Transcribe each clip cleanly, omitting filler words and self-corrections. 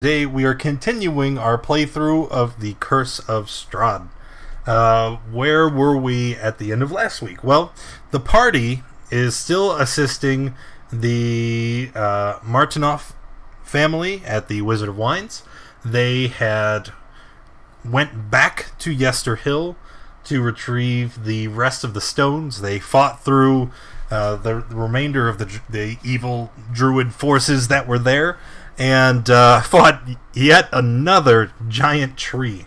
Today we are continuing our playthrough of the Curse of Strahd. Where were we at the end of last week? Well, the party is still assisting the Martinoff family at the Wizard of Wines. They had went back to Yester Hill to retrieve the rest of the stones. They fought through the remainder of the evil Druid forces that were there, and fought yet another giant tree.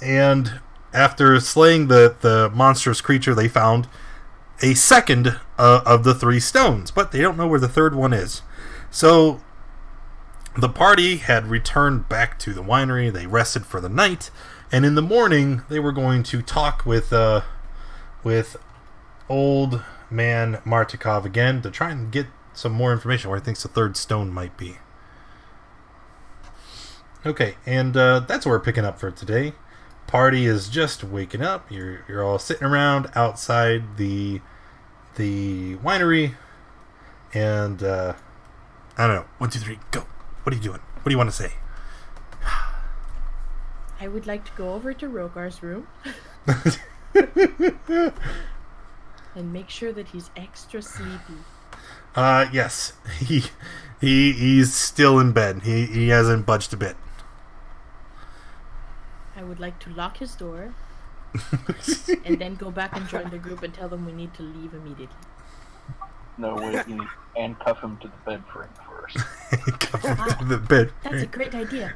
And after slaying the monstrous creature, they found a second of the three stones, but they don't know where the third one is. So the party had returned back to the winery. They rested for the night, and in the morning they were going to talk with old man Martikov again to try and get some more information where he thinks the third stone might be. Okay, and that's what we're picking up for today. Party is just waking up. You're all sitting around outside the winery, and I don't know. 1, 2, 3, go. What are you doing? What do you want to say? I would like to go over to Rogar's room and make sure that he's extra sleepy. Yes, he's still in bed. He hasn't budged a bit. I would like to lock his door and then go back and join the group and tell them we need to leave immediately. No, wait, you need to handcuff him to the bed frame first. Handcuff him to the bed. That's a great idea.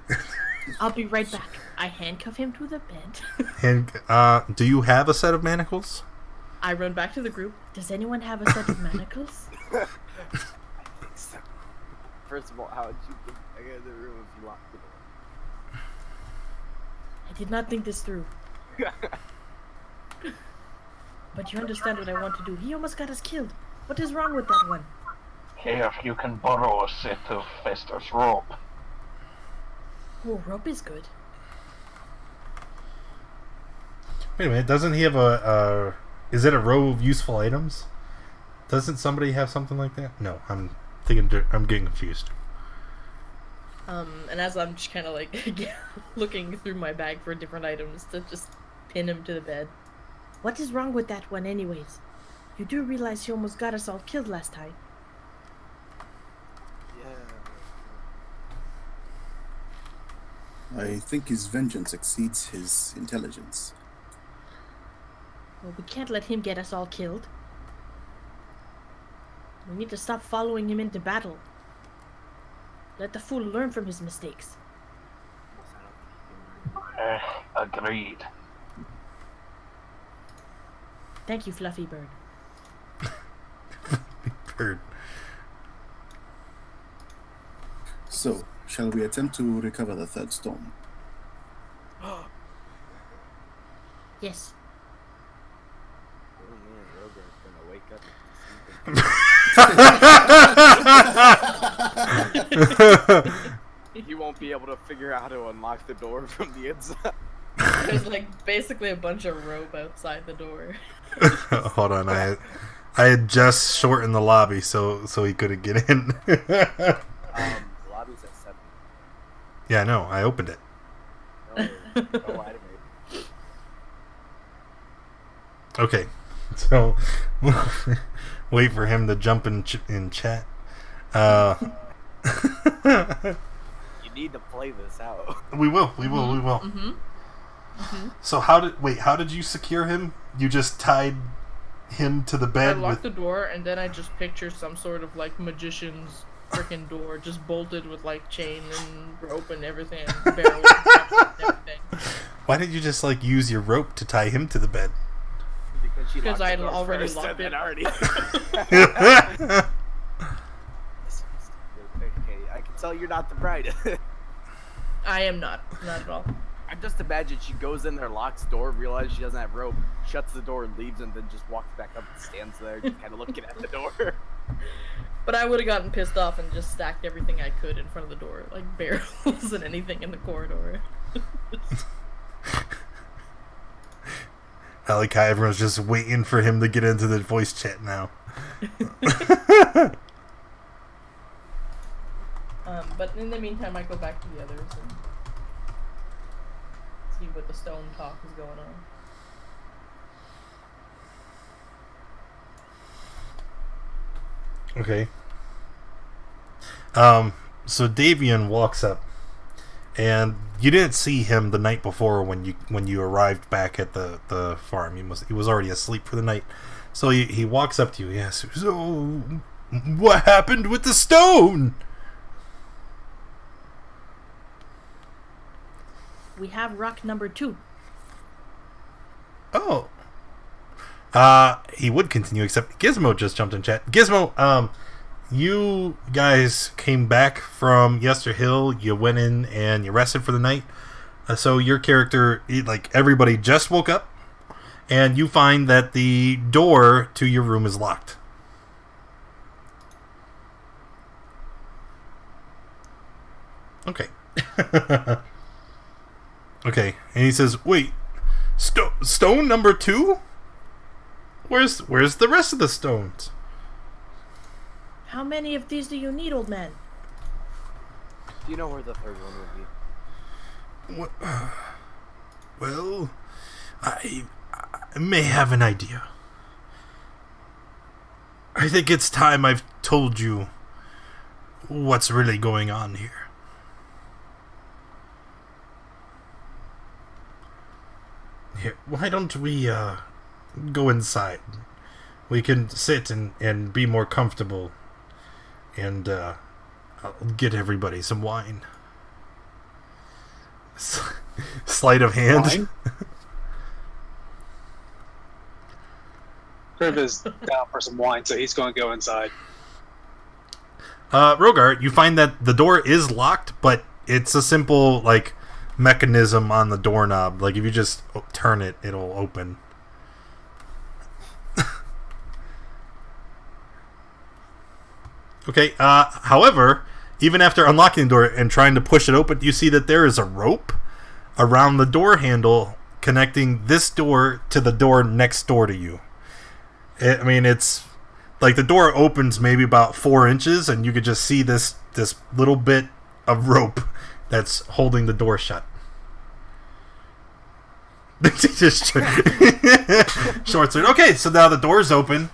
I'll be right back. I handcuff him to the bed. And do you have a set of manacles? I run back to the group. Does anyone have a set of manacles? First of all, how did you get in the room if you locked the door? I did not think this through. But you understand what I want to do. He almost got us killed. What is wrong with that one? Here, you can borrow a set of Fester's rope. Oh, rope is good. Wait a minute, doesn't he have a is it a row of useful items? Doesn't somebody have something like that? No, I'm getting confused. And as I'm just kind of like looking through my bag for different items to just pin him to the bed. What is wrong with that one anyways? You do realize he almost got us all killed last time. Yeah. I think his vengeance exceeds his intelligence. Well, we can't let him get us all killed. We need to stop following him into battle. Let the fool learn from his mistakes. Agreed. Thank you, Fluffy Bird. Bird. So, shall we attempt to recover the third stone? Yes. Oh man, Rogar's gonna wake up and he won't be able to figure out how to unlock the door from the inside. There's like basically a bunch of rope outside the door. Hold on, I had just shortened the lobby so he couldn't get in. The lobby's at 7. Yeah, I know. I opened it. Oh, I didn't. Okay, so wait for him to jump in chat. You need to play this out. We will. Mm-hmm. So how did you secure him? You just tied him to the I bed locked with... the door and then I just picture some sort of like magician's freaking door, just bolted with like chain and rope and everything, and barrel and everything. Why didn't you just like use your rope to tie him to the bed? Because I had already locked it. Okay, I can tell you're not the bride. I am not at all. I just imagine she goes in there, locks the door, realizes she doesn't have rope, shuts the door and leaves, and then just walks back up and stands there, just kind of looking at the door. But I would have gotten pissed off and just stacked everything I could in front of the door, like barrels and anything in the corridor. I like how everyone's just waiting for him to get into the voice chat now. But in the meantime, I go back to the others and see what the stone talk is going on. Okay. So Davian walks up, and you didn't see him the night before when you arrived back at the farm. He was already asleep for the night. So he walks up to you. Yes. So what happened with the stone? We have rock number 2. Oh. He would continue, except Gizmo just jumped in chat. Gizmo, you guys came back from Yester Hill. You went in and you rested for the night. So your character, like everybody, just woke up, and you find that the door to your room is locked. Okay. Okay, and he says, "Wait, stone number 2? Where's the rest of the stones?" How many of these do you need, old man? Do you know where the third one would be? Well, I may have an idea. I think it's time I've told you what's really going on here. Here, why don't we go inside? We can sit and be more comfortable, and I'll get everybody some wine. Sleight of hand. Wine? Kriv is down for some wine, so he's going to go inside. Rogar, you find that the door is locked, but it's a simple mechanism on the doorknob. Like if you just turn it, it'll open. Okay. However, even after unlocking the door and trying to push it open, you see that there is a rope around the door handle connecting this door to the door next door to you. It's like the door opens maybe about 4 inches, and you could just see this little bit of rope that's holding the door shut. Just short sword. Okay, so now the door's open.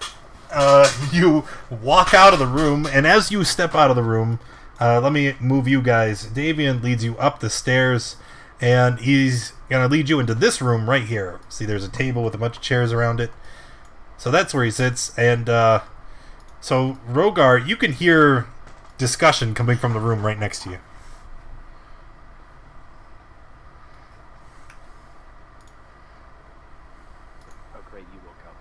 You walk out of the room, and as you step out of the room, let me move you guys. Davian leads you up the stairs, and he's gonna lead you into this room right here. See, there's a table with a bunch of chairs around it. So that's where he sits, and so Rogar, you can hear discussion coming from the room right next to you. Oh, great, you woke up.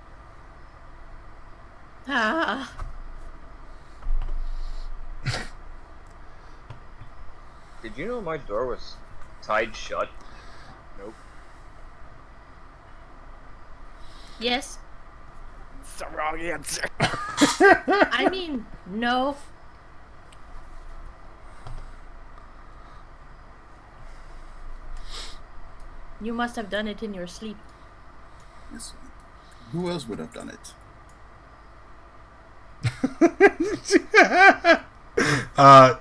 Ah. Did you know my door was tied shut? Nope. Yes. It's the wrong answer. I mean, no. You must have done it in your sleep. Yes. Who else would have done it?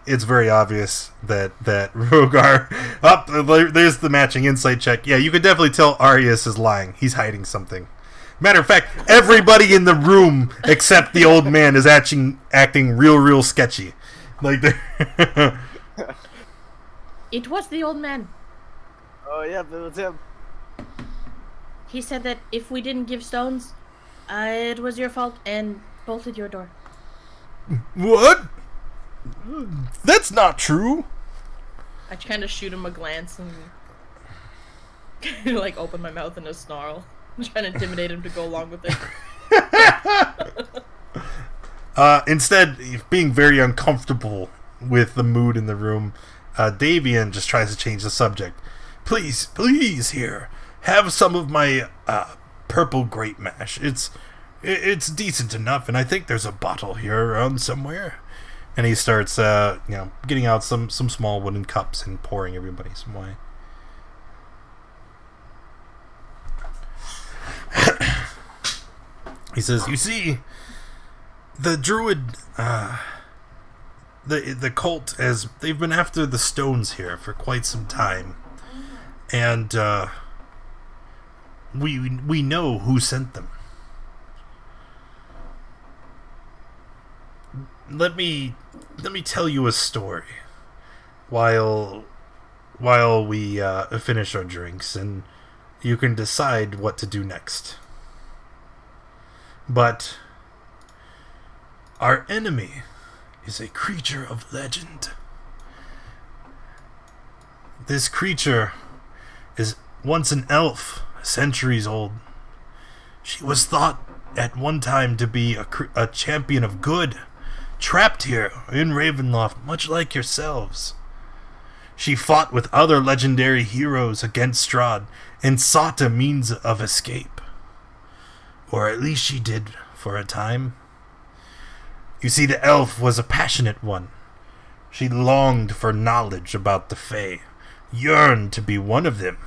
It's very obvious that Rogar. There's the matching insight check. Yeah, you could definitely tell Arius is lying. He's hiding something. Matter of fact, everybody in the room except the old man is acting real sketchy. It was the old man. Oh yeah, but it was him. He said that if we didn't give stones, it was your fault and bolted your door. What? That's not true. I kind of shoot him a glance and open my mouth in a snarl. I'm trying to intimidate him to go along with it. Instead, being very uncomfortable with the mood in the room, Davian just tries to change the subject. Please, here, have some of my purple grape mash. It's decent enough, and I think there's a bottle here around somewhere. And he starts, getting out some small wooden cups and pouring everybody some wine. He says, "You see, the Druid, the cult has they've been after the stones here for quite some time, and we know who sent them. Let me tell you a story while we finish our drinks, and you can decide what to do next. But our enemy is a creature of legend. This creature is once an elf, centuries old. She was thought at one time to be a champion of good, trapped here in Ravenloft, much like yourselves. She fought with other legendary heroes against Strahd and sought a means of escape. Or at least she did for a time. You see, the elf was a passionate one. She longed for knowledge about the Fae, yearned to be one of them.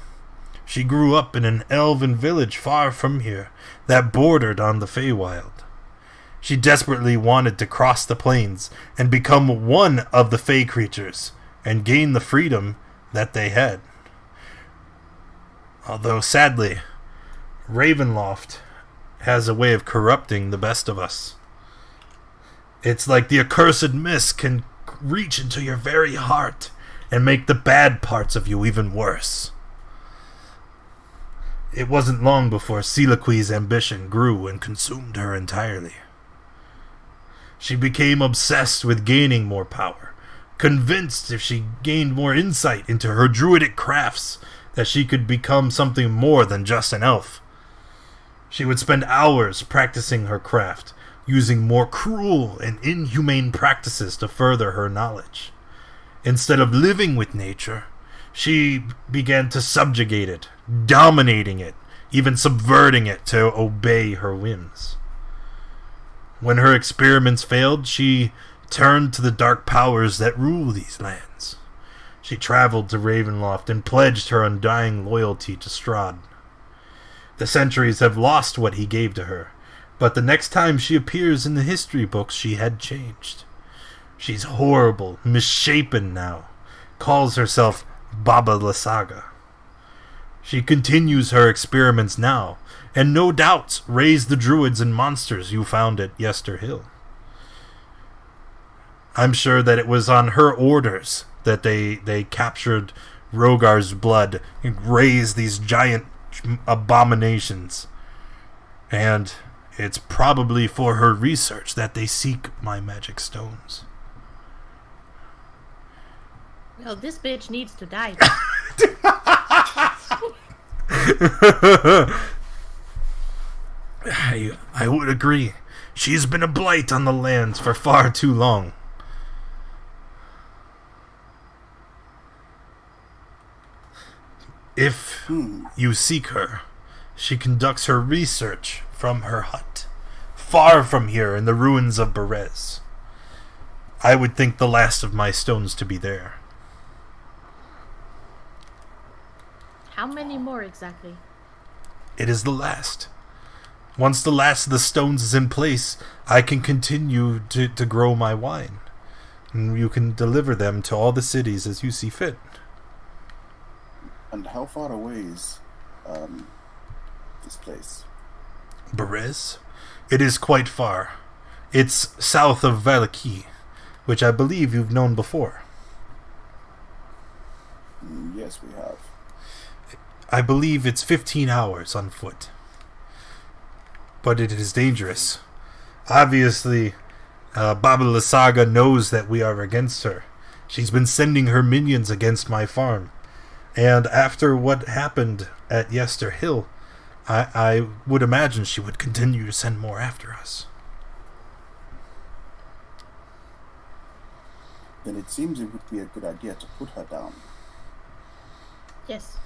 She grew up in an elven village far from here that bordered on the Feywild. She desperately wanted to cross the plains and become one of the Fey creatures and gain the freedom that they had. Although, sadly, Ravenloft has a way of corrupting the best of us. It's like the accursed mist can reach into your very heart and make the bad parts of you even worse. It wasn't long before Seliqui's ambition grew and consumed her entirely. She became obsessed with gaining more power, convinced if she gained more insight into her druidic crafts that she could become something more than just an elf. She would spend hours practicing her craft, using more cruel and inhumane practices to further her knowledge. Instead of living with nature, she began to subjugate it, dominating it, even subverting it to obey her whims. When her experiments failed, she turned to the dark powers that rule these lands. She traveled to Ravenloft and pledged her undying loyalty to Strahd. The centuries have lost what he gave to her, but the next time she appears in the history books, she had changed. She's horrible, misshapen now, calls herself Baba Lysaga. She continues her experiments now, and no doubts raised the druids and monsters you found at Yester Hill. I'm sure that it was on her orders that they captured Rogar's blood and raised these giant abominations. And it's probably for her research that they seek my magic stones. Well, this bitch needs to die. I would agree. She's been a blight on the lands for far too long. If you seek her, she conducts her research from her hut, far from here in the ruins of Berez. I would think the last of my stones to be there. How many more exactly? It is the last. Once the last of the stones is in place, I can continue to grow my wine. And you can deliver them to all the cities as you see fit. And how far away is this place? Berez? It is quite far. It's south of Valaki, which I believe you've known before. Yes, we have. I believe it's 15 hours on foot. But it is dangerous. Obviously, Baba Lysaga knows that we are against her. She's been sending her minions against my farm. And after what happened at Yester Hill, I would imagine she would continue to send more after us. Then it seems it would be a good idea to put her down. Yes.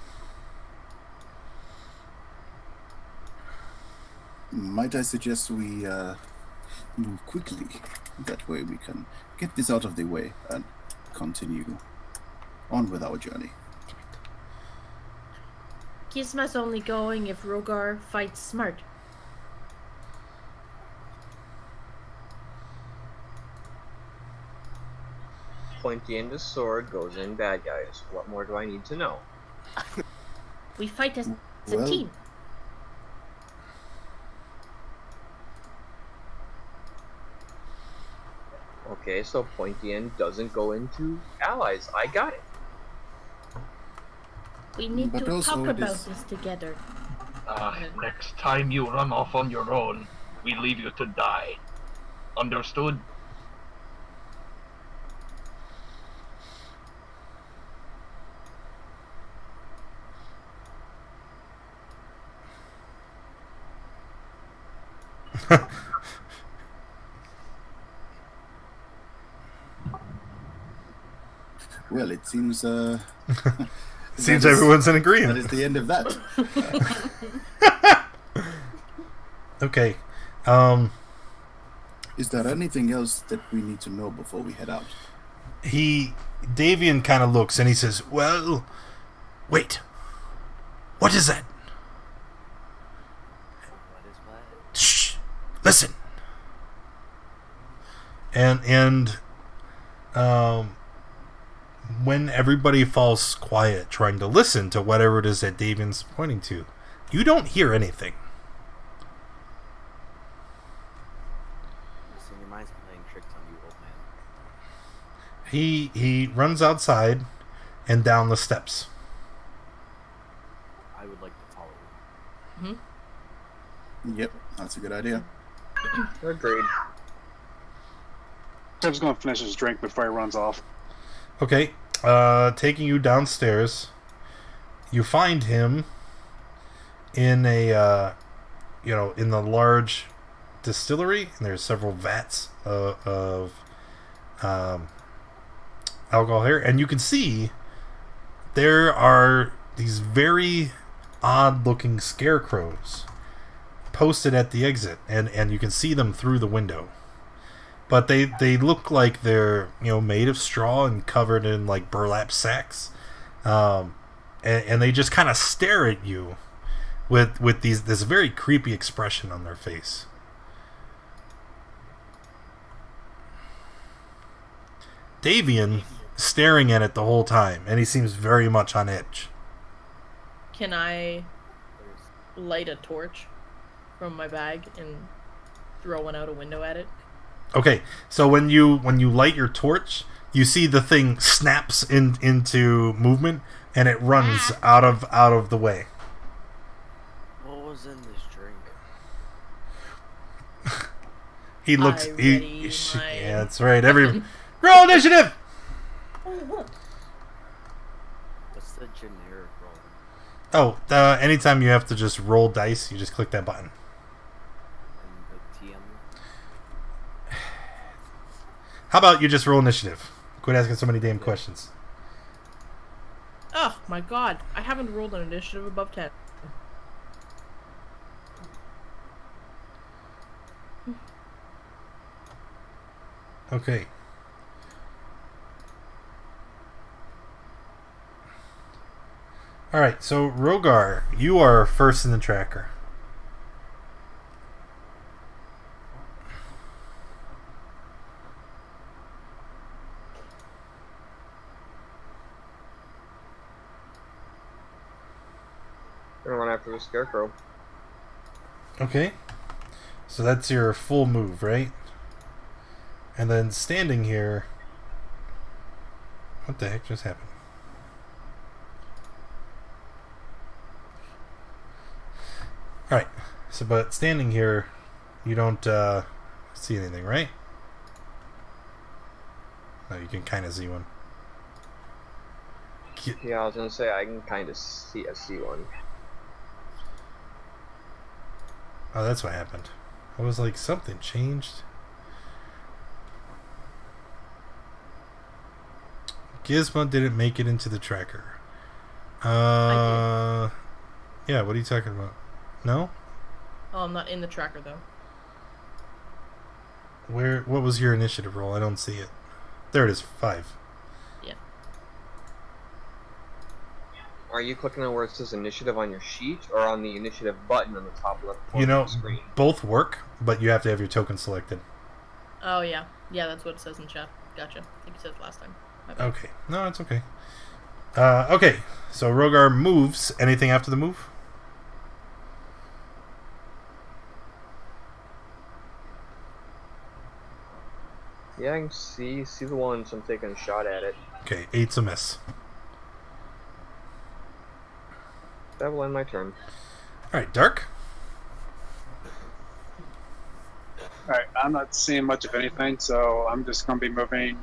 Might I suggest we move quickly? That way we can get this out of the way and continue on with our journey. Gizmo's only going if Rogar fights smart. pointy end of sword goes in bad guys. What more do I need to know? We fight as a Well- team. Okay, so pointy end doesn't go into allies. I got it. We need But to also talk it about is- this together. Next time you run off on your own, we leave you to die. Understood? Well, it seems. Seems that is- everyone's in That agreement. is the end of that. Okay. Is there anything else that we need to know before we head out? Davian kind of looks and he says, "Well, wait. What is that? What is what? Shh. Listen." And when everybody falls quiet trying to listen to whatever it is that Davian's pointing to, you don't hear anything. So your mind's playing tricks on you, old man. He runs outside and down the steps. I would like to follow you. Yep, that's a good idea. Agreed. Seb's going to finish his drink before he runs off. Okay, taking you downstairs, you find him in a, in the large distillery, and there's several vats of alcohol here, and you can see there are these very odd-looking scarecrows posted at the exit, and you can see them through the window. But they look like they're made of straw and covered in like burlap sacks, and they just kind of stare at you with this very creepy expression on their face. Davian staring at it the whole time, and he seems very much on edge. Can I light a torch from my bag and throw one out a window at it? Okay, so when you light your torch, you see the thing snaps into movement, and it runs out of the way. What was in this drink? He looks. I ready my- Yeah, that's right. Roll initiative. What's the generic roll? Oh, anytime you have to just roll dice, you just click that button. And the TM? How about you just roll initiative? Quit asking so many damn questions. Oh my god, I haven't rolled an initiative above 10. Okay. Alright, so Rogar, you are first in the tracker. Gonna run after the Scarecrow. Okay. So that's your full move, right? And then standing here... What the heck just happened? Alright. So, but standing here, you don't see anything, right? No, you can kind of see one. Yeah, I was gonna say I can kind of see one. Oh, that's what happened. I was like, something changed. Gizmo didn't make it into the tracker. Yeah, what are you talking about? No? Oh, I'm not in the tracker though. What was your initiative roll? I don't see it. There it is, 5. Yeah. Are you clicking on where it says initiative on your sheet, or on the initiative button on the top left corner You know, of the screen? both work, but you have to have your token selected. Oh yeah. Yeah, that's what it says in chat. Gotcha. I think you said it last time. My bad. Okay. No, it's okay. Okay. So Rogar moves. Anything after the move? Yeah, I can see the one, so I'm taking a shot at it. Okay. 8's a miss. That will end my turn. All right. Dark. Alright, I'm not seeing much of anything, so I'm just going to be moving.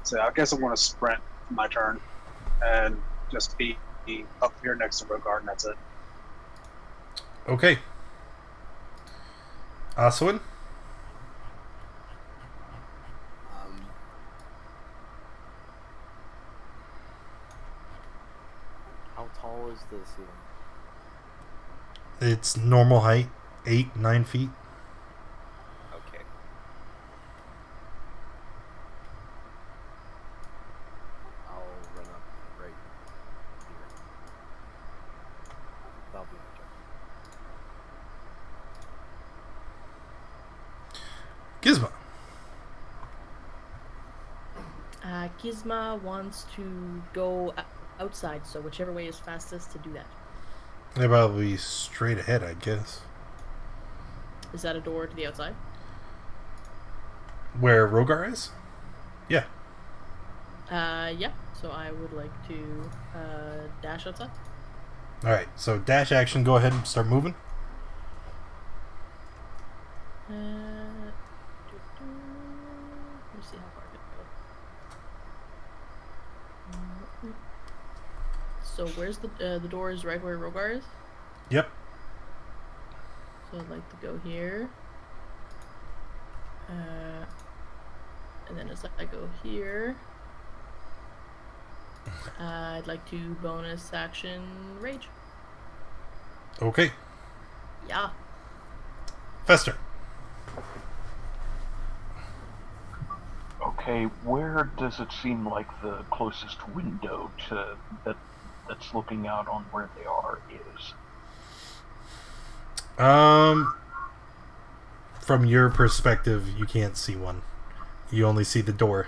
So I guess I'm going to sprint my turn and just be up here next to Rogard, and that's it. Okay. Aswin. How tall is the ceiling? It's normal height. 8-9 feet. Okay. I'll run up right here. That'll be my turn. Gizmo. Gizmo wants to go outside, so whichever way is fastest to do that. They're probably straight ahead, I guess. Is that a door to the outside? Where Rogar is? Yeah. Yeah. So I would like to dash outside. Alright, so dash action, go ahead and start moving. Let me see how far I can go. So where's the door is right where Rogar is? Yep. So I'd like to go here. And then as I go here, I'd like to bonus action rage. Okay. Yeah. Fester. Okay, where does it seem like the closest window to that's looking out on where they are is? From your perspective, you can't see one. You only see the door.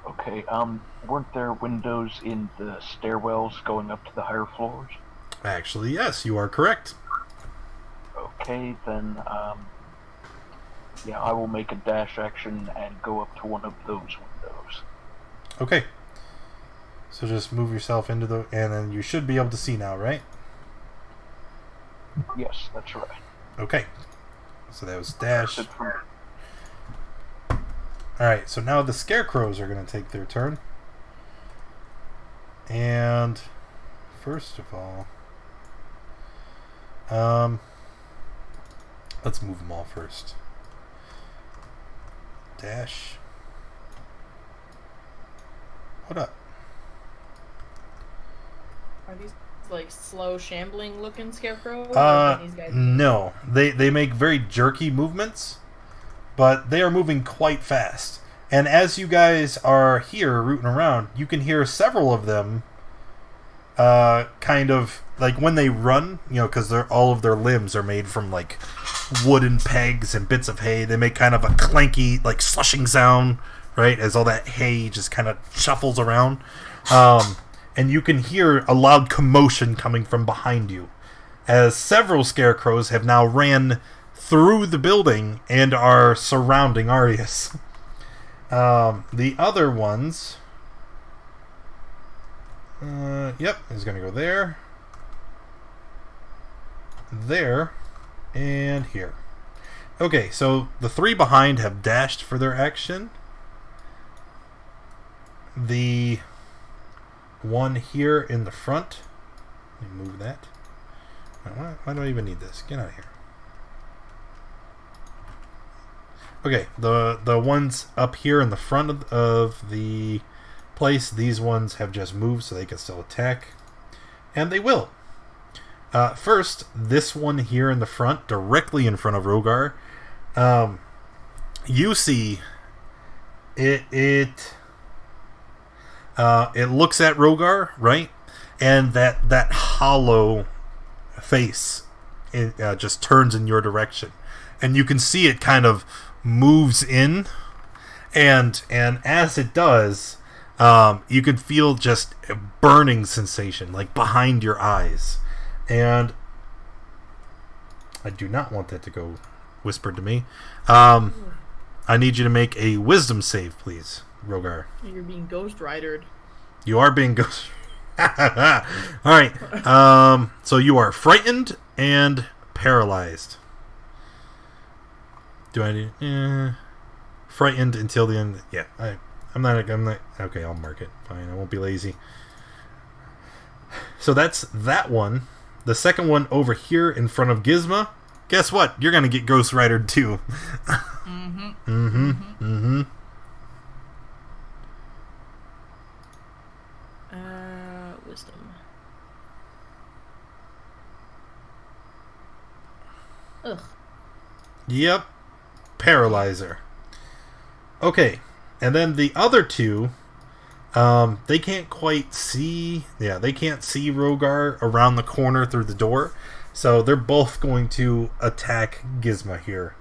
Okay, weren't there windows in the stairwells going up to the higher floors? Actually, yes, you are correct. Okay, then, yeah, I will make a dash action and go up to one of those windows. Okay. So just move yourself into the... And then you should be able to see now, right? Yes, that's right. Okay. So that was dash. That's it for me. Alright, so now the Scarecrows are going to take their turn. And... First of all... let's move them all first. Dash. What up? Are these like slow, shambling looking scarecrows? No. They make very jerky movements, but they are moving quite fast. And as you guys are here rooting around, you can hear several of them kind of like when they run, you know, because all of their limbs are made from like wooden pegs and bits of hay. They make kind of a clanky, like slushing sound, right, as all that hay just kind of shuffles around. And you can hear a loud commotion coming from behind you, as several scarecrows have now ran through the building and are surrounding Arius. The other ones... yep, he's going to go there, there, and here. Okay, so the three behind have dashed for their action. The one here in the front, let me move that. Why do I even need this? Get out of here. Okay, the ones up here in the front of the place, these ones have just moved so they can still attack. And they will. First, this one here in the front, directly in front of Rogar, you see it looks at Rogar, right? And that hollow face just turns in your direction. And you can see it kind of moves in. And as it does, you can feel just a burning sensation, like behind your eyes. And I do not want that to go whispered to me. I need you to make a wisdom save, please, Rogar. You're being ghost ridered. You are being ghost. All right. So you are frightened and paralyzed. Do I need frightened until the end? Yeah. I'm not. Okay, I'll mark it. Fine. I won't be lazy. So that's that one. The second one over here in front of Gizmo. Guess what? You're gonna get ghost ridered too. Wisdom. Ugh. Yep. Paralyzer. Okay. And then the other two, they can't quite see. Yeah, they can't see Rogar around the corner through the door. So they're both going to attack Gizmo here.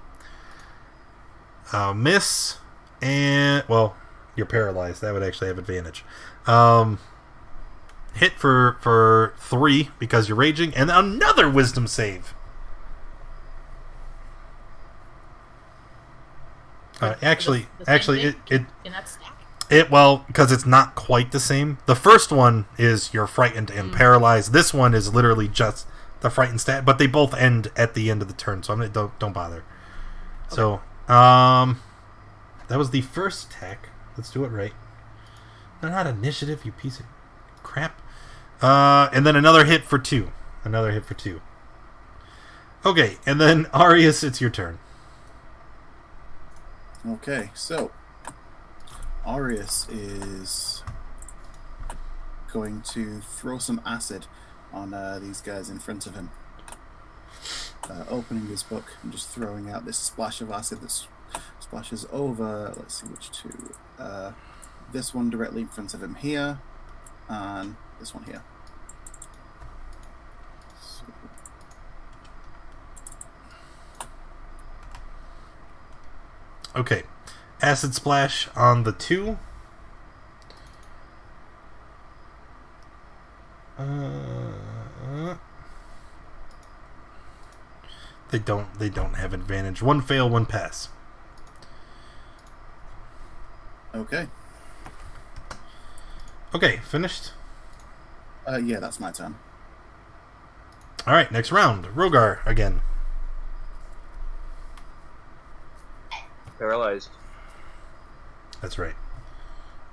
Miss. And, well, you're paralyzed. That would actually have advantage. Hit for 3 because you're raging. And another wisdom save. Actually, well, because it's not quite the same. The first one is you're frightened and paralyzed. This one is literally just the frightened stat, but they both end at the end of the turn, so don't bother. Okay. So, that was the first attack. Let's do it right. No, not initiative, you piece of crap. And then another hit for 2. Another hit for 2. Okay, and then Arius, it's your turn. Okay, so Arius is going to throw some acid on these guys in front of him. Opening his book and just throwing out this splash of acid that splashes over, let's see which two. This one directly in front of him here, and this one here. So. Okay. Acid splash on the 2. They don't have advantage. 1 fail, 1 pass. Okay. Okay, finished? Yeah, that's my turn. Alright, next round. Rogar again. Paralyzed. That's right.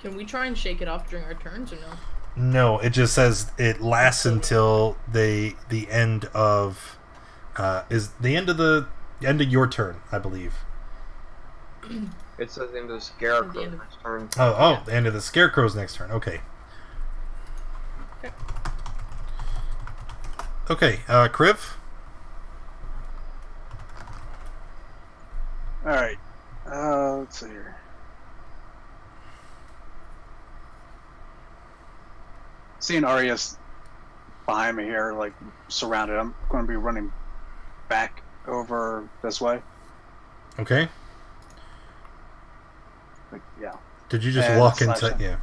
Can we try and shake it off during our turns or no? No, it just says it lasts until the end of is the end of your turn, I believe. It says the end of the Scarecrow next turn. Oh, the end of the Scarecrow's next turn. Okay. Okay, Kriv? Alright. Let's see here. Seeing Arius behind me here, like surrounded, I'm going to be running back over this way. Okay. Like, yeah. Did you just And walk slash into? him. Yeah.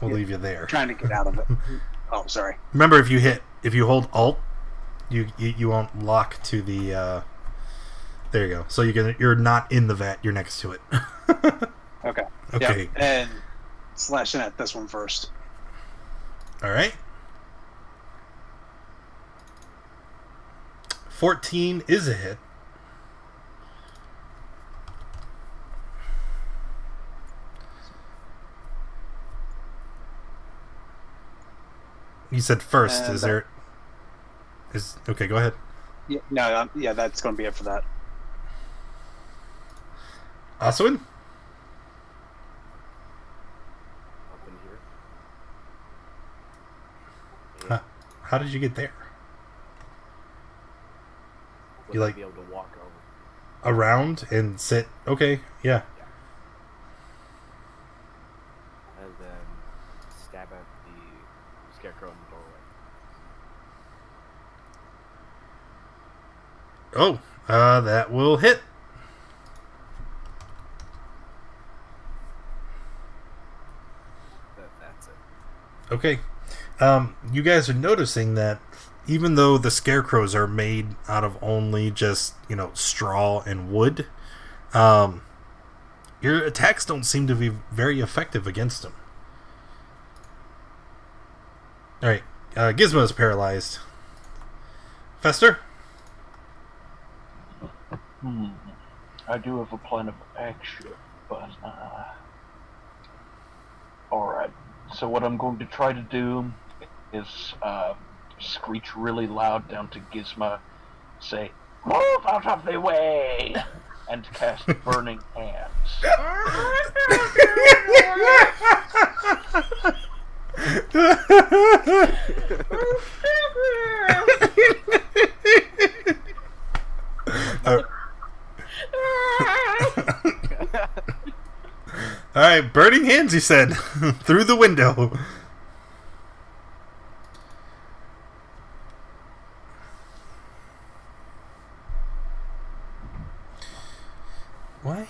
We'll leave you there. Trying to get out of it. Oh, sorry. Remember, if you hold Alt, you won't lock to the. There you go. So you're not in the vat. You're next to it. Okay. Okay. Yep. And slashing at this one first. All right. 14 is a hit. You said first. And is there? Okay? Go ahead. Yeah, no, yeah, that's going to be it for that. Aswin? Up in here. How did you get there? You, like, be able to walk over. around and sit. Okay, yeah. And then stab at the Scarecrow in the doorway. Oh, that will hit. That's it. Okay. You guys are noticing that even though the scarecrows are made out of only just, straw and wood, your attacks don't seem to be very effective against them. Alright, Gizmo is paralyzed. Fester? I do have a plan of action, but, alright. So what I'm going to try to do is, screech really loud down to Gizmo, say, "Move out of the way!" and cast Burning Hands. Alright, burning hands, you said. Through the window. Why?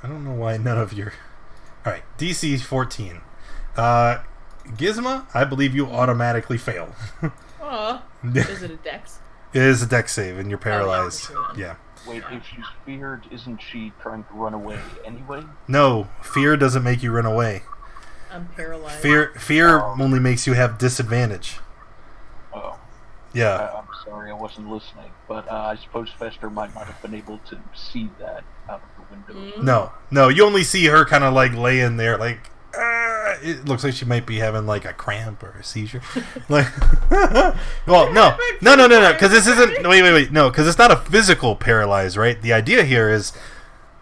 I don't know why none of your... Alright, DC 14. Gizmo, I believe you automatically fail. Aw. Is it a dex? It is a dex save and you're paralyzed. Yeah. Wait, if she's feared, isn't she trying to run away anyway? No, fear doesn't make you run away. I'm paralyzed. Fear only makes you have disadvantage. Oh. Yeah. I'm sorry, I wasn't listening. But I suppose Fester might not have been able to see that out of the window. No, you only see her kind of like laying there, like it looks like she might be having like a cramp or a seizure. Like, well, no, because this isn't. Wait, no, because it's not a physical paralyze, right? The idea here is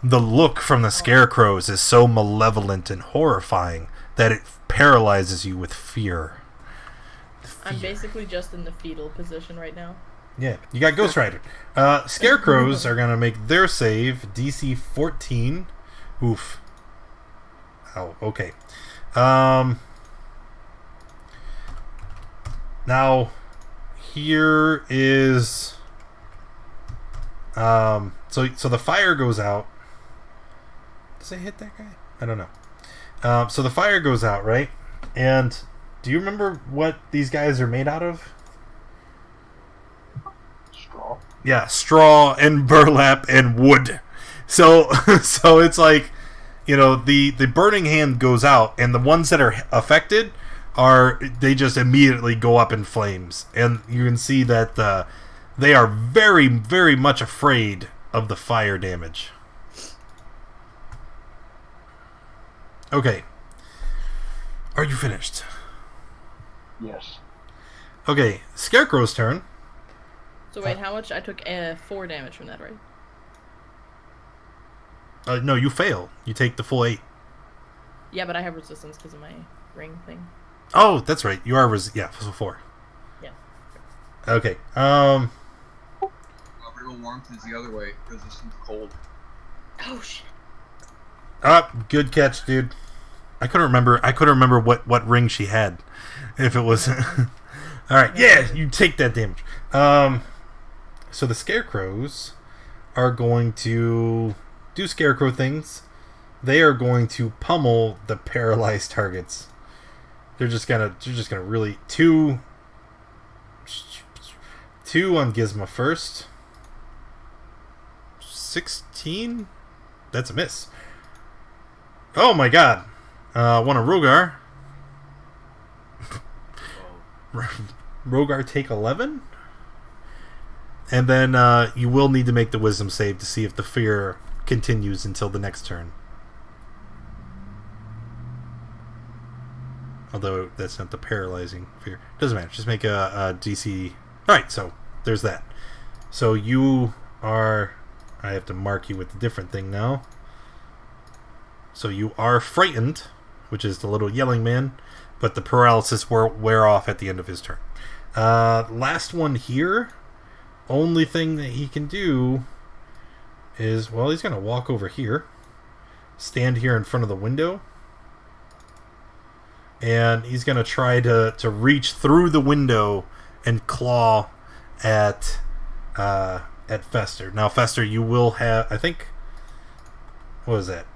the look from the scarecrows is so malevolent and horrifying that it paralyzes you with fear. I'm basically just in the fetal position right now. Yeah, you got Ghost Rider. Scarecrows are gonna make their save DC 14. Oof. Oh, okay. Now here is so the fire goes out. Does it hit that guy? I don't know. So the fire goes out, right? And do you remember what these guys are made out of? Straw. Yeah, straw and burlap and wood. So it's like, the burning hand goes out, and the ones that are affected they just immediately go up in flames, and you can see that they are very, very much afraid of the fire damage. Okay. Are you finished? Yes. Okay, Scarecrow's turn. So wait, how much? I took 4 damage from that, right? No, you fail. You take the full 8. Yeah, but I have resistance because of my ring thing. Oh, that's right. You are so 4. Yeah. Okay. Real warmth is the other way. Resistance cold. Oh shit. Good catch, dude. I couldn't remember what ring she had. If it was all right, yeah, you take that damage. So the scarecrows are going to do scarecrow things. They are going to pummel the paralyzed targets. They're just gonna really two on Gizmo first. 16? That's a miss. Oh my god. One of Rogar. Rogar take 11? And then you will need to make the wisdom save to see if the fear continues until the next turn. Although that's not the paralyzing fear. Doesn't matter. Just make a DC Alright, so there's that. So you are... I have to mark you with a different thing now. So you are frightened, which is the little yelling man, but the paralysis will wear off at the end of his turn. Last one here. Only thing that he can do is, well, he's going to walk over here, stand here in front of the window, and he's going to try to reach through the window and claw at Fester. Now, Fester, you will have, I think, what is that?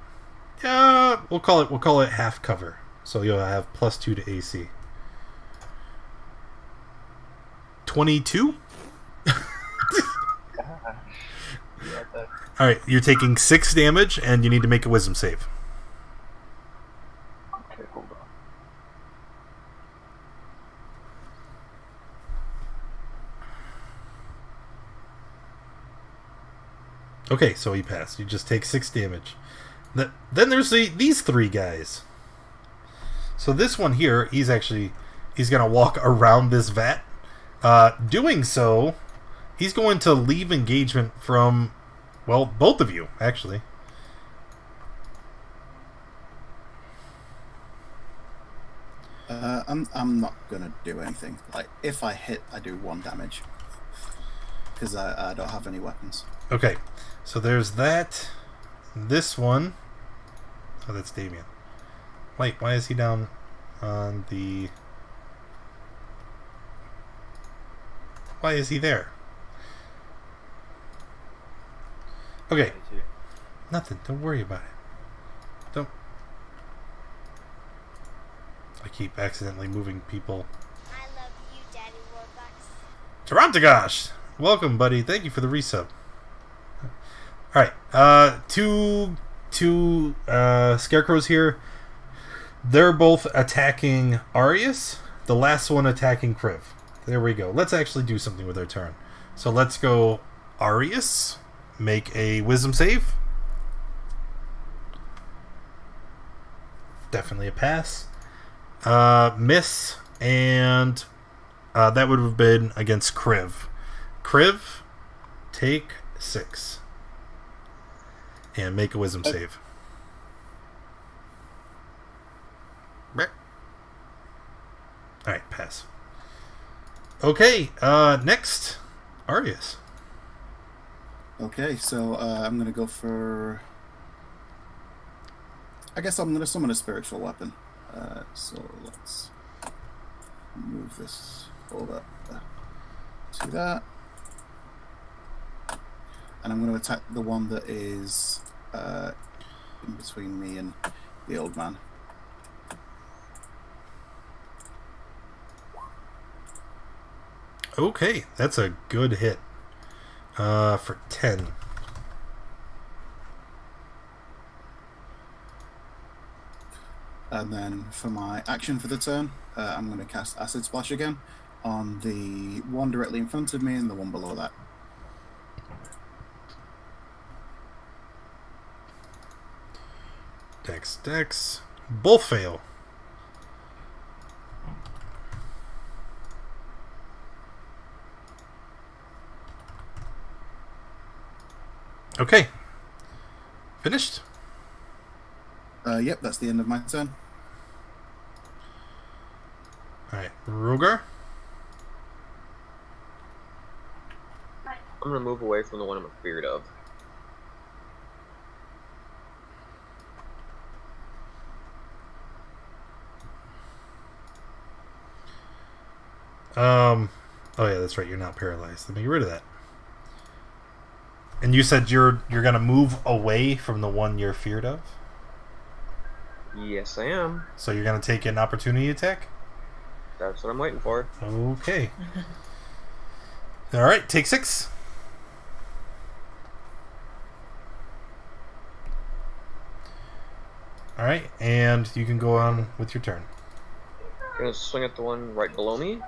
We'll call it half cover. So you'll have +2 to AC. 22? Alright, you're taking 6 damage, and you need to make a wisdom save. Okay, hold on. Okay, so he passed. You just take 6 damage. Then there's these 3 guys. So this one here, he's going to walk around this vat. Doing so, he's going to leave engagement from, well, both of you, actually. I'm not gonna do anything. Like, if I hit, I do 1 damage. Because I don't have any weapons. Okay, so there's that. This one. Oh, that's Damien. Wait, why is he down on the... Why is he there? Okay. Nothing. Don't worry about it. Don't... I keep accidentally moving people. I love you, Daddy Warbucks. Tarantagosh! Welcome, buddy. Thank you for the resub. Alright. Two Scarecrows here. They're both attacking Arius. The last one attacking Kriv. There we go. Let's actually do something with our turn. So let's go Arius. Make a wisdom save. Definitely a pass. Miss. And that would have been against Kriv. Kriv, take 6. And make a wisdom save. Alright, pass. Okay, next, Arius. Okay, so I'm going to go for... I guess I'm going to summon a spiritual weapon. So let's move this over to that. And I'm going to attack the one that is in between me and the old man. Okay, that's a good hit. For 10. And then for my action for the turn, I'm going to cast Acid Splash again on the one directly in front of me and the one below that. Dex. Both fail. Okay. Finished? Yep, that's the end of my turn. Alright, Rogar? I'm gonna move away from the one I'm afraid of. Oh yeah, that's right, you're not paralyzed. Let me get rid of that. And you said you're gonna move away from the one you're feared of? Yes, I am. So you're gonna take an opportunity attack? That's what I'm waiting for. Okay. Alright, take 6. Alright, and you can go on with your turn. I'm gonna swing at the one right below me.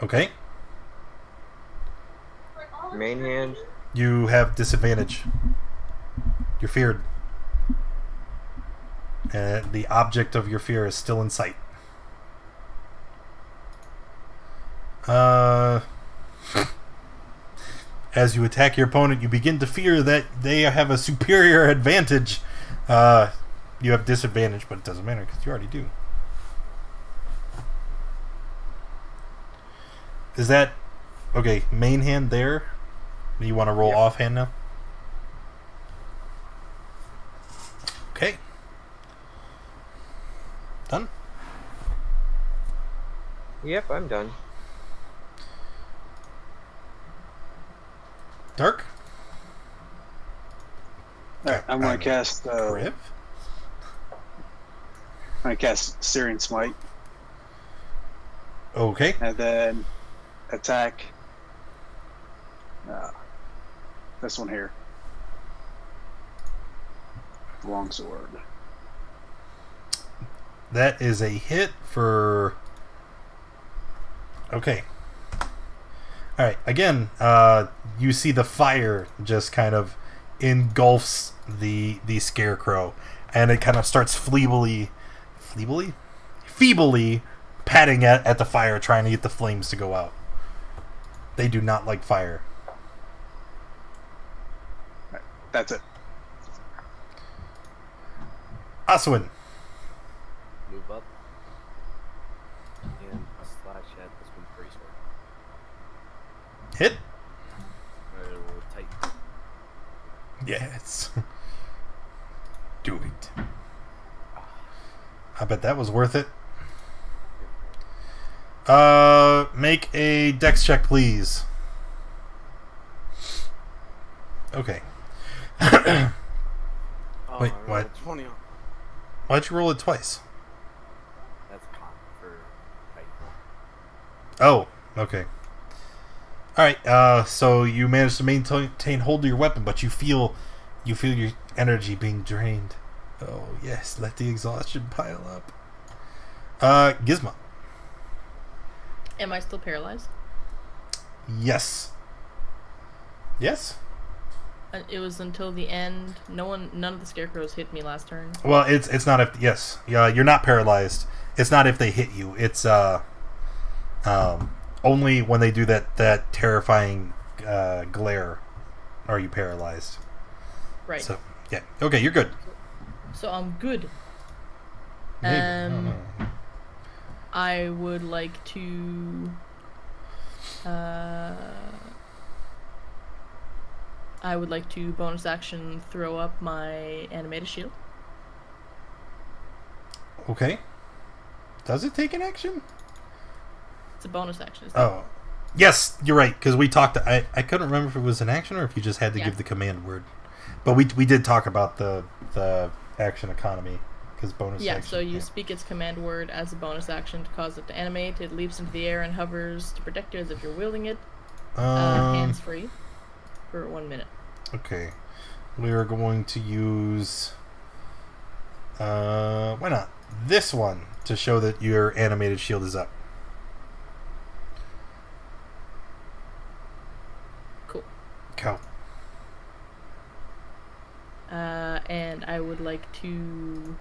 Okay. Main hand. You have disadvantage. You're feared. And the object of your fear is still in sight. as you attack your opponent, you begin to fear that they have a superior advantage. You have disadvantage, but it doesn't matter because you already do. Is that... Okay, main hand there? You want to roll offhand now? Okay. Done? Yep, I'm done. Dark? Alright, I'm going to cast... Riv? I'm going to cast Searing Smite. Okay. And then attack this one here. Longsword. That is a hit for... Okay. Alright, again, you see the fire just kind of engulfs the Scarecrow, and it kind of starts feebly patting at the fire, trying to get the flames to go out. They do not like fire. That's it. Aswin. Move up. And slash at this one pretty sword. Hit? Tight. Yes. Do it. I bet that was worth it. Make a dex check, please. Okay. Wait, what? 20 on. Why'd you roll it twice? That's con for fight. Oh, okay. Alright, so you managed to maintain hold of your weapon, but you feel your energy being drained. Oh, yes, let the exhaustion pile up. Gizmo. Am I still paralyzed? Yes. Yes? It was until the end. None of the scarecrows hit me last turn. Well, it's not if... Yes. Yeah, you're not paralyzed. It's not if they hit you. It's, only when they do that terrifying, glare are you paralyzed. Right. So, yeah. Okay, you're good. So I'm good. Maybe. I don't know. I would like to... I would like to bonus action throw up my animated shield. Okay. Does it take an action? It's a bonus action. Oh. Yes, you're right, because we talked... I couldn't remember if it was an action or if you just had to give the command word. But we did talk about the action economy, because bonus action... Yeah, so you speak its command word as a bonus action to cause it to animate. It leaps into the air and hovers to protect you as if you're wielding it. Hands free for 1 minute. Okay. We're going to use... why not? This one to show that your animated shield is up. Cool. Cool. And I would like to...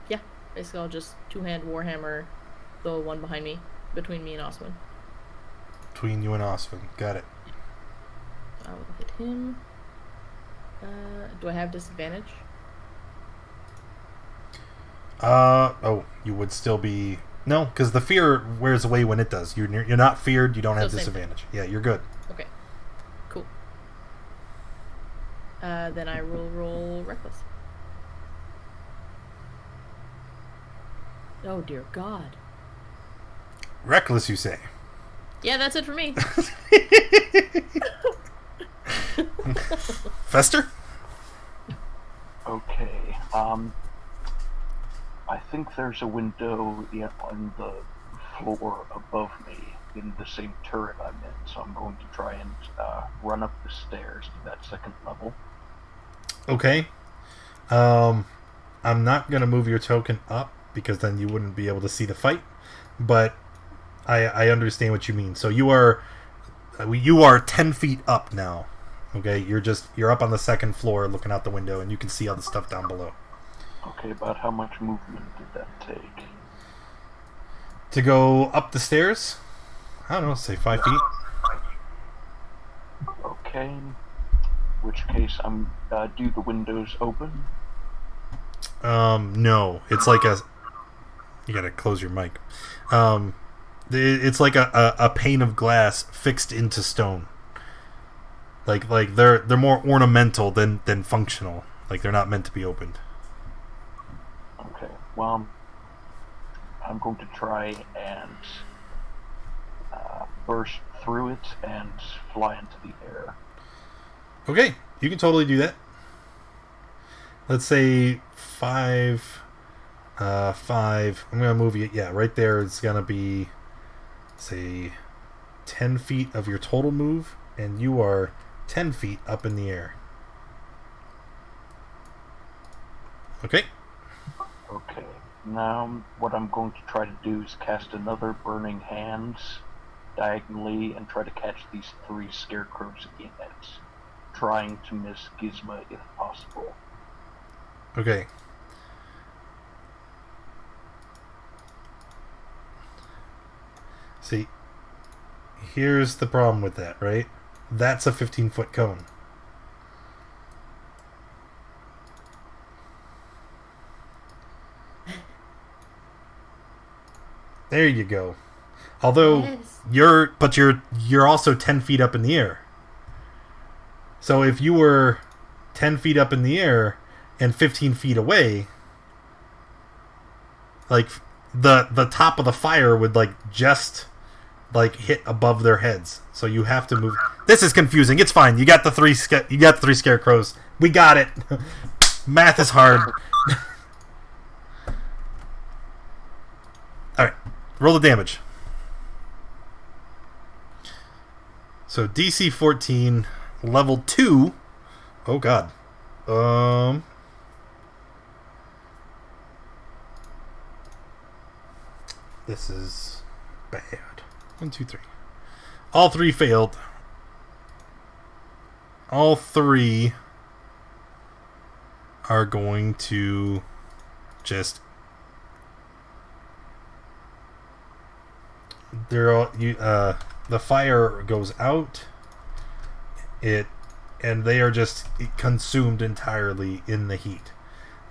Yeah, basically I'll just two-hand Warhammer the one behind me, between me and Oswin. Between you and Oswin. Got it. I will hit him. Do I have disadvantage? Oh, you would still be... No, because the fear wears away when it does. You're not feared, you don't have disadvantage. Yeah, you're good. Okay. Cool. Then I will roll Reckless. Oh dear God. Reckless, you say? Yeah, that's it for me. Fester? Okay. I think there's a window on the floor above me in the same turret I'm in, so I'm going to try and run up the stairs to that second level. Okay. I'm not going to move your token up because then you wouldn't be able to see the fight, but I understand what you mean. So you are 10 feet up now. Okay, you're up on the second floor looking out the window and you can see all the stuff down below. Okay, about how much movement did that take? to go up the stairs. I don't know, say 5 feet. Okay. In which case, I'm do the windows open? No. It's like a... You gotta close your mic. It's like a pane of glass fixed into stone. Like they're more ornamental than functional. Like they're not meant to be opened. Okay. Well, I'm going to try and burst through it and fly into the air. Okay, you can totally do that. Let's say 5. 5. I'm gonna move you. Yeah, right there. It's gonna be, say, 10 feet of your total move, and you are 10 feet up in the air. Okay. Okay. Now, what I'm going to try to do is cast another Burning Hands diagonally and try to catch these 3 scarecrows in it, trying to miss Gizmo if possible. Okay. See, here's the problem with that, right? That's a 15-foot cone. There you go. Although Yes. you're also 10 feet up in the air. So if you were 10 feet up in the air and 15 feet away, like the top of the fire would just hit above their heads. So you have to move. This is confusing. It's fine. You got the 3 scarecrows. We got it. Math is hard. All right. Roll the damage. So DC 14, level 2. Oh god. This is bad. 1, 2, 3. All 3 failed. All 3 are going to just... They're all... the fire goes out. And they are just consumed entirely in the heat.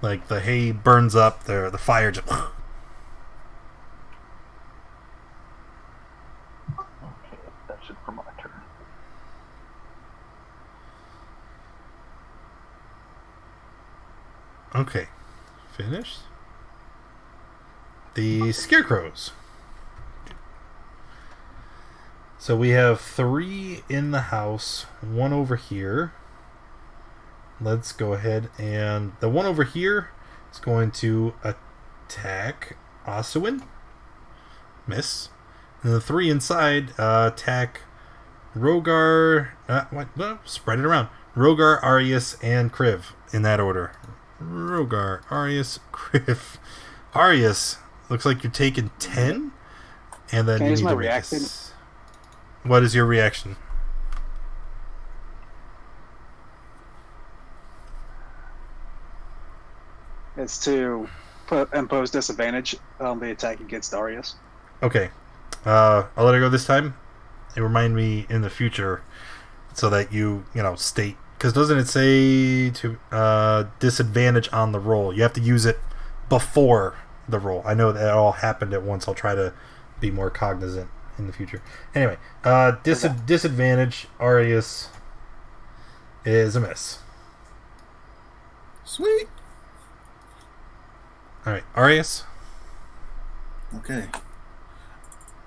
Like, the hay burns up, the fire just... Okay, that's it for my turn. Okay. Finished. The scarecrows. So we have 3 in the house, 1 over here. Let's go ahead and... The 1 over here is going to attack Asuin. Miss. And the 3 inside attack Rogar... spread it around. Rogar, Arius, and Kriv. In that order. Rogar, Arius, Kriv. Arius, looks like you're taking 10. And then Can I you use need my to reaction? What is your reaction? It's to impose disadvantage on the attack against Darius. Okay. I'll let it go this time. And remind me in the future so that you state. Because doesn't it say to disadvantage on the roll? You have to use it before the roll. I know that all happened at once. I'll try to be more cognizant in the future. Anyway, disadvantage, Arius, is a miss. Sweet. Alright, Arius. Okay.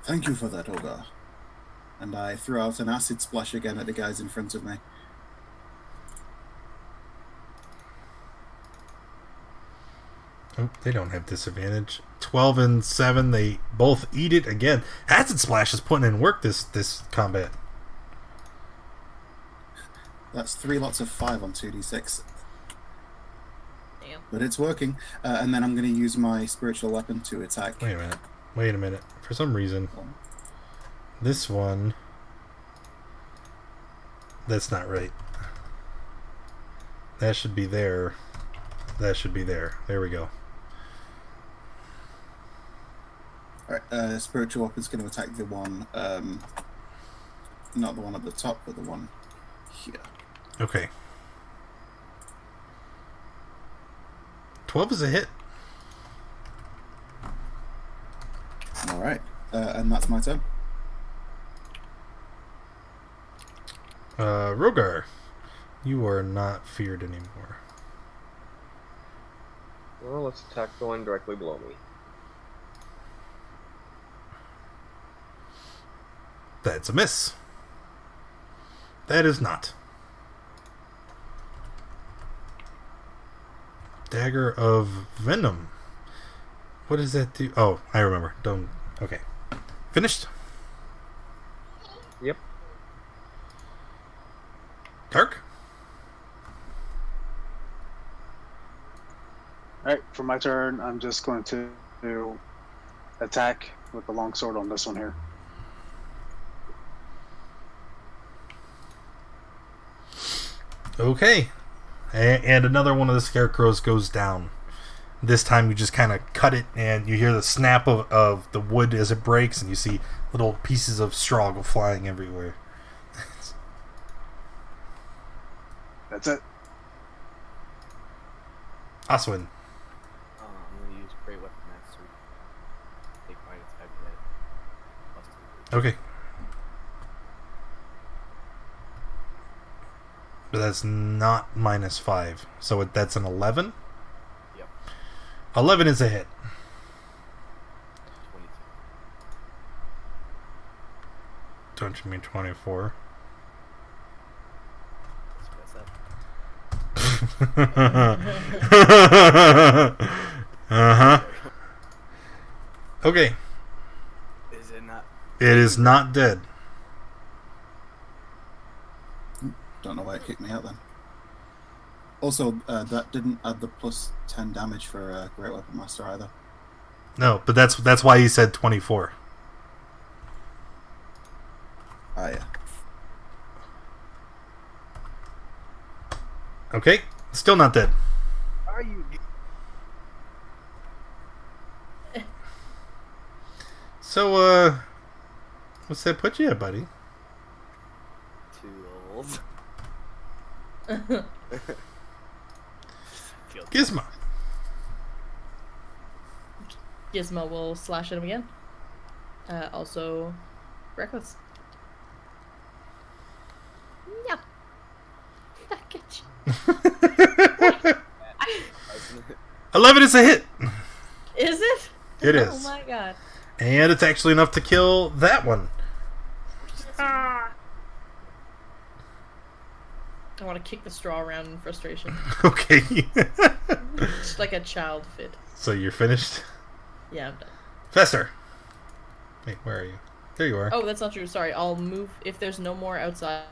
Thank you for that, Ogre. And I threw out an acid splash again at the guys in front of me. Oh, they don't have disadvantage. 12 and 7, they both eat it again. Acid Splash is putting in work this combat. That's 3 lots of 5 on 2d6. Damn. But it's working. And then I'm going to use my spiritual weapon to attack. Wait a minute. For some reason, this one... That's not right. That should be there. That should be there. There we go. Alright, Spiritual Weapon's going to attack the one, not the one at the top, but the one here. Okay. 12 is a hit. Alright, and that's my turn. Rogar, you are not feared anymore. Well, let's attack the one directly below me. That's a miss. That is not. Dagger of Venom. What does that do? Oh, I remember. Don't. Okay. Finished? Yep. Tark? Alright, for my turn, I'm just going to attack with the longsword on this one here. Okay. And another one of the scarecrows goes down. This time you just kind of cut it and you hear the snap of the wood as it breaks and you see little pieces of straw go flying everywhere. That's it. Oswin. I'm gonna use Great Weapon Master. Take bite attack that. Plus 2. Okay. But that's not -5. So that's an 11? Yep. 11 is a hit. 22. Don't you mean 24? Let's mess up. Uh-huh. Okay. Is it not? It is not dead. Don't know why it kicked me out then. Also, that didn't add the plus 10 damage for Great Weapon Master either. No, but that's why he said 24. Ah, yeah. Okay. Still not dead. Are you? So, what's that put you at, buddy? 2 levels. Gizmo. Gizmo will slash at him again. Also, reckless. Yeah. Back at you. 11 is a hit. Is it? It is. Oh my god. And it's actually enough to kill that one. I want to kick the straw around in frustration. Okay. Just like a child fit. So you're finished? Yeah, I'm done. Fester. Wait, where are you? There you are. Oh, that's not true. Sorry, I'll move. If there's no more outside,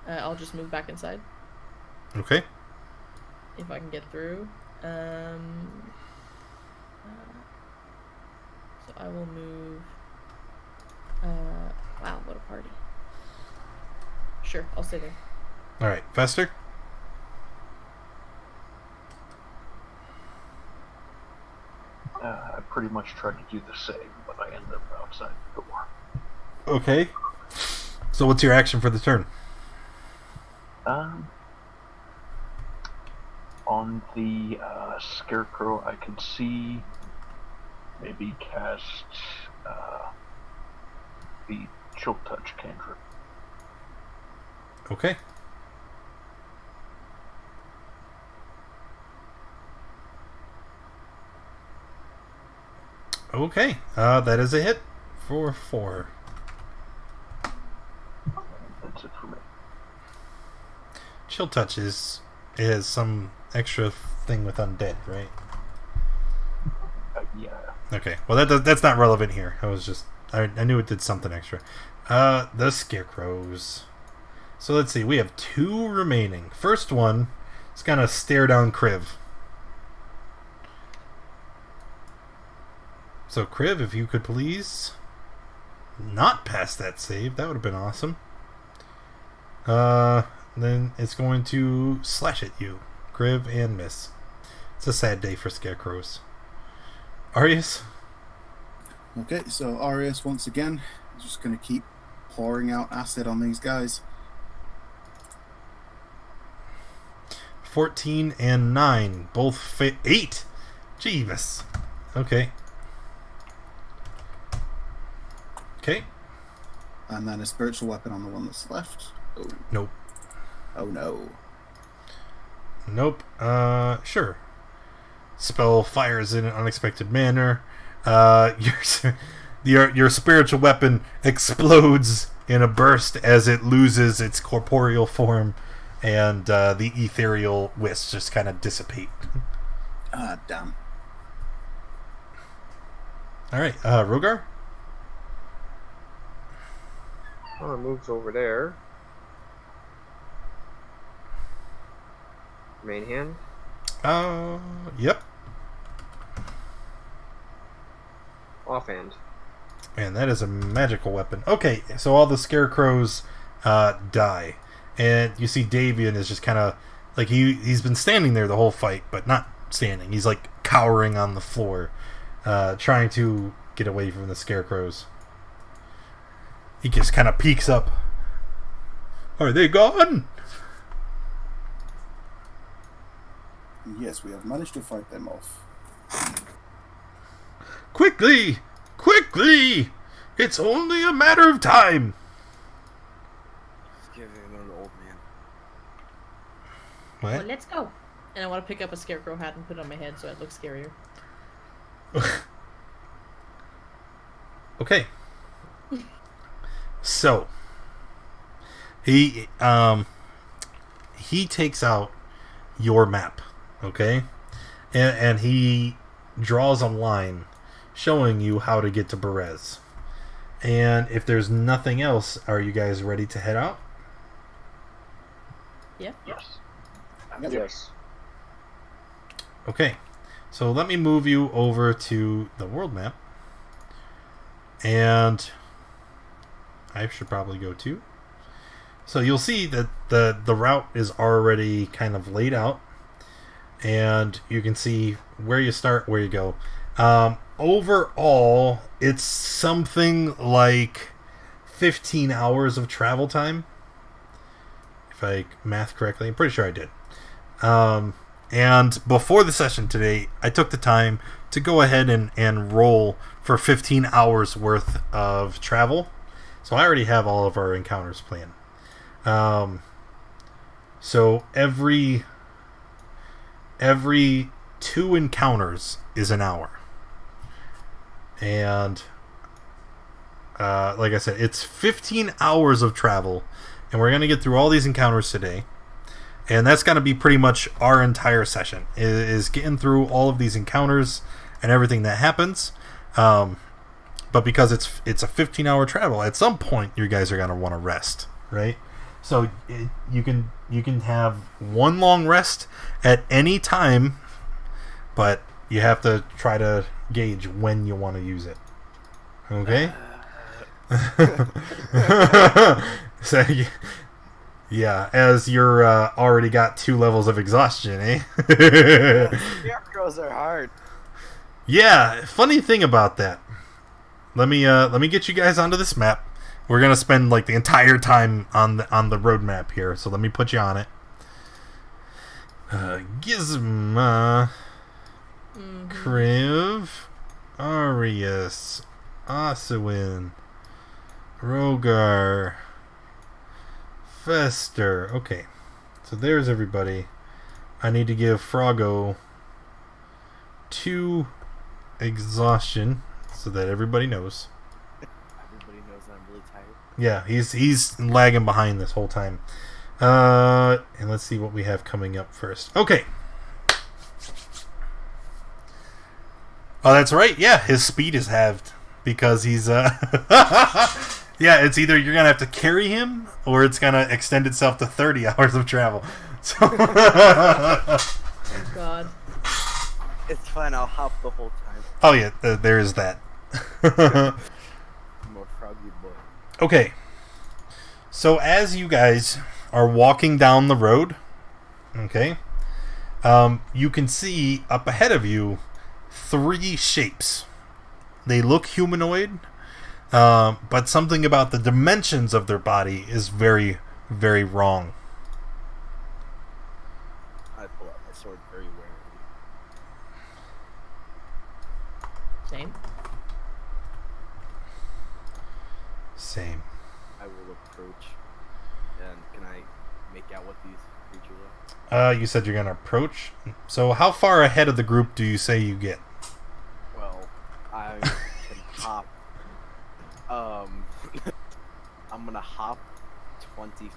I'll just move back inside. Okay. If I can get through. So I will move. Wow, what a party. Sure, I'll stay there. Alright, Fester? I pretty much tried to do the same, but I ended up outside the door. Okay. So what's your action for the turn? On the Scarecrow, I can see maybe cast the Chill Touch cantrip. Okay. Okay. That is a hit for 4. That's it for me. Chill Touch is some extra thing with undead, right? Yeah. Okay. Well, that's not relevant here. I knew it did something extra. The Scarecrows. So let's see. We have 2 remaining. First one is gonna stare down Kriv. So Kriv, if you could please not pass that save, that would have been awesome. Then it's going to slash at you, Kriv, and miss. It's a sad day for Scarecrows. Arius? Okay, so Arius once again is just going to keep pouring out acid on these guys. 14 and 9. Both 8. Jeebus. Okay. Okay. And then a spiritual weapon on the one that's left. Oh. Nope. Oh no. Nope. Sure. Spell fires in an unexpected manner. Your spiritual weapon explodes in a burst as it loses its corporeal form, and the ethereal wisps just kind of dissipate. Ah, damn. All right, Rogar. Oh, it moves over there. Main hand. Yep. Offhand. And that is a magical weapon. Okay, so all the scarecrows die. And you see Davian is just kind of like he's been standing there the whole fight, but not standing. He's like cowering on the floor, trying to get away from the scarecrows. He just kind of peeks up. Are they gone? Yes, we have managed to fight them off. Quickly! Quickly! It's only a matter of time! Just give it an old man. What? Well, let's go. And I want to pick up a scarecrow hat and put it on my head so it looks scarier. Okay. So he takes out your map, okay? And he draws a line showing you how to get to Berez. And if there's nothing else, are you guys ready to head out? Yeah. Yes. Yes. Okay. So let me move you over to the world map. And I should probably go too. So you'll see that the route is already kind of laid out. And you can see where you start, where you go. Overall, it's something like 15 hours of travel time. If I math correctly. I'm pretty sure I did. And before the session today, I took the time to go ahead and roll for 15 hours worth of travel. So I already have all of our encounters planned. So every 2 encounters is an hour. And like I said, it's 15 hours of travel, and we're going to get through all these encounters today. And that's going to be pretty much our entire session, is getting through all of these encounters and everything that happens. But because it's a 15-hour travel, at some point you guys are going to want to rest, right? So you can have one long rest at any time, but you have to try to gauge when you want to use it. Okay? So yeah, as you're already got 2 levels of exhaustion, eh? Scarecrows are hard. Yeah, funny thing about that. Let me get you guys onto this map. We're gonna spend like the entire time on the road map here, so let me put you on it. Gizmo, Kriv, Arius, Oswin, Rogar, Fester. Okay, so there's everybody. I need to give Froggo 2 exhaustion so that everybody knows. Everybody knows that I'm really tired. Yeah, he's lagging behind this whole time. And let's see what we have coming up first. Okay. Oh, that's right. Yeah, his speed is halved because he's yeah, it's either you're gonna have to carry him or it's gonna extend itself to 30 hours of travel. So Oh God. It's fine, I'll hop the whole time. oh yeah, there is that. I'm a froggy boy. Okay. So as you guys are walking down the road, okay, you can see up ahead of you 3 shapes. They look humanoid, but something about the dimensions of their body is very, very wrong. I pull out my sword very warily. Same. Same. I will approach. And can I make out what these creatures are? You said you're gonna approach. So how far ahead of the group do you say you get? Well, I can hop. I'm gonna hop 20 feet.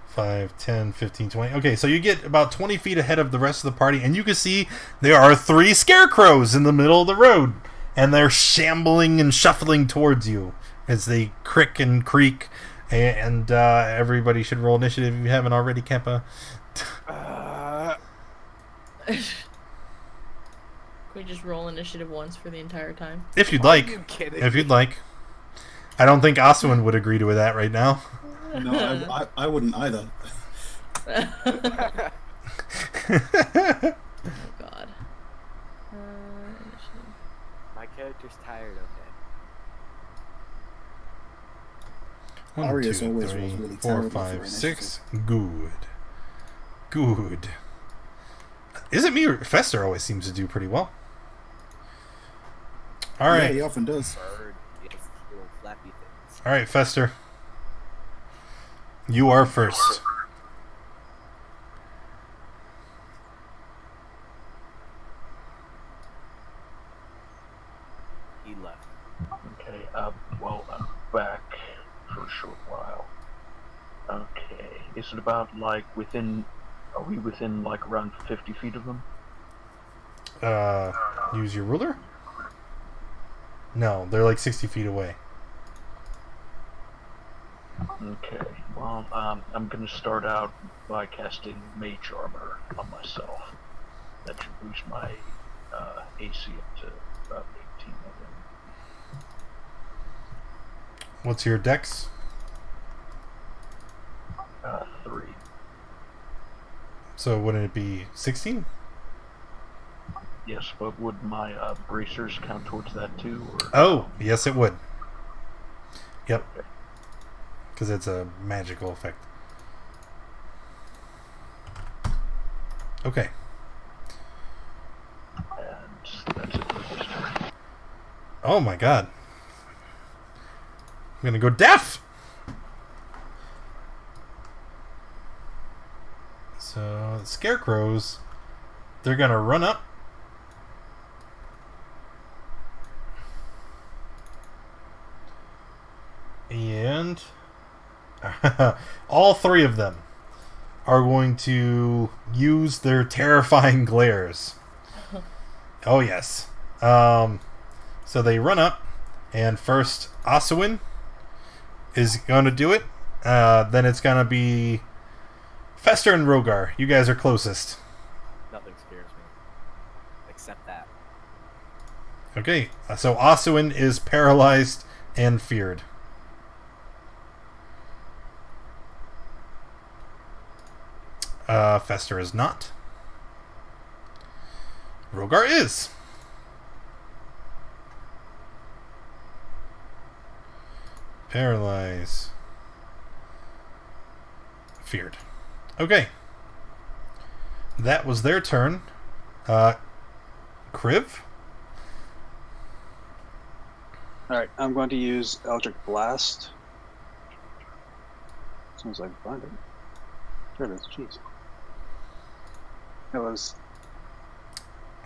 5, 10, 15, 20. Okay, so you get about 20 feet ahead of the rest of the party, and you can see there are 3 scarecrows in the middle of the road, and they're shambling and shuffling towards you as they crick and creak. And everybody should roll initiative if you haven't already, Keppa. Can we just roll initiative once for the entire time? If you'd Are like. you kidding If you'd me? like. I don't think Aswin would agree to that right now. No, I wouldn't either. Oh god. Initiative. My character's tired, okay. 1, Arius 2, always 3, rolls really 4, terrible for 5, 6. initiative. Good. Is it me or Fester always seems to do pretty well? Yeah, Alright. he often does. Bird, yes, little flappy things. Alright, Fester. You are first. He left. Okay, well, I'm back for a short while. Okay, is it about, like, are we within, like, around 50 feet of them? Use your ruler? No, they're like 60 feet away. Okay, well, I'm gonna start out by casting Mage Armor on myself. That should boost my AC up to about 18, I think. What's your dex? 3. So wouldn't it be 16? Yes, but would my bracers count towards that too? Or? Oh, yes it would. Yep. Okay. Because it's a magical effect. Okay. And that's it for this turn. Oh my god. I'm gonna go deaf! So, the scarecrows, they're gonna run up. And all 3 of them are going to use their terrifying glares. Oh yes. So they run up, and first Aswin is going to do it. Then it's going to be Fester and Rogar. You guys are closest. Nothing scares me. Except that. Okay, so Aswin is paralyzed and feared. Fester is not. Rogar is. Paralyze. Feared. Okay. That was their turn. Kriv? Alright, I'm going to use Eldritch Blast. As soon as I can find it. There it is, jeez. It was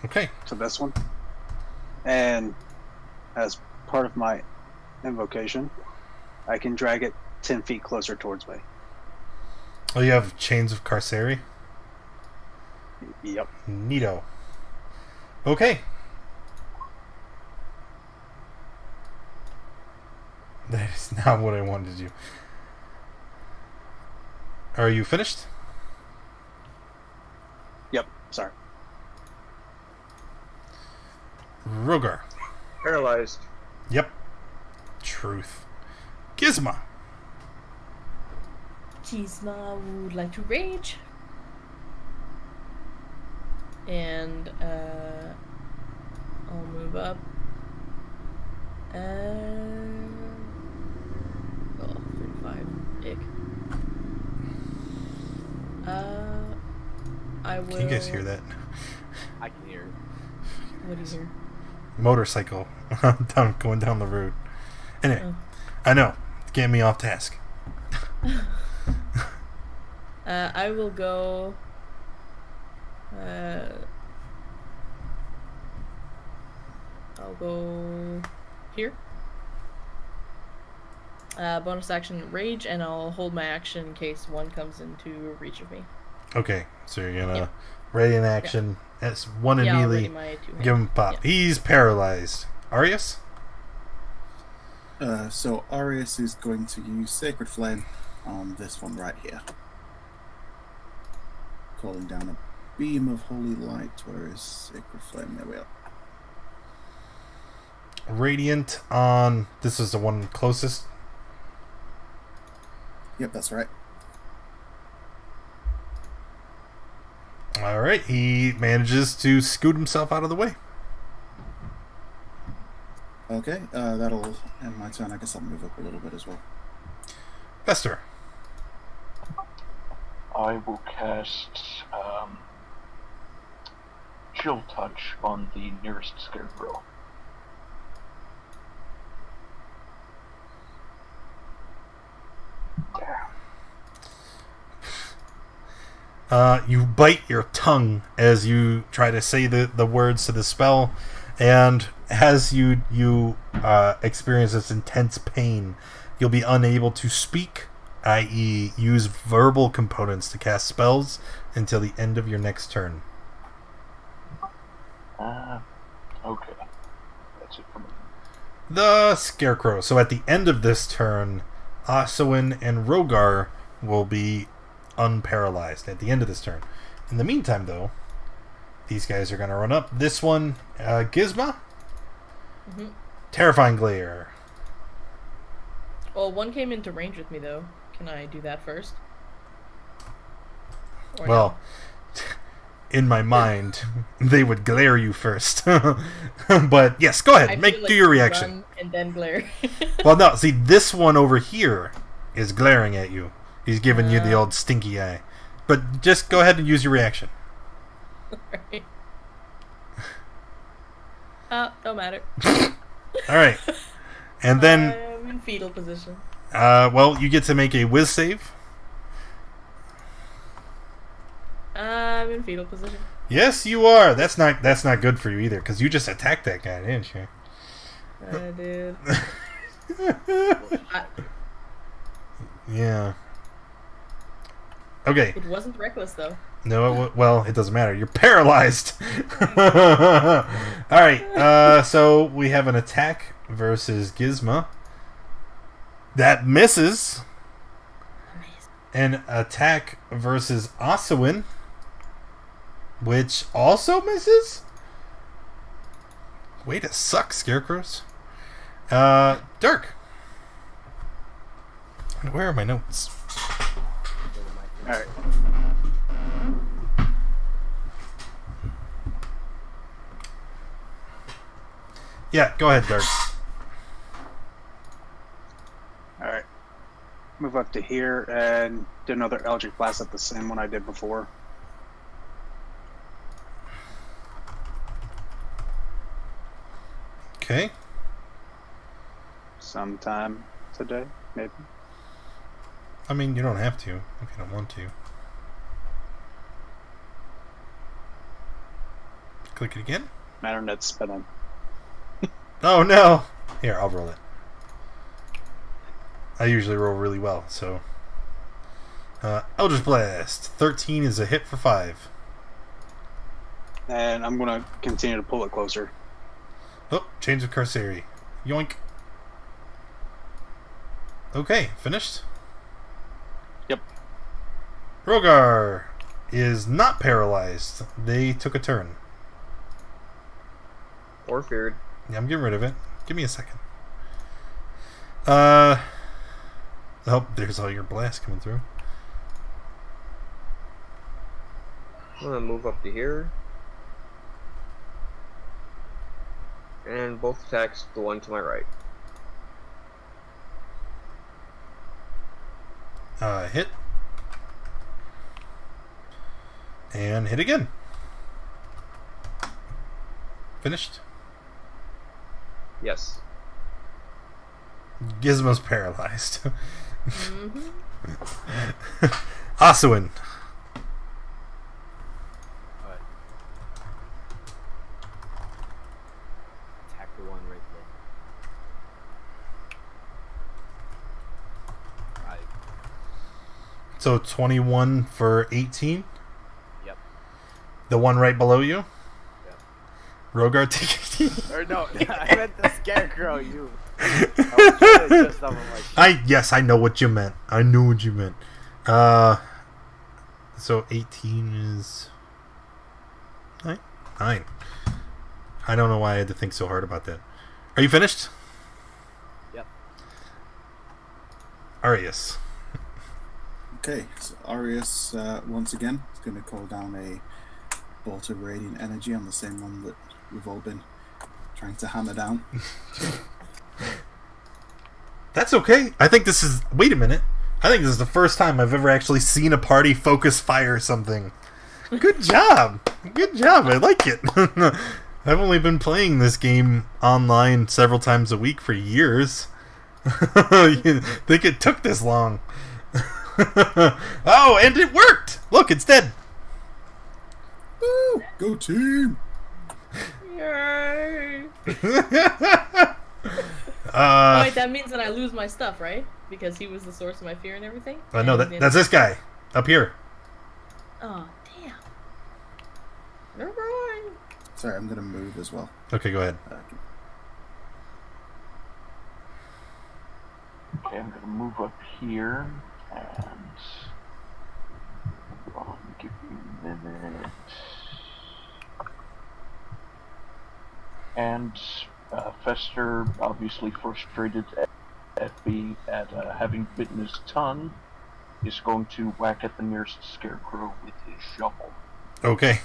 Okay. to this one. And as part of my invocation, I can drag it 10 feet closer towards me. Oh, you have Chains of Carceri? Yep. Neato. Okay. That is not what I wanted to do. Are you finished? Yep, sorry. Rogar. Paralyzed. Yep. Truth. Gizmo. Gizmo would like to rage. And I'll move up Oh, 35. Ick. I will. Can you guys hear that? I can hear it. What do you hear? Motorcycle going down the road. Anyway, Oh. I know. Get me off task. I will go. I'll go here. Bonus action rage, and I'll hold my action in case one comes into reach of me. Okay, so you're gonna ready in action. That's one Yeah, I'll immediately. ready my two-hand. Give him a pop. Yeah. He's paralyzed. Arius? So Arius is going to use Sacred Flame on this one right here. Calling down a beam of holy light. Where is Sacred Flame? There we are. Radiant on. This is the one closest. Yep, that's right. Alright, he manages to scoot himself out of the way. Okay, that'll end my turn. I guess I'll move up a little bit as well. Fester. I will cast Chill Touch on the nearest Scarecrow. You bite your tongue as you try to say the words to the spell, and as you experience this intense pain, you'll be unable to speak, i.e. use verbal components to cast spells until the end of your next turn. Okay. That's it for me. The Scarecrow. So at the end of this turn, Aswin and Rogar will be unparalyzed at the end of this turn. In the meantime, though, these guys are going to run up. This one, Gizmo. Mm-hmm. Terrifying Glare. Well, one came into range with me, though. Can I do that first? Or Well, in my mind, they would glare you first. But yes, go ahead. no? Do your reaction. Run and then glare. Well, no, see, this one over here is glaring at you. He's giving you the old stinky eye. But just go ahead and use your reaction. Right. Don't matter. Alright. And then, I'm in fetal position. well, you get to make a whiz save. I'm in fetal position. Yes, you are. That's not good for you either, because you just attacked that guy, didn't you? I did. Yeah. Okay. It wasn't reckless, though. No, well, it doesn't matter. You're paralyzed. Alright, so we have an attack versus Gizmo. That misses. An attack versus Aswin, which also misses. Way to suck, Scarecrows. Dirk. Where are my notes? Alright. Yeah, go ahead, Dirk. Alright. Move up to here and do another Eldritch Blast at the same one I did before. Okay. Sometime today, maybe. I mean, you don't have to if you don't want to. Click it again. My internet's spinning. Oh no! Here, I'll roll it. I usually roll really well, so. Eldritch Blast. 13 is a hit for 5. And I'm gonna continue to pull it closer. Oh, change of Carcery. Yoink. Okay, finished? Yep. Rogar is not paralyzed. They took a turn. Or feared. Yeah, I'm getting rid of it. Give me a second. Oh, there's all your blast coming through. I'm gonna move up to here. And both attacks, the one to my right. Hit. And hit again. Finished? Yes. Gizmo's paralyzed. Mm-hmm. Asuin. Alright. Attack the one right there. Right. So 21 for 18? Yep. The one right below you? Yep. Rogar, take 18. Or no, I meant the Scarecrow, you. I was trying to adjust some of my shit. Yes, I know what you meant. I knew what you meant. So 18 is 9. I don't know why I had to think so hard about that. Are you finished? Yep. Arius. Okay, so Arius, once again, is going to call down a bolt of radiant energy on the same one that we've all been trying to hammer down. That's okay. I think this is... Wait a minute. I think this is the first time I've ever actually seen a party focus fire something. Good job. Good job. I like it. I've only been playing this game online several times a week for years. You think it took this long? Oh, and it worked! Look, it's dead. Woo! Go team! Yay! Uh, Wait, that means that I lose my stuff, right? Because he was the source of my fear and everything? no, that's this guy. Up here. Oh, damn. Never mind. Sorry, I'm going to move as well. Okay, go ahead. Okay, I'm gonna move up here and give me a minute. And Fester, obviously frustrated at having bitten his tongue, is going to whack at the nearest Scarecrow with his shovel. Okay.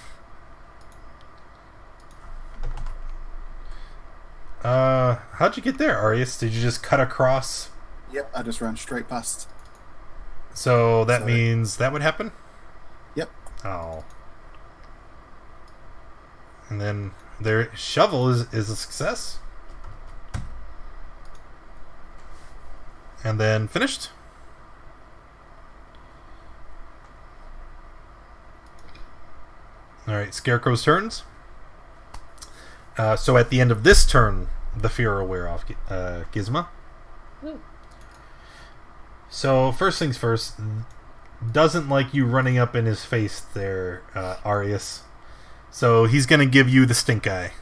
How'd you get there, Arius? Did you just cut across? Yep, I just ran straight past. So that means that would happen? Yep. Oh. And then their shovel is a success. And then finished. Alright, Scarecrow's turns. So at the end of this turn, the fear will wear off Gizmo. Woo. So first things first, doesn't like you running up in his face there, Arius. So he's going to give you the stink eye.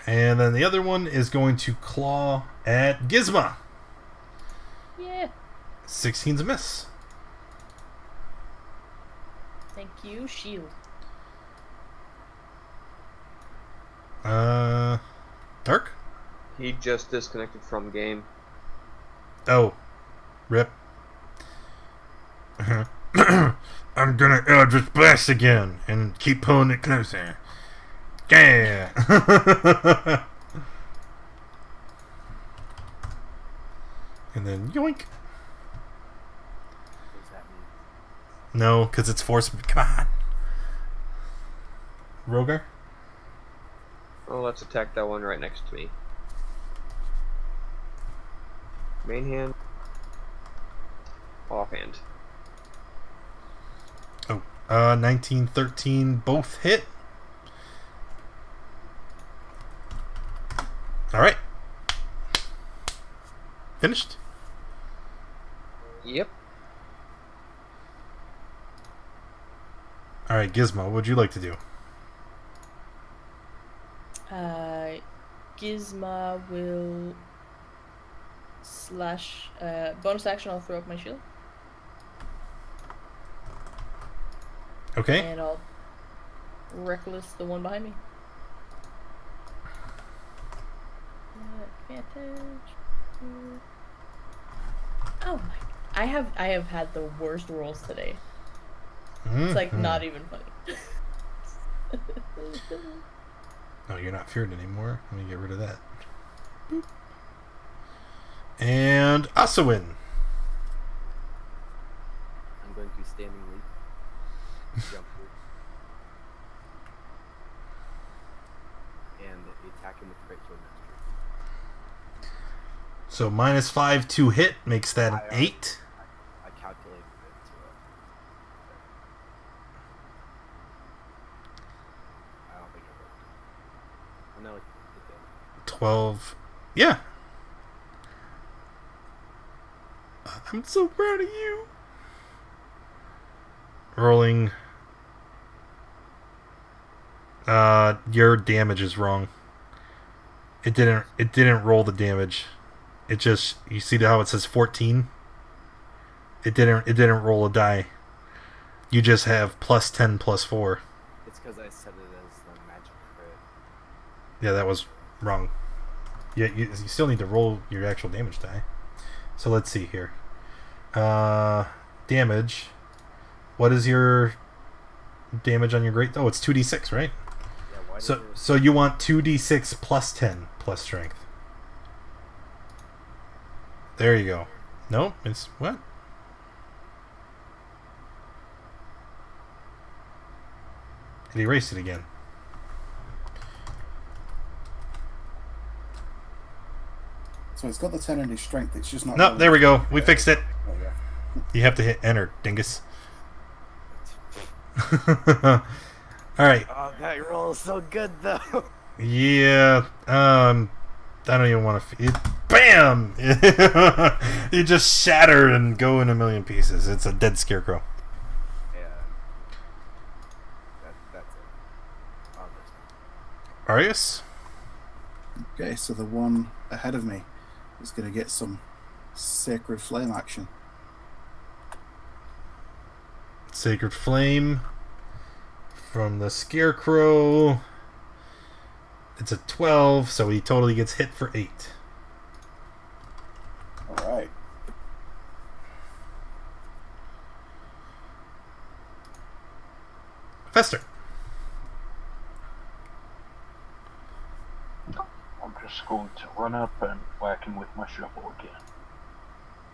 And then the other one is going to claw at Gizmo. Yeah. 16's a miss. Thank you, shield. Dark? He just disconnected from game. Oh. Rip. I'm gonna Eldritch Blast again and keep pulling it closer. Yeah! And then yoink. What does that mean? No, because it's force. Come on. Rogar? Oh, let's attack that one right next to me. Main hand. Offhand. Oh. 19, 13, both hit. Alright. Finished? Yep. Alright, Gizmo, what would you like to do? Gizmo will slash. Bonus action, I'll throw up my shield. Okay. And I'll reckless the one behind me. Advantage. Oh my! I have had the worst rolls today. It's like not even funny. Oh, you're not feared anymore. Let me get rid of that. Boop. And Asawin. I'm going to standing leap. Jump through. And attack him with great sword mastery. So -5 to hit makes that an 8. I calculated it to I don't think it worked. Oh, no, it did. 12. Yeah. I'm so proud of you. Rolling. Your damage is wrong. It didn't roll the damage. It just, you see how it says 14? It didn't roll a die. You just have +10 +4. It's because I set it as the magic crit. Yeah, that was wrong. Yeah, you still need to roll your actual damage die. So let's see here. Damage. What is your damage on your great? Oh, it's 2d6, right? Yeah, why So you want 2d6 +10 plus strength. There you go. No, it's what? It erased it again. So it's got the 10 in his strength. It's just not. No, there we go. We fixed it. Oh, yeah. You have to hit enter, dingus. Alright. Oh, that roll is so good, though. Yeah. I don't even want to... Bam! You just shatter and go in a million pieces. It's a dead Scarecrow. Yeah. That's it. Oh, Arius? Okay, so the one ahead of me is going to get some Sacred Flame action. Sacred Flame from the Scarecrow. It's a 12, so he totally gets hit for 8. Alright. Fester. I'm just going to run up and whack him with my shovel again.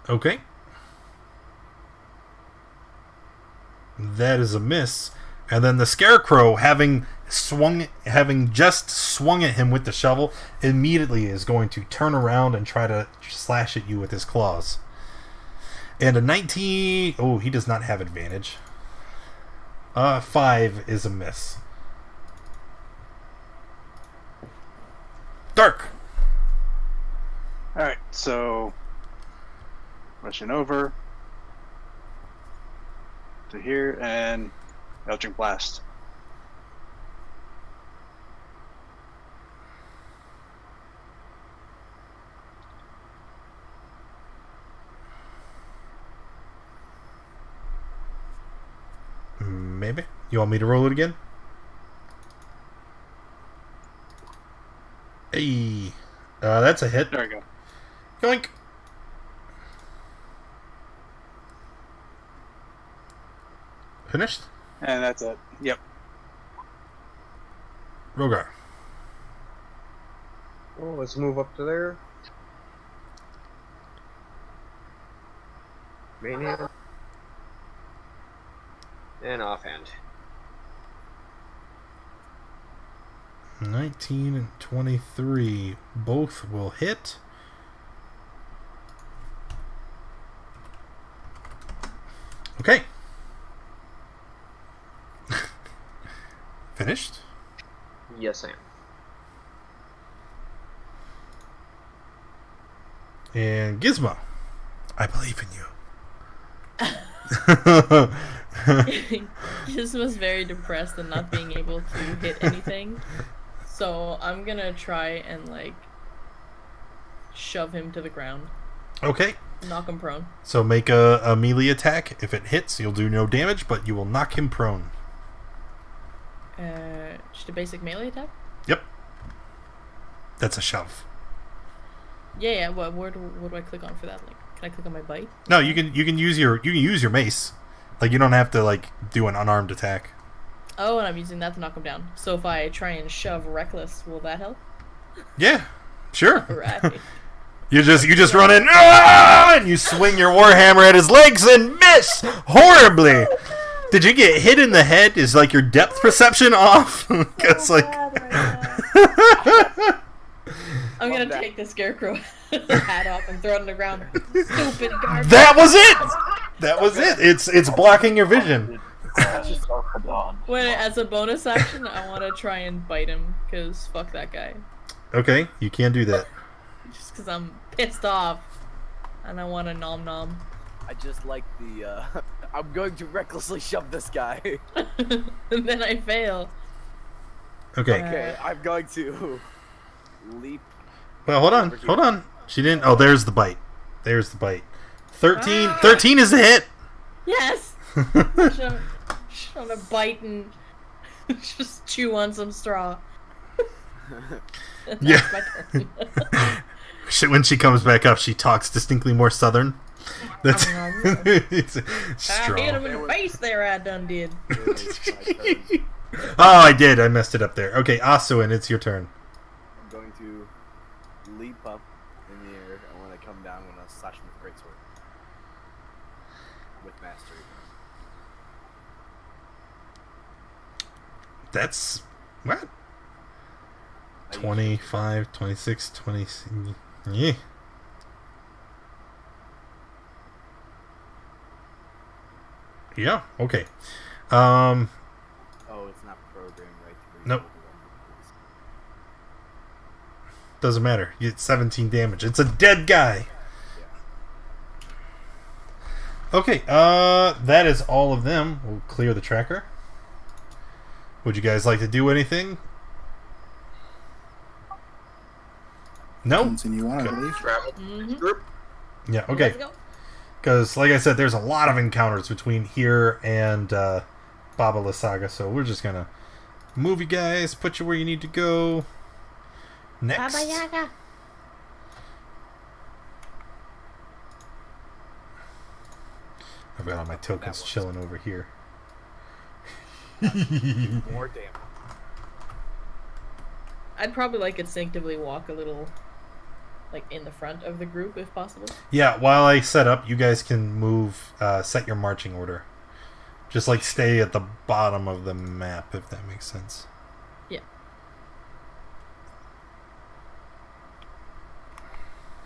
Okay. That is a miss. And then the Scarecrow, having just swung at him with the shovel, immediately is going to turn around and try to slash at you with his claws. And a 19... Oh, he does not have advantage. 5 is a miss. Dark. Alright, so rushing over to here and Eldritch Blast. Maybe. You want me to roll it again? Hey. That's a hit. There we go. Yoink. Finished? And that's it. Yep. Rogar. Well, let's move up to there. Main hand. And offhand. 19 and 23 both will hit. Okay. Finished? Yes, I am. And Gizmo. I believe in you. Gizmo's very depressed and not being able to hit anything. So I'm gonna try and like shove him to the ground. Okay. Knock him prone. So make a melee attack. If it hits, you'll do no damage, but you will knock him prone. Just a basic melee attack? Yep. That's a shove. Yeah. What do I click on for that? Like, can I click on my bite? No, you can use your mace. Like, you don't have to, like, do an unarmed attack. Oh, and I'm using that to knock him down. So if I try and shove Reckless, will that help? Yeah, sure. Alright. You just run in, and you swing your warhammer at his legs and miss horribly. Did you get hit in the head? Is, like, your depth perception off? Because, like... I'm gonna take the Scarecrow hat off and throw it on the ground. Stupid garbage. That was it! That was it. It's blocking your vision. Wait, as a bonus action, I want to try and bite him, because fuck that guy. Okay, you can do that. Just because I'm pissed off, and I want to nom nom. I just like the, I'm going to recklessly shove this guy. And then I fail. Okay. Okay, I'm going to leap. Well, hold on. She didn't... Oh, there's the bite. 13 is the hit! Yes! Just want to bite and just chew on some straw. Yeah. My turn. When she comes back up, she talks distinctly more southern. That's it's I strong. hit him in the face there, I done did. Oh, I did. I messed it up there. Okay, Asuin, it's your turn. I'm going to leap up in the air, and when I come down, I'm going to slash him with greatsword. With mastery. That's... What? 25, 26, 20... Yeah. Yeah, okay. Oh, it's not programmed right. Nope. Doesn't matter. You get 17 damage. It's a dead guy. Okay, that is all of them. We'll clear the tracker. Would you guys like to do anything? No? Continue on, I believe. Travel group. Yeah, okay. Let's go. Because, like I said, there's a lot of encounters between here and Baba La Saga, so we're just gonna move you guys, put you where you need to go. Next. Baba Yaga. I've got all my tokens chilling over here. More damage. I'd probably like instinctively walk a little, like, in the front of the group if possible. Yeah, while I set up, you guys can move, set your marching order. Just, like, stay at the bottom of the map, if that makes sense. Yeah.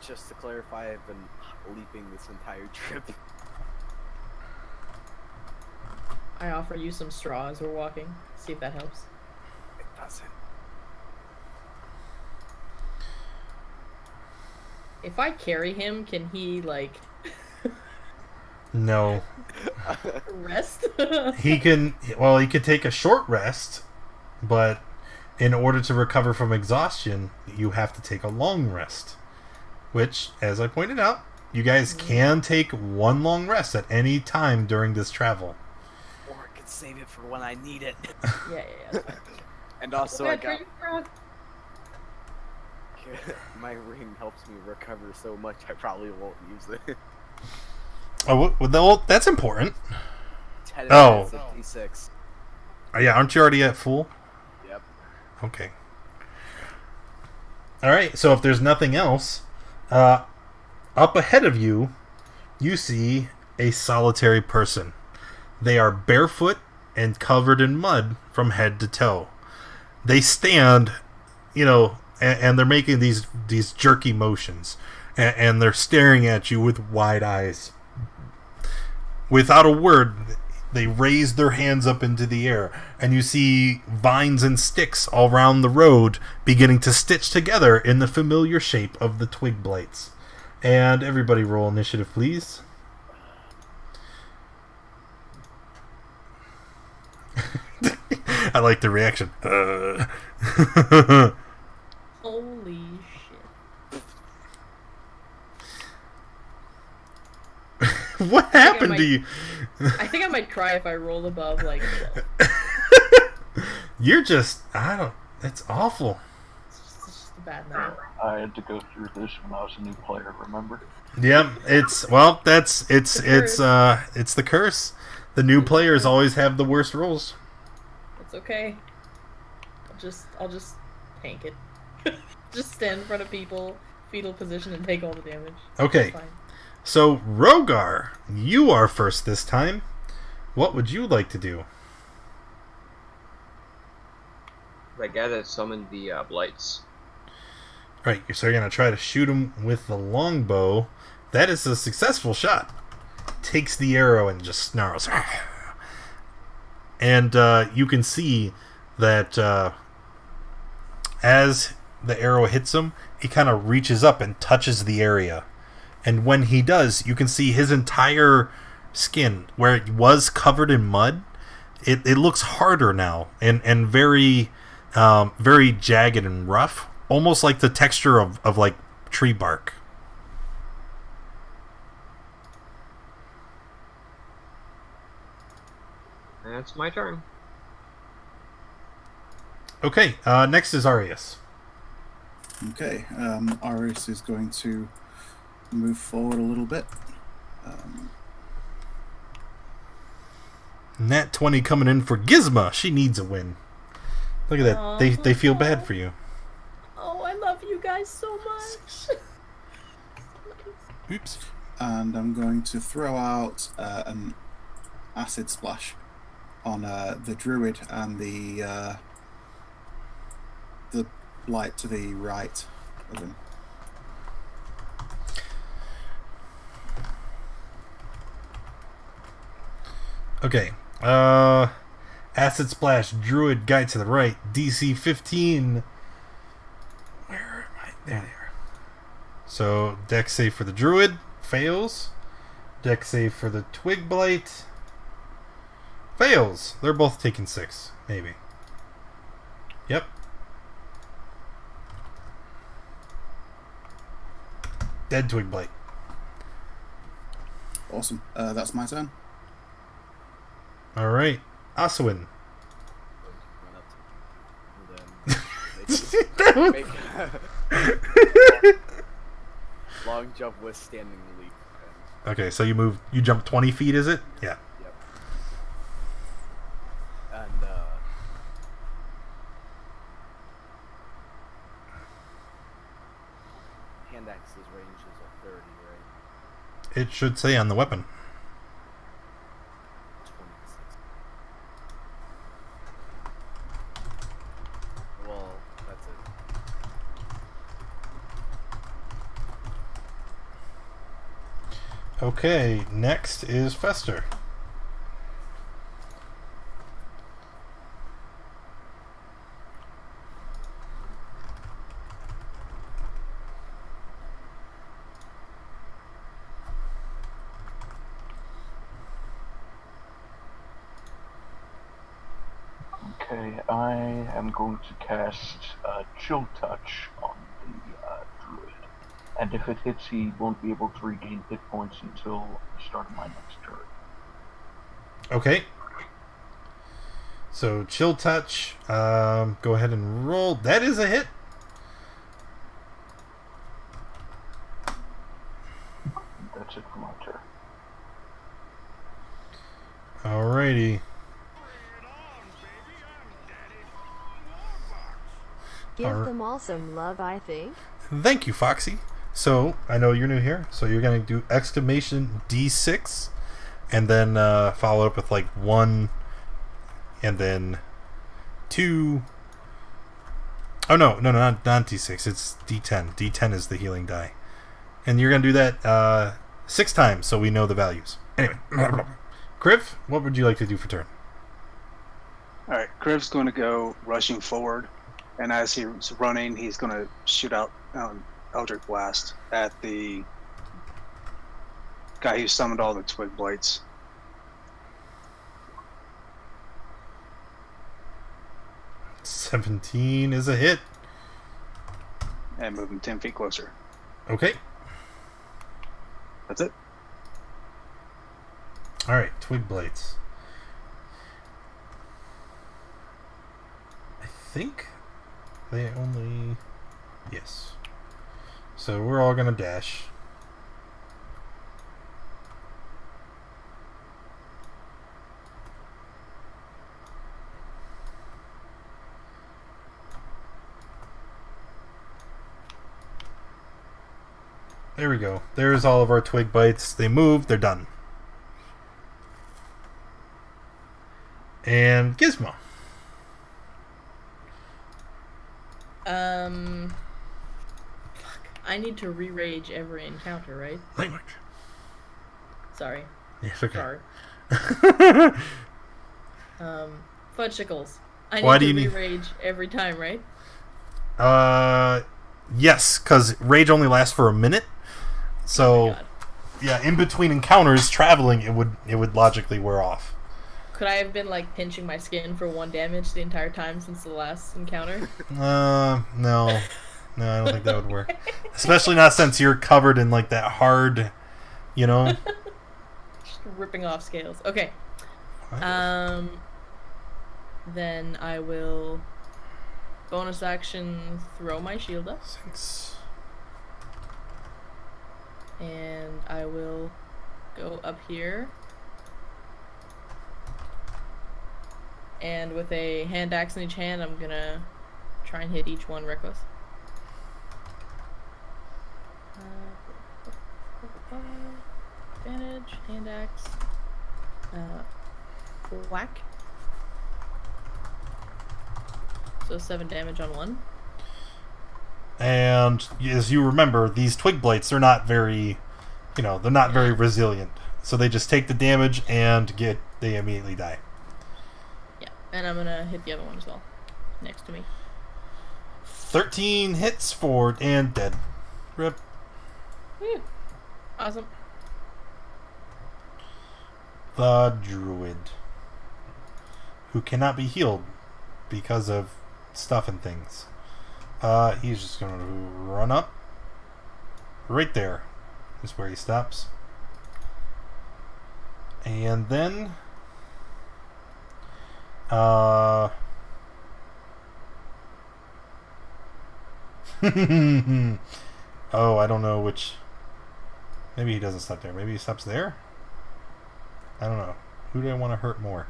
Just to clarify, I've been leaping this entire trip. I offer you some straw as we're walking. See if that helps. It doesn't. If I carry him, can he, like... No. rest? He could take a short rest, but in order to recover from exhaustion, you have to take a long rest. Which, as I pointed out, you guys can take one long rest at any time during this travel. Or I could save it for when I need it. Yeah. That's fine. And also, I got... Frog. My ring helps me recover so much, I probably won't use it. Oh, well, that's important. 10 Oh. 56. Oh, yeah, aren't you already at full? Yep. Okay. Alright, so if there's nothing else, up ahead of you, you see a solitary person. They are barefoot and covered in mud from head to toe. They stand, and they're making these jerky motions, and they're staring at you with wide eyes. Without a word, they raise their hands up into the air, and you see vines and sticks all around the road beginning to stitch together in the familiar shape of the twig blights. And everybody roll initiative, please. I like the reaction. Holy shit. What happened to you? I think I might cry if I roll above, like, 12. You're just... That's awful. It's just a bad night. I had to go through this when I was a new player, remember? Yep, it's the curse. The new players always have the worst rolls. It's okay. I'll just tank it. Just stand in front of people, fetal position, and take all the damage. Okay. So, Rogar, you are first this time. What would you like to do? I gotta summon the blights. Right, so you're going to try to shoot him with the longbow. That is a successful shot. Takes the arrow and just snarls. And you can see that as the arrow hits him, he kind of reaches up and touches the area. And when he does, you can see his entire skin, where it was covered in mud, it looks harder now and very, very jagged and rough. Almost like the texture of like tree bark. That's my turn. Okay, next is Arius. Okay, Arius is going to move forward a little bit. Nat 20 coming in for Gizmo. She needs a win. Look at that. They feel bad for you. Oh, I love you guys so much. Oops. And I'm going to throw out an acid splash on the Druid and the blight to the right of him. Okay. Acid Splash, Druid, guy to the right, DC 15. Where am I? There they are. So, Dex save for the Druid, fails. Dex save for the Twig Blight, fails. They're both taking 6, maybe. Yep. Dead Twig Blight. Awesome. That's my turn. Alright. Aswin. Long jump with standing leap. Okay, so you jump 20 feet, is it? Yeah. Yep. And hand axe's range is a 30, right? It should say on the weapon. 26. Well, that's it. Okay, next is Fester. Okay, I am going to cast Chill Touch on the Druid. And if it hits, he won't be able to regain hit points until the start of my next turn. Okay. So, Chill Touch. Go ahead and roll. That is a hit. That's it for my turn. Alrighty. Give them all some love, I think. Thank you, Foxy. So, I know you're new here, so you're going to do exclamation D6, and then follow up with like 1, and then 2. Oh, no, not D6, it's D10. D10 is the healing die. And you're going to do that 6 times, so we know the values. Anyway, Kriv, what would you like to do for turn? Alright, Kriv's going to go rushing forward, and as he's running, he's going to shoot out Eldritch Blast at the guy who summoned all the Twig Blights. $17 is a hit. And move him 10 feet closer. Okay. That's it. Alright, Twig Blights. I think they only... Yes. So we're all going to dash. There we go. There's all of our twig bites. They move. They're done. And Gizmo. I need to re-rage every encounter, right? Language. Sorry. Yes, okay. Sorry. Fudgesicles. I Why need do to you re-rage every time, right? Yes, because rage only lasts for a minute. So, yeah, in between encounters, traveling, it would logically wear off. Could I have been like pinching my skin for 1 damage the entire time since the last encounter? No, I don't think that would work. Especially not since you're covered in like that hard, Just ripping off scales. Okay. Then I will bonus action throw my shield up. Thanks. And I will go up here. And with a hand axe in each hand, I'm gonna try and hit each one reckless. Advantage, hand axe. Whack. So 7 damage on one. And as you remember, these twig blights, they're not very, they're not very resilient. So they just take the damage and they immediately die. Yeah, and I'm gonna hit the other one as well, next to me. 13 hits for and dead. Rip. Whew. Awesome. The Druid, who cannot be healed because of stuff and things. He's just going to run up. Right there is where he stops. And then oh, I don't know which. Maybe he doesn't stop there. Maybe he stops there? I don't know. Who do I want to hurt more?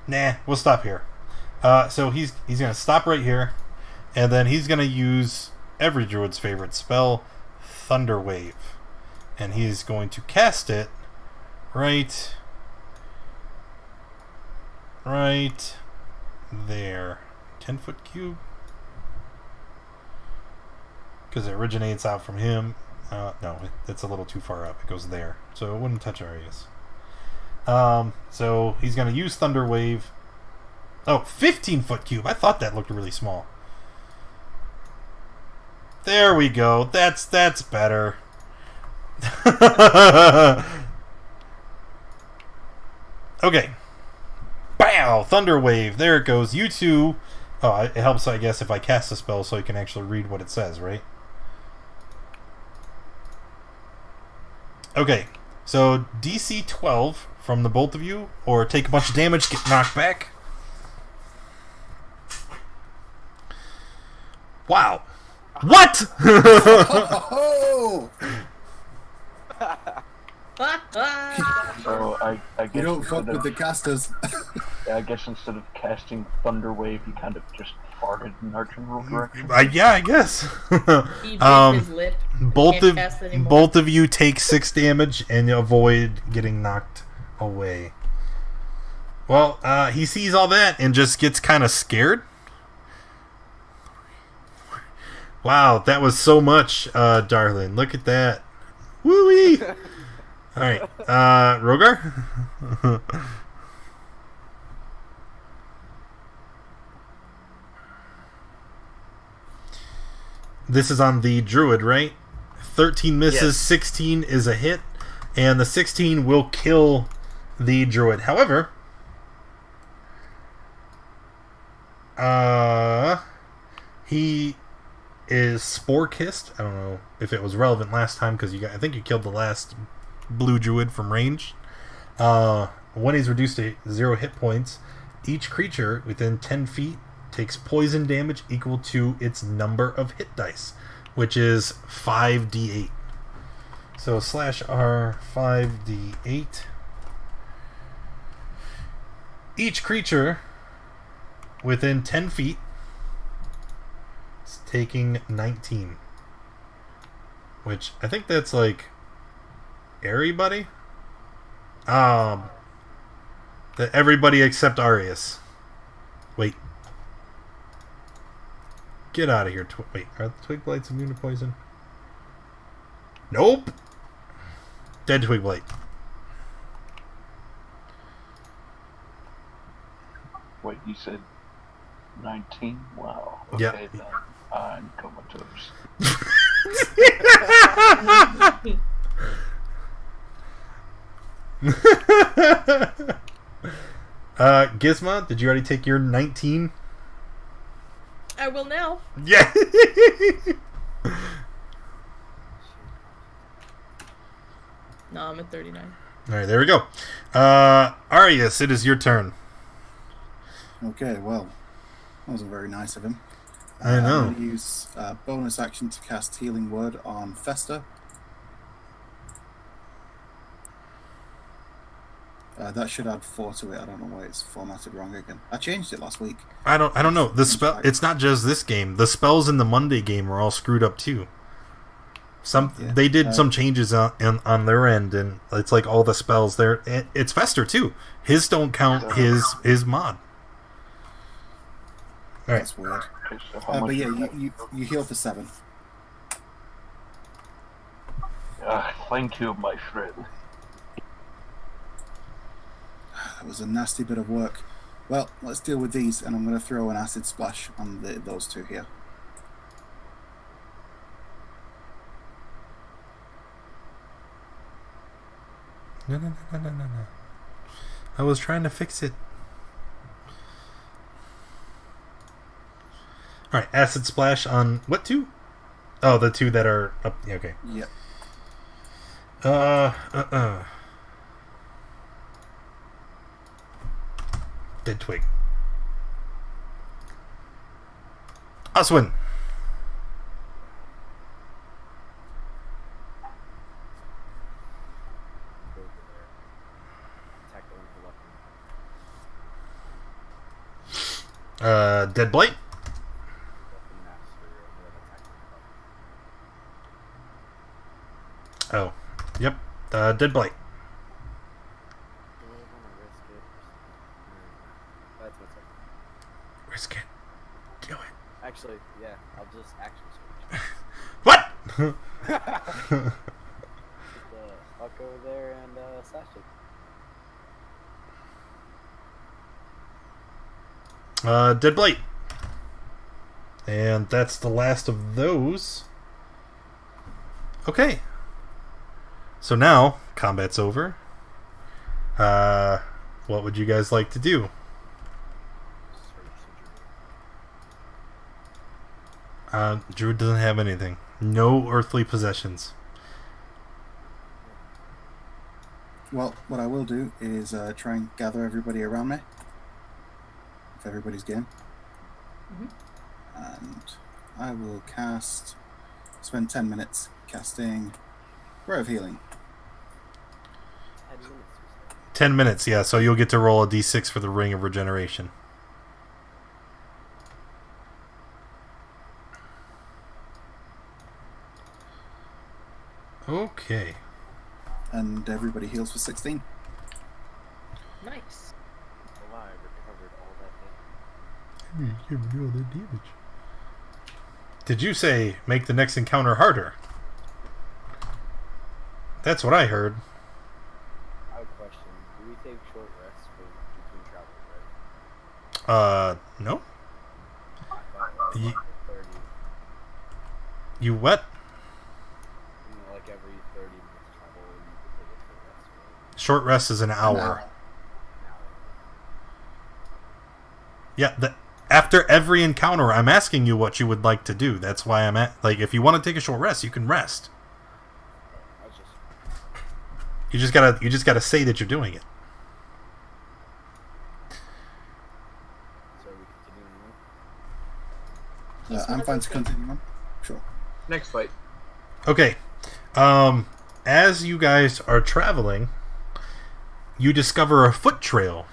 Nah, we'll stop here. So he's going to stop right here. And then he's going to use every Druid's favorite spell, Thunder Wave. And he's going to cast it right there. 10-foot cube. Because it originates out from him. No, it's a little too far up. It goes there. So it wouldn't touch areas. So he's going to use Thunder Wave. Oh, 15-foot cube. I thought that looked really small. There we go. That's better. Okay. Bow! Thunder Wave. There it goes. You two. Oh, it helps, I guess, if I cast a spell so you can actually read what it says, right? Okay. So, DC 12 from the both of you, or take a bunch of damage, get knocked back. Wow. What? So I guess you don't fuck with the casters. Yeah, I guess instead of casting Thunder Wave, he kind of just farted in our general direction. Yeah, I guess. He bit his lip. Both of you take 6 damage and avoid getting knocked away. Well, he sees all that and just gets kind of scared. Wow, that was so much, darling. Look at that. Woo-wee! Alright, Rogar? This is on the Druid, right? 13 misses, yes. 16 is a hit, and the 16 will kill the Druid. However, he is Spore Kissed. I don't know if it was relevant last time because I think you killed the last blue Druid from range. When he's reduced to 0 hit points, each creature within 10 feet takes poison damage equal to its number of hit dice, which is 5d8. So /R 5d8. Each creature within 10 feet is taking 19. which I think that's like everybody. Everybody except Arius. Wait. Get out of here. Wait, are the Twig Blights immune to poison? Nope. Dead Twig Blight. Wait, you said 19? Wow. Yeah. Okay, then I'm comatose. Gizmo, did you already take your 19? I will now. Yeah. No, I'm at 39. All right, there we go. Arius, it is your turn. Okay, well, that wasn't very nice of him. I know. I'm going to use bonus action to cast Healing Word on Fester. That should add 4 to it. I don't know why it's formatted wrong again. I changed it last week. I don't know. The spell. It's not just this game. The spells in the Monday game are all screwed up too. They did some changes on their end, and it's like all the spells there. It's Fester too. His don't count his mod. All right. That's weird. But yeah, you heal for 7. Thank you, my friend. That was a nasty bit of work. Well, let's deal with these, and I'm going to throw an acid splash on those two here. No. I was trying to fix it. All right, acid splash on what two? Oh, the two that are up. Okay. Yep. Dead twig. Swung. Dead blight. Oh, yep. Dead blight. Risk it. Do it. Actually, yeah, I'll just action switch. What? Just walk over there and slash it. Dead blight. And that's the last of those. Okay. So now, combat's over. What would you guys like to do? Druid doesn't have anything. No earthly possessions. Well, what I will do is try and gather everybody around me. If everybody's game. And I will spend 10 minutes casting Ray of Healing. 10 minutes, yeah, so you'll get to roll a d6 for the Ring of Regeneration. Okay. And everybody heals for 16. Nice. Oh wow, I recovered all that You can't do all that damage. Did you say make the next encounter harder? That's what I heard. I have a question. Do we take short rests between travels, right? No. I thought it was 30. You what? You know, like every 30 minutes travel, you could take a short rest. Right? Short rest is an hour. Yeah, after every encounter, I'm asking you what you would like to do. That's why I'm at. Like, if you want to take a short rest, you can rest. You just gotta say that you're doing it. So we continue on? I'm fine to continue on. Sure. Next fight. Okay. As you guys are traveling, you discover a foot trail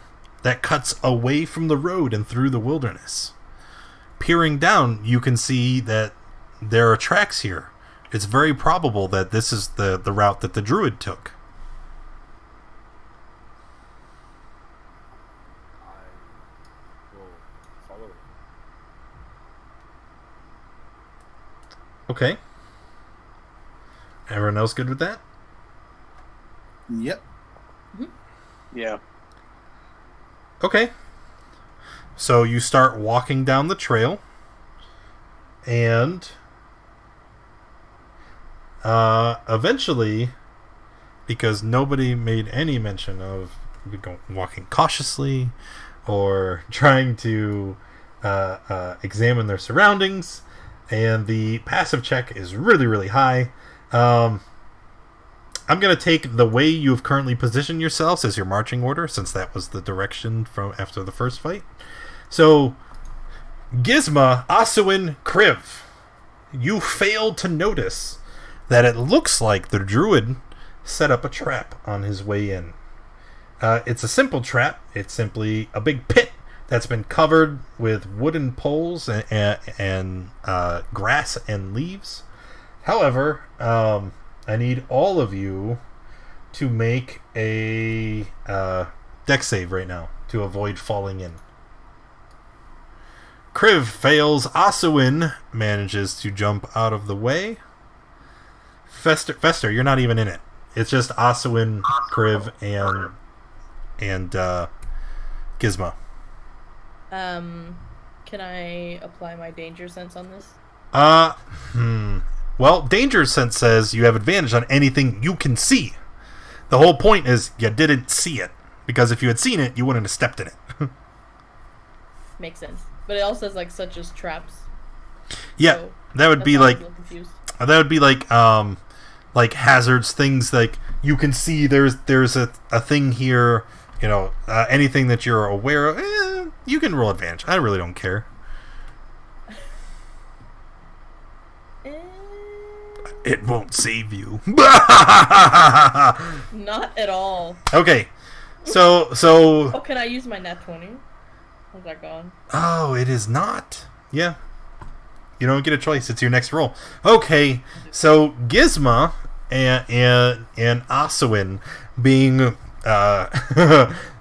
that cuts away from the road and through the wilderness. Peering down, you can see that there are tracks here it's very probable that this is the route that the Druid took. I will follow it. Okay. Everyone else good with that? Yep. Yeah. Okay. So you start walking down the trail, and eventually, because nobody made any mention of walking cautiously or trying to examine their surroundings, and the passive check is really, really high. I'm going to take the way you have currently positioned yourselves as your marching order, since that was the direction from after the first fight. So, Gizmo, Asuin, Kriv, you failed to notice that it looks like the Druid set up a trap on his way in. It's a simple trap. It's simply a big pit that's been covered with wooden poles and grass and leaves. However, I need all of you to make a dex save right now to avoid falling in. Kriv fails. Asuin manages to jump out of the way. Fester, you're not even in it. It's just Asuin, Kriv, and Gizmo. Can I apply my danger sense on this? Well, danger sense says you have advantage on anything you can see. The whole point is you didn't see it, because if you had seen it, you wouldn't have stepped in it. Makes sense. But it also says like such as traps. Yeah, So that would that's be why I was like a little confused. that would be like hazards, things like you can see there's a thing here, anything that you're aware of, you can roll advantage. I really don't care. It won't save you. Not at all. Okay. So Oh, can I use my nat 20? How's that gone? Oh, it is not. Yeah. You don't get a choice. It's your next roll. Okay. So Gizmo and Asuin, being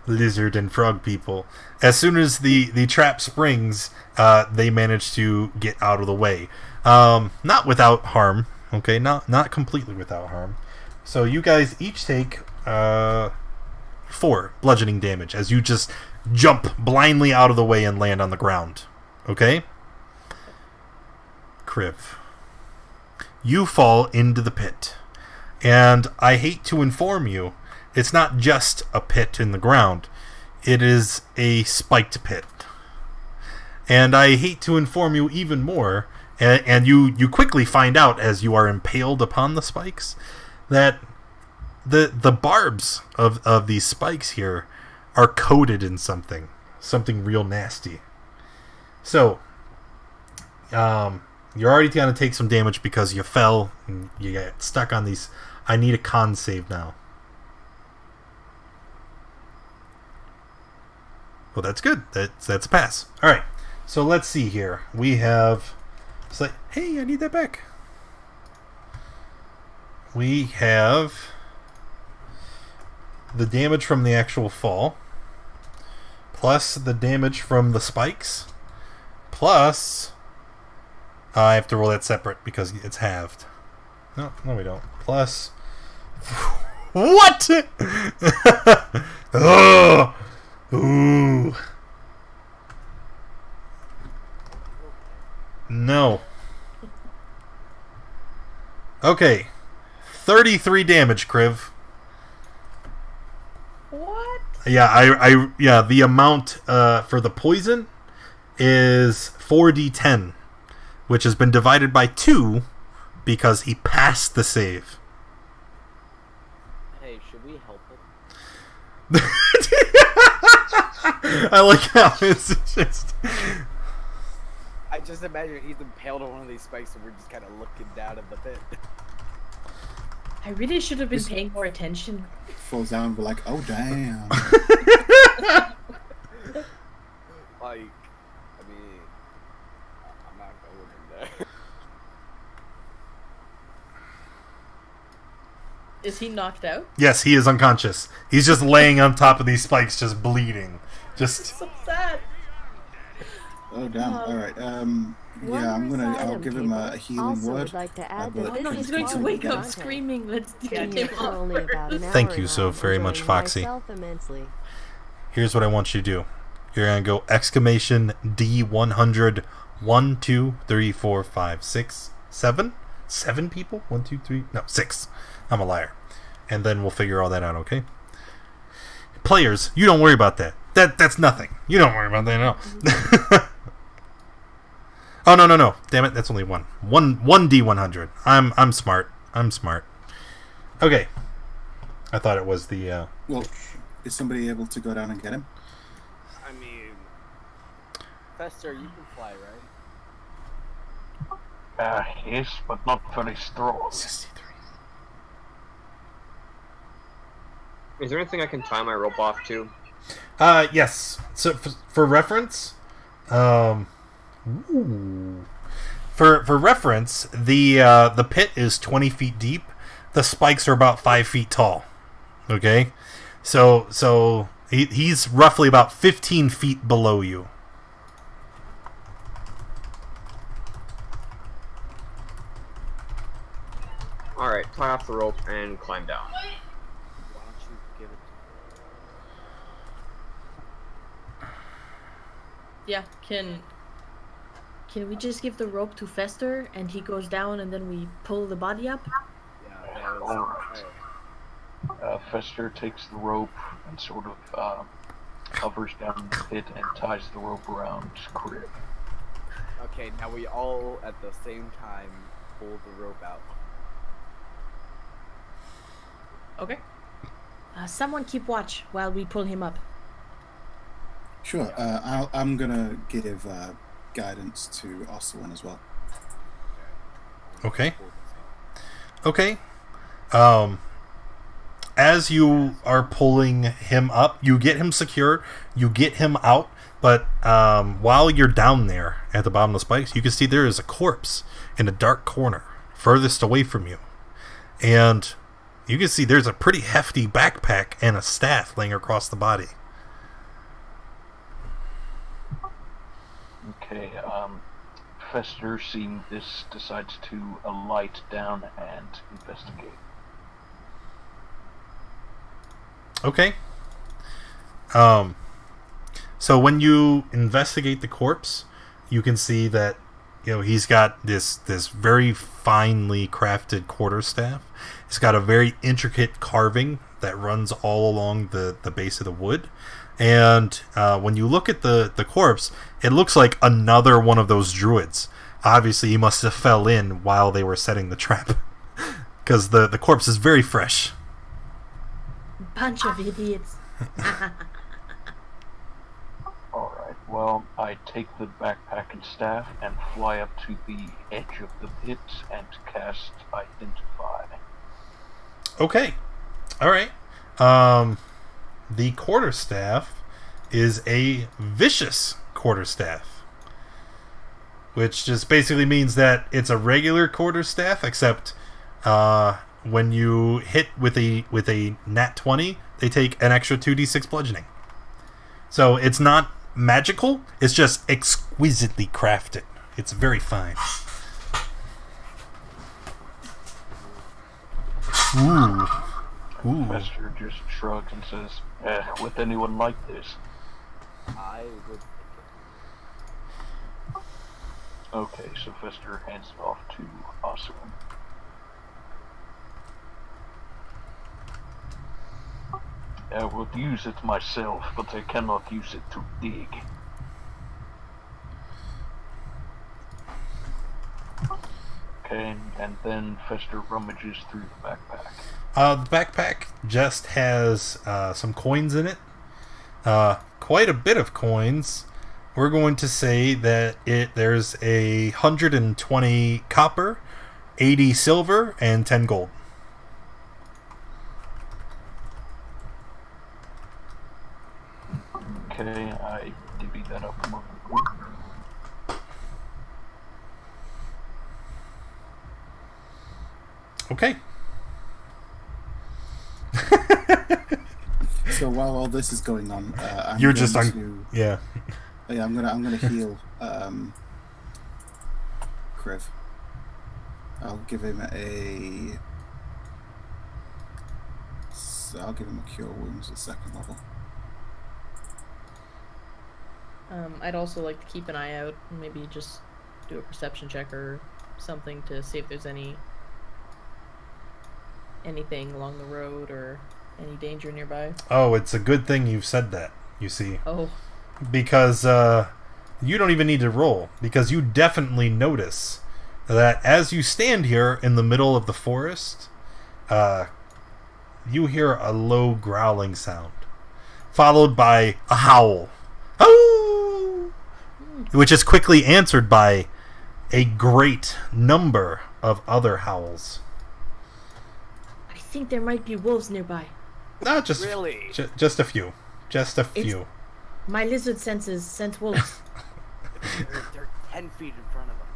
lizard and frog people, as soon as the trap springs, they manage to get out of the way. Not without harm. Okay, not completely without harm. So you guys each take 4 bludgeoning damage as you just jump blindly out of the way and land on the ground. Okay? Kriv, you fall into the pit. And I hate to inform you, it's not just a pit in the ground. It is a spiked pit. And I hate to inform you even more, and you quickly find out as you are impaled upon the spikes that the barbs of these spikes here are coated in something real nasty. So you're already going to take some damage because you fell and you get stuck on these. I need a con save now. Well, that's good. That's a pass. All right. So let's see here. We have. It's like, hey, I need that back. We have the damage from the actual fall, plus the damage from the spikes, plus I have to roll that separate because it's halved. No, we don't. Plus what? Oh, ooh. No. Okay. 33 damage, Kriv. What? Yeah, the amount for the poison is 4d10, which has been divided by 2 because he passed the save. Hey, should we help him? I like how it's just... I just imagine he's impaled on one of these spikes and we're just kind of looking down at the pit. I really should have been paying more attention. Falls down and be like, oh damn. Like, I mean, I'm not going in there. Is he knocked out? Yes, he is unconscious. He's just laying on top of these spikes, just bleeding. Just So sad. Oh damn! All right. I'll give him a healing word. Like to add but that No, he's going to wake up screaming. Let's get him For only about an hour Thank you now, so very much, enjoying Foxy. myself immensely. Here's what I want you to do. You're gonna go exclamation D100. 1, 2, 3, 4, 5, 6, 7? 7 people? 1, 2, 3. No, 6. I'm a liar. And then we'll figure all that out, okay? Players, you don't worry about that. That's nothing. You don't worry about that at all. Oh no. Damn it, that's only one. One D100. I'm smart. Okay. I thought it was the Well, is somebody able to go down and get him? I mean, Fester, you can fly, right? Yes, but not very strong. 63. Is there anything I can tie my rope off to? Yes. So for reference, For reference, the pit is 20 feet deep. The spikes are about 5 feet tall. Okay, so he's roughly about 15 feet below you. All right, tie off the rope and climb down. Why don't you give it to Yeah, can we just give the rope to Fester and he goes down and then we pull the body up? Yeah, that was Alright. Fester takes the rope and sort of hovers down the pit and ties the rope around Crib. Okay, now we all at the same time pull the rope out. Okay. Someone keep watch while we pull him up. Sure. I'm gonna give guidance to Oswin as well. Okay. As you are pulling him up, you get him secure, you get him out, but while you're down there at the bottom of the spikes, you can see there is a corpse in a dark corner, furthest away from you. And you can see there's a pretty hefty backpack and a staff laying across the body. Okay, Fester, seeing this, decides to alight down and investigate. Okay. So when you investigate the corpse, you can see that, he's got this very finely crafted quarterstaff. It's got a very intricate carving that runs all along the base of the wood. And when you look at the corpse, it looks like another one of those druids. Obviously, he must have fell in while they were setting the trap. Because the corpse is very fresh. Bunch of idiots. Alright, well, I take the backpack and staff and fly up to the edge of the pit and cast Identify. Okay. Alright. The quarterstaff is a vicious quarterstaff, which just basically means that it's a regular quarterstaff, except when you hit with a nat 20, they take an extra 2d6 bludgeoning. So it's not magical, it's just exquisitely crafted. It's very fine. Ooh. Fester just shrugs and says, would anyone like this? I would. Okay, so Fester hands it off to Oswin. I would use it myself, but I cannot use it to dig. Okay, and then Fester rummages through the backpack. The backpack just has some coins in it. Quite a bit of coins. We're going to say that there's 120 copper, 80 silver, and 10 gold. Okay, I divvy that up among the group. Okay. So while all this is going on, I'm You're going just on. to, Yeah. yeah, I'm gonna heal Kriv. I'll give him a cure wounds at 2nd level. I'd also like to keep an eye out, and maybe just do a perception check or something to see if there's anything along the road or any danger nearby. Oh, it's a good thing you've said that, you see. Oh. Because you don't even need to roll, because you definitely notice that as you stand here in the middle of the forest, you hear a low growling sound, followed by a howl. Oh! Which is quickly answered by a great number of other howls. I think there might be wolves nearby. No, just Really? Just a few. Just a few. My lizard senses sense wolves. They're 10 feet in front of them.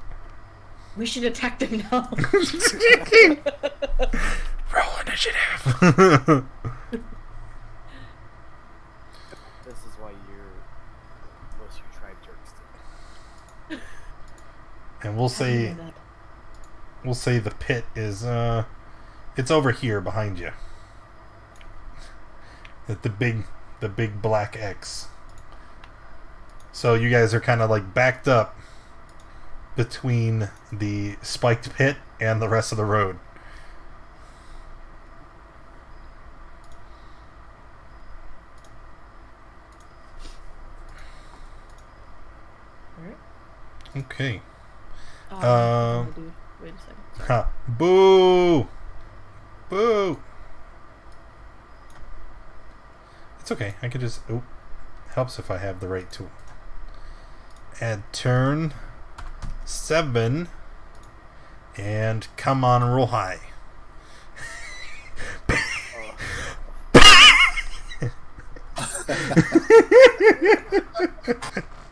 We should attack them now. Roll initiative. This is why most of your tribe jerks do. And we'll say the pit is it's over here behind you. At the big black X. So you guys are kind of like backed up between the spiked pit and the rest of the road. Okay. Wait a second. Sorry. Boo! Boo! It's okay. I could just... Oh. Helps if I have the right tool. Add turn 7. And come on, roll high.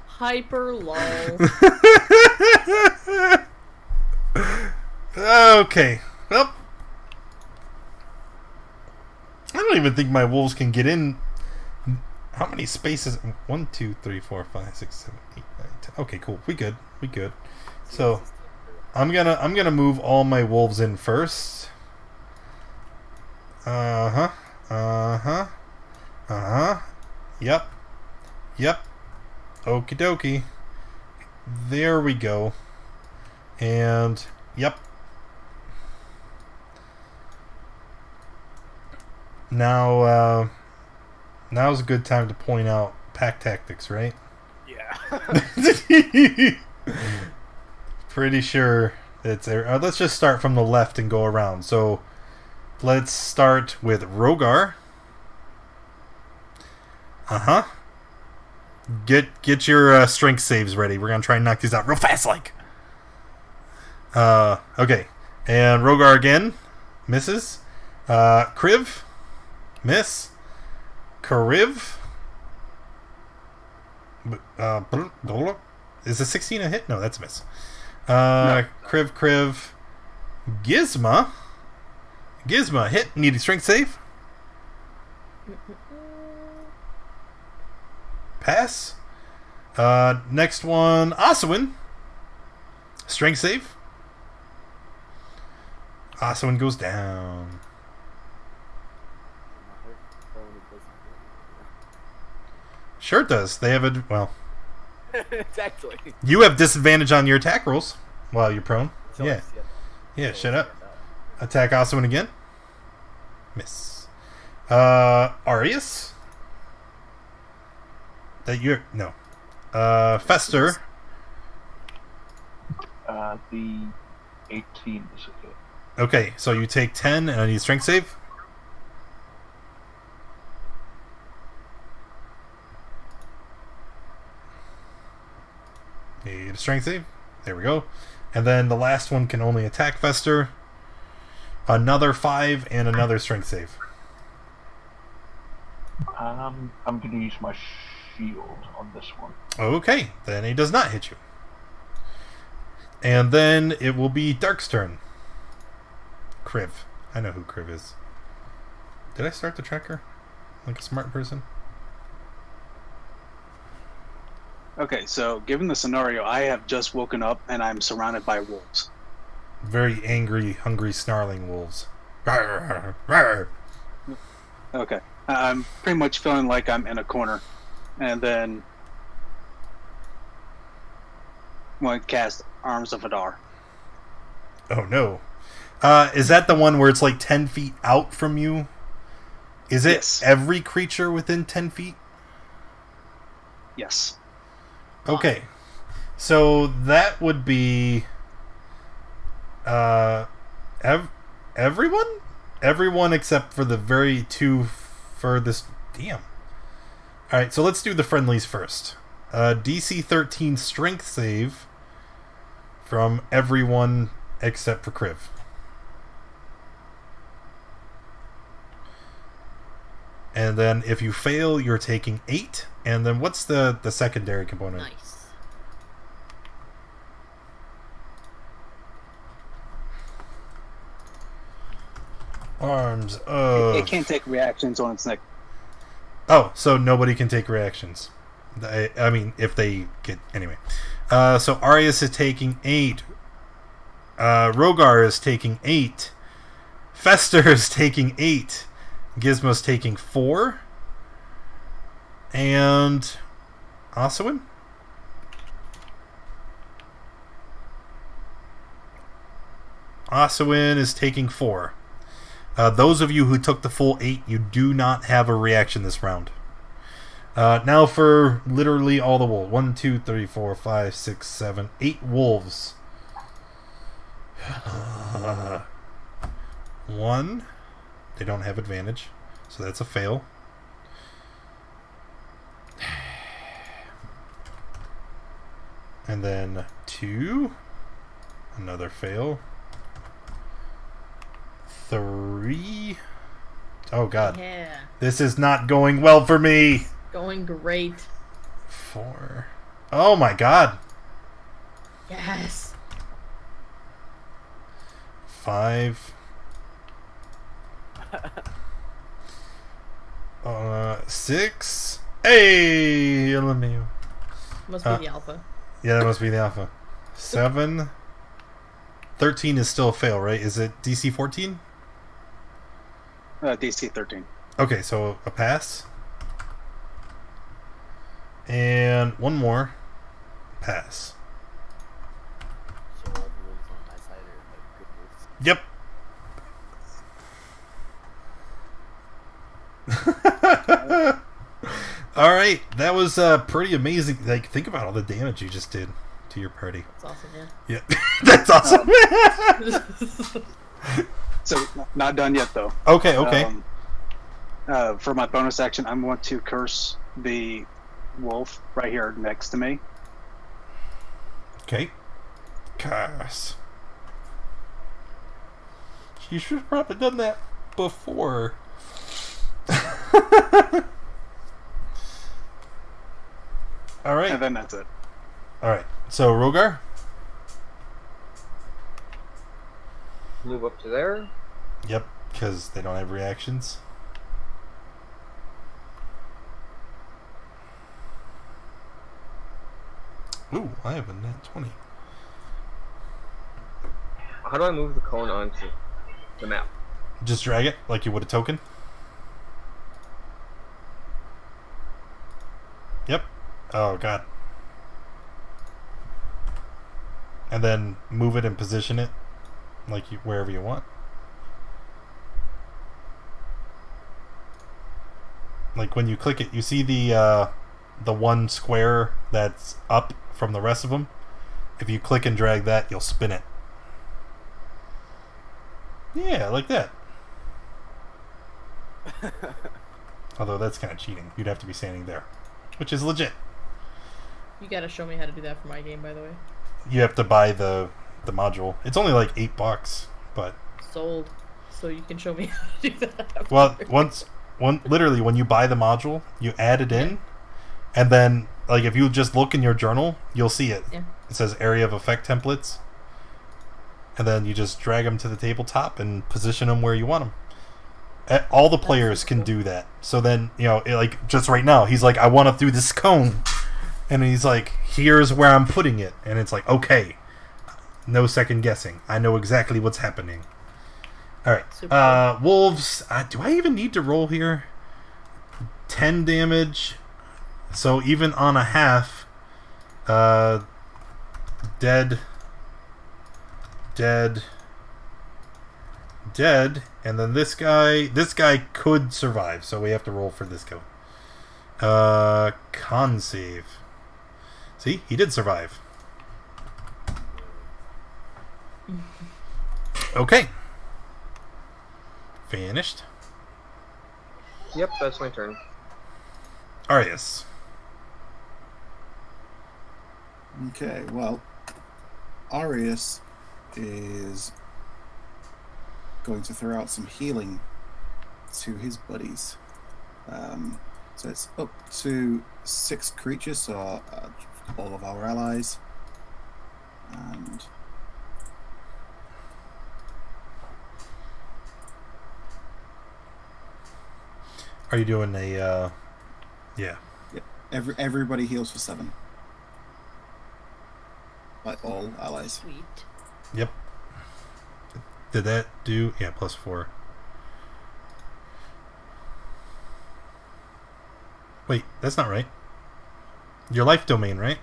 Hyper lol. Okay. Well, I don't even think my wolves can get in. How many spaces? 1, 2, 3, 4, 5, 6, 7, 8, 9, 10. Okay, cool. We good. So I'm gonna move all my wolves in first. Yep. Okie dokie. There we go. And yep. Now's a good time to point out pack tactics, right? Yeah. Pretty sure it's there. Let's just start from the left and go around. So let's start with Rogar. Get your strength saves ready. We're gonna try and knock these out real fast, like. Okay, and Rogar again, misses. Kriv, miss. Kriv. Is a 16 a hit? No, that's a miss. No. Kriv. Gizmo, hit. Need a strength save. Pass. Next one, Aswin. Strength save. Aswin goes down. Sure it does. They have a... Well... Exactly. You have disadvantage on your attack rolls while you're prone. Yeah. Yeah, shut up. Attack Aswin again. Miss. Arius. That you're... No. Fester. The 18 is a hit. Okay, so you take 10 and I need strength save. Need a strength save. There we go. And then the last one can only attack Fester. Another 5 and another strength save. I'm going to use my shield on this one. Okay, then he does not hit you. And then it will be Dark's turn. Kriv. I know who Kriv is. Did I start the tracker? like a smart person. Okay, so given the scenario, I have just woken up and I'm surrounded by wolves. Very angry, hungry, snarling wolves. Rawr, rawr. Okay, I'm pretty much feeling like I'm in a corner, and then I'm going to cast Arms of Adar. Oh no. Is that the one where it's like 10 feet out from you? Is it Yes. every creature within 10 feet? Yes. Okay. So that would be everyone? Everyone except for the very two furthest. Damn. Alright, so let's do the friendlies first. DC 13 strength save from everyone except for Kriv. And then if you fail, you're taking 8. And then what's the secondary component? Nice. Arms of... It can't take reactions on its neck. Oh, so nobody can take reactions. I mean, if they get... Anyway. So Arius is taking 8. Rogar is taking 8. Fester is taking 8. Gizmo's taking 4. And... Oswin? Oswin is taking 4. Those of you who took the full 8, you do not have a reaction this round. Now for literally all the wolves. 1, 2, 3, 4, 5, 6, 7, 8 wolves. 1. They don't have advantage, so that's a fail. And then 2. Another fail. 3. Oh god. Yeah. This is not going well for me. Going great. 4. Oh my god. Yes. 5. 6. Hey, LMU. Must be the alpha. Yeah, that must be the alpha. 7. 13 is still a fail, right? Is it DC 14? DC 13. Okay, so a pass. And one more. Pass. So all the wolves on my side are like good wolves. Yep. All right, that was pretty amazing. Like, think about all the damage you just did to your party. That's awesome, Yeah, that's awesome. yeah. So, not done yet, though. Okay. For my bonus action, I'm going to curse the wolf right here next to me. Okay. Curse. You should have probably done that before. All right. And then that's it. All right. So Rogar. Move up to there. Yep, because they don't have reactions. Ooh, I have a nat 20. How do I move the cone onto the map? Just drag it like you would a token. Yep. Oh, God. And then move it and position it like wherever you want. Like when you click it, you see the one square that's up from the rest of them. If you click and drag that, you'll spin it. Yeah, like that. Although that's kind of cheating. You'd have to be standing there, which is legit. You gotta show me how to do that for my game, by the way. You have to buy the module. It's only like $8, but Sold. So you can show me how to do that. well, literally when you buy the module, you add it in, and then like if you just look in your journal, you'll see it. Yeah. It says area of effect templates, and then you just drag them to the tabletop and position them where you want them. All the players can do that. So then, like, just right now, he's like, I want to do this cone. And he's like, here's where I'm putting it. And it's like, okay. No second guessing. I know exactly what's happening. Alright. Wolves. Do I even need to roll here? 10 damage. So even on a half, dead, and then this guy could survive, so we have to roll for this guy. Con save. See, he did survive. Okay. Finished. Yep, that's my turn. Arius. Okay, well, Arius is going to throw out some healing to his buddies. So it's up to 6 creatures, so all of our allies. And are you doing a yeah. Everybody heals for 7. Like all allies. Sweet. Yep. Did that do... Yeah, +4. Wait, that's not right. Your life domain, right?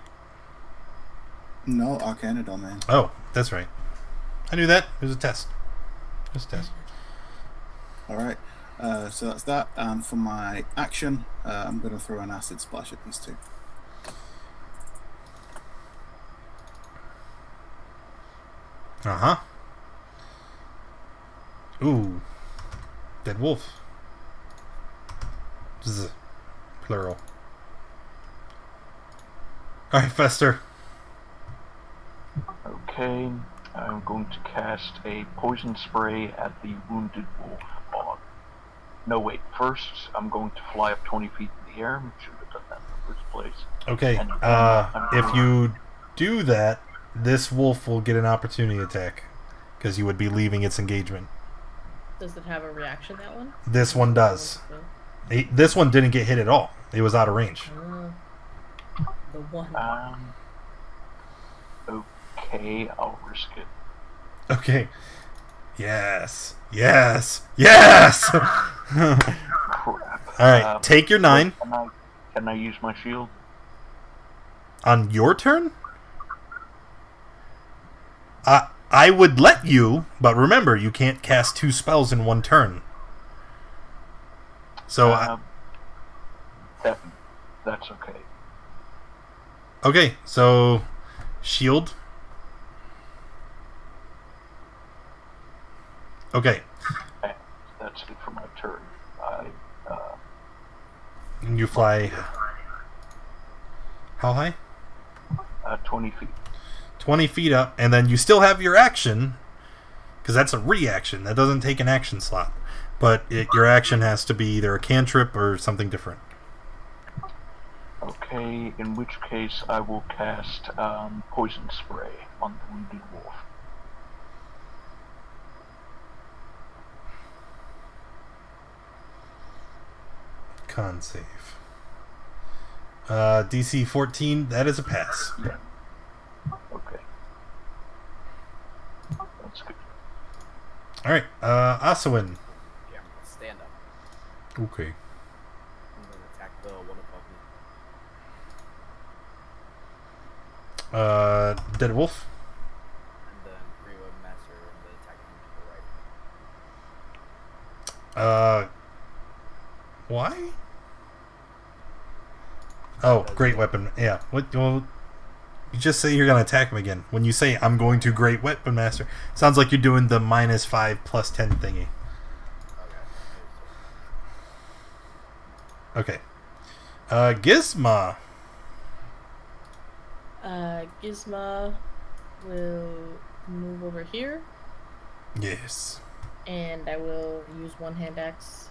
No, Arcana domain. Oh, that's right. I knew that. It was a test. Just a test. Alright. So that's that. And for my action, I'm going to throw an acid splash at these 2. Uh-huh. Ooh. Dead wolf. Zzz. Plural. Alright, Fester. Okay, I'm going to cast a poison spray at the wounded wolf. No, wait. First, I'm going to fly up 20 feet in the air. Should have done that in the first place. Okay, if you do that, this wolf will get an opportunity attack. Because you would be leaving its engagement. Does it have a reaction, that one? This one does. This one didn't get hit at all. It was out of range. The one. Okay, I'll risk it. Okay. Yes. Yes. Yes! Crap. Alright, take your 9. Can I use my shield? On your turn? I would let you, but remember, you can't cast 2 spells in one turn. So... that's okay. Okay, so... Shield. Okay. That's it for my turn. And you fly... How high? 20 feet. 20 feet up, and then you still have your action, because that's a reaction. That doesn't take an action slot. But your action has to be either a cantrip or something different. Okay, in which case I will cast poison spray on the wounded wolf. Con save. DC 14, that is a pass. Yeah. Okay. That's good. Alright, Asawin. Yeah, I'm gonna stand up. Okay. I'm gonna attack the one above me. Dead wolf. And then Greenwood Master and then attack him to the right. Why? Oh, great weapon. Yeah. What? Well, you just say you're gonna attack him again. When you say I'm going to great weapon master, sounds like you're doing the -5 +10 thingy. Okay. Gizmo. Gizmo will move over here. Yes. And I will use one-hand axe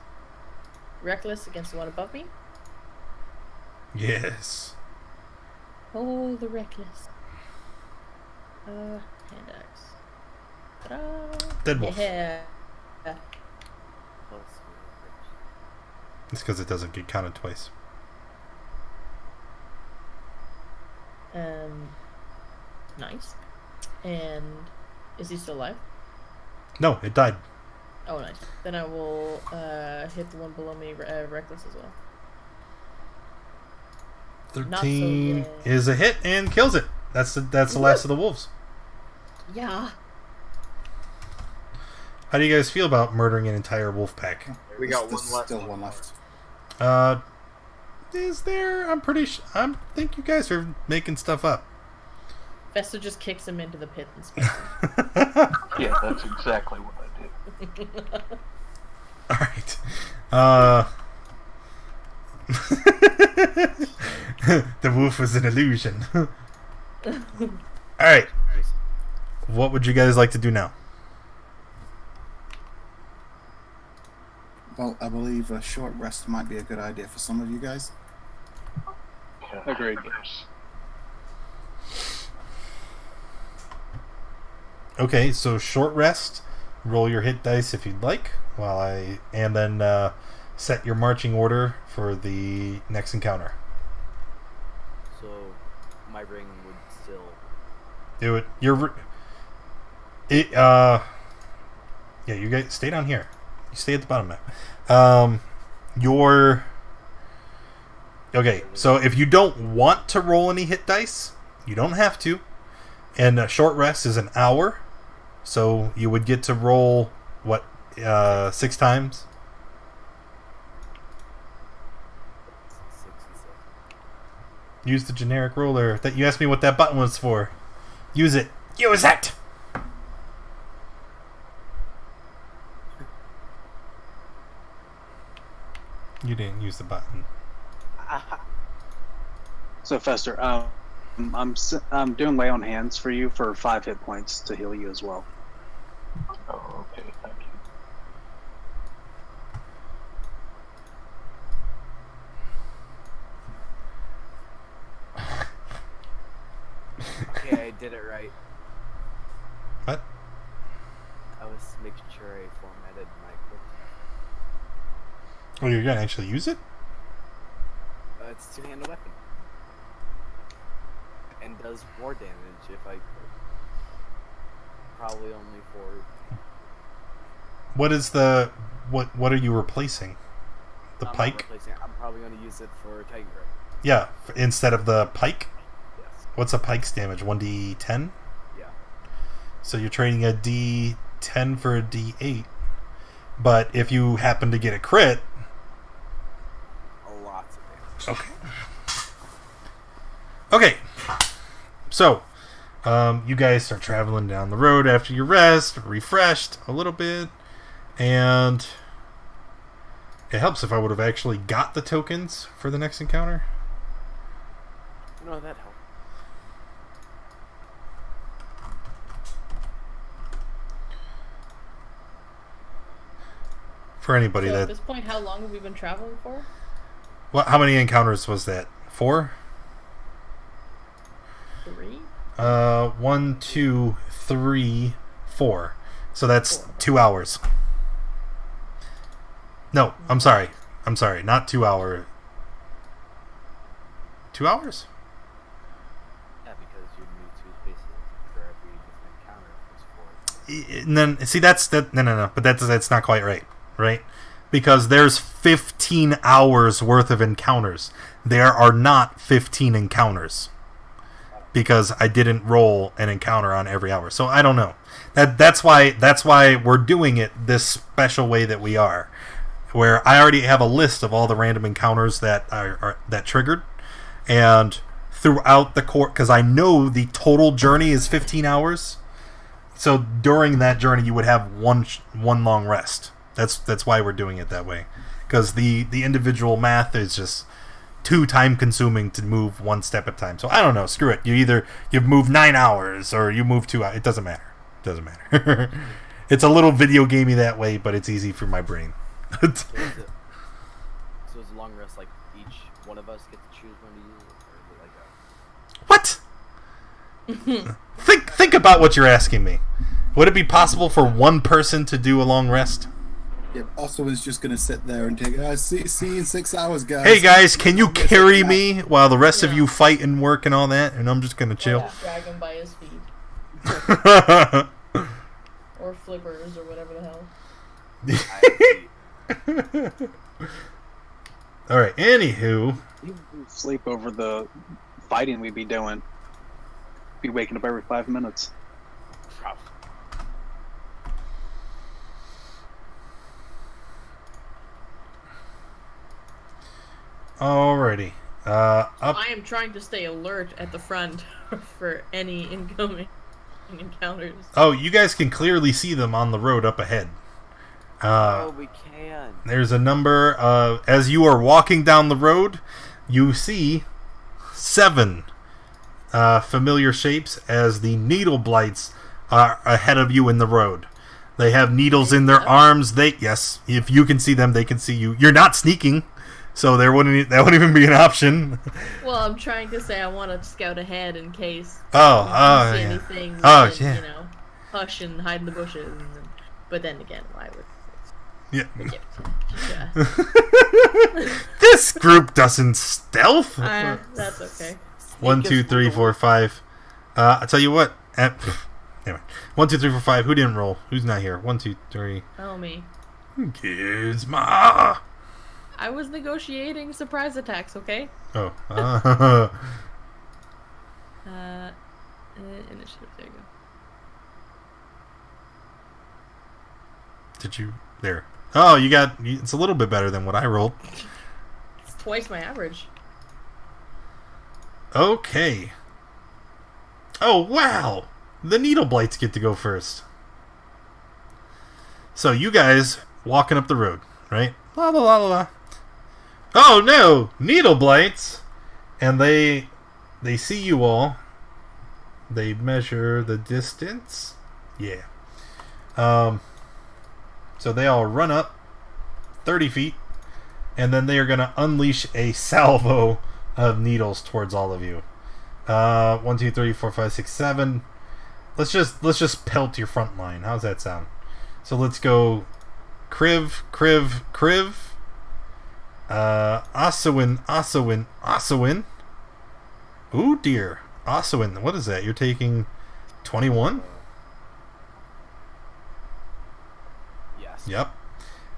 reckless against the one above me. Yes. Oh, the reckless. Hand axe. Ta-da! Dead wolf. Yeah. It's because it doesn't get counted twice. Nice. And is he still alive? No, it died. Oh, nice. Then I will hit the one below me, reckless as well. 13 is a hit and kills it. That's the last of the wolves. Yeah. How do you guys feel about murdering an entire wolf pack? We got one left. Still one left. Is there? I'm pretty sure. I think you guys are making stuff up. Festa just kicks him into the pit and spins him. Yeah, that's exactly what I did. Alright. The wolf was an illusion. Alright. What would you guys like to do now? Well, I believe a short rest might be a good idea for some of you guys. Yeah, Agreed. yes. Okay, so short rest. Roll your hit dice if you'd like, and then set your marching order for the next encounter. So my ring would still. Do it. Yeah, you guys stay down here. You stay at the bottom now. Okay, so if you don't want to roll any hit dice, you don't have to. And a short rest is an hour. So you would get to roll, 6 times? Use the generic roller. That you asked me what that button was for. Use it. Use it! You didn't use the button. So Fester, I'm doing lay on hands for you for 5 hit points to heal you as well. Oh, okay, thank you. Okay, I did it right. What? I was making sure I formatted my quick. Oh, you're gonna actually use it? It's a two-handed weapon. And does more damage if I could. Probably only for... What is the... What are you replacing? The I'm pike? I'm probably going to use it for Tiger Grip. Yeah, instead of the pike? Yes. What's a pike's damage? 1d10? Yeah. So you're trading a d10 for a d8. But if you happen to get a crit... A lot of damage. Okay. So, you guys start traveling down the road after your rest, refreshed a little bit, and it helps if I would have actually got the tokens for the next encounter. No, that helped. For anybody So that... at this point, how long have we been traveling for? Well, how many encounters was that? 4? 3? 1, 2, 3, 4. So that's 4. 2 hours. No, I'm sorry. Not 2 hours. 2 hours? Yeah, because you need 2 spaces for every different encounter. And then, see, that's... No. But that's not quite right? Because there's 15 hours worth of encounters. There are not 15 encounters. Because I didn't roll an encounter on every hour. So I don't know. That's why we're doing it this special way that we are. Where I already have a list of all the random encounters that are that triggered. And throughout the course, because I know the total journey is 15 hours. So during that journey you would have one long rest. That's why we're doing it that way. Because the individual math is just too time consuming to move one step at a time. So I don't know, screw it. You've moved 9 hours or you move 2 hours. It doesn't matter. It's a little video gamey that way, but it's easy for my brain. So is a long rest like each one of us get to choose when to use it, or is it like a... What? Think about what you're asking me. Would it be possible for one person to do a long rest? Yep. Also, is just gonna sit there and take. See you in 6 hours, guys. Hey guys, can you carry me while the rest of you fight and work and all that? And I'm just gonna chill. Yeah. Drag him by his feet. Or flippers or whatever the hell. All right. Anywho, You sleep over the fighting we'd be doing. Be waking up every 5 minutes. alrighty. Up. I am trying to stay alert at the front for any incoming encounters. Oh, you guys can clearly see them on the road up ahead. We can. There's a number as you are walking down the road, you see 7 familiar shapes as the needle blights are ahead of you in the road. They have needles in their arms. Yes, if you can see them, they can see you. You're not sneaking, so that wouldn't even be an option. Well, I'm trying to say I want to scout ahead in case See anything. You know, hush and hide in the bushes. But then again, why would? Yeah. Yeah. This group doesn't stealth. That's okay. 1, 2, 3, 4, 5. I tell you what. Anyway, 1, 2, 3, 4, 5. Who didn't roll? Who's not here? 1, 2, 3. Oh, me. Gizmo. I was negotiating surprise attacks. Okay. Oh. Initiative. There you go. Did you? There. Oh, you got. It's a little bit better than what I rolled. It's twice my average. Okay. Oh, wow. The needle blights get to go first. So you guys walking up the road, right? La la la la la. Oh no, needle blights, and they see you all. They measure the distance. Yeah. So they all run up 30 feet, and then they are going to unleash a salvo of needles towards all of you. 1, 2, 3, 4, 5, 6, 7. Let's just pelt your front line. How's that sound? So let's go Kriv. Osawin. Ooh dear. Osawin, what is that? You're taking 21? Yes. Yep.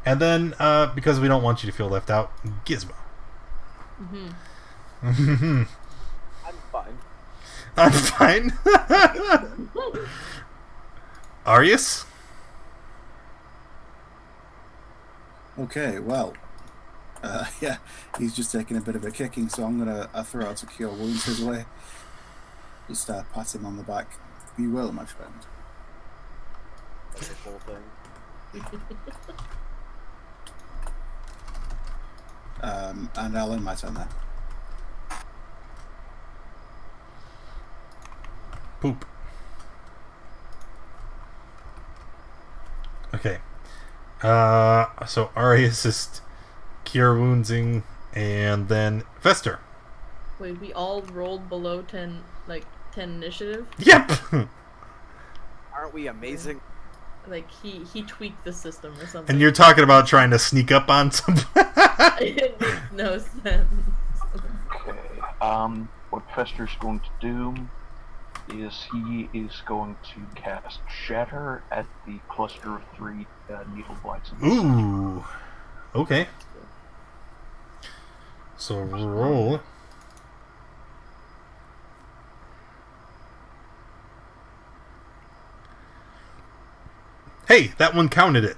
And then, because we don't want you to feel left out, Gizmo. I'm fine. I'm fine. Arius? Okay, well, yeah, he's just taking a bit of a kicking, so I'm gonna throw out a cure wounds his way. Just pat him on the back. Be well, my friend. That's the whole thing. And I'll end my turn there. Poop. Okay. So Arius is cure woundsing, and then Fester. Wait, we all rolled below 10 initiative? Yep! Aren't we amazing? Like, he tweaked the system or something. And you're talking about trying to sneak up on somebody? It makes no sense. Okay, what Fester's going to do is he is going to cast Shatter at the cluster of 3 needle blights. Ooh. Okay. So roll. Hey, that one counted it.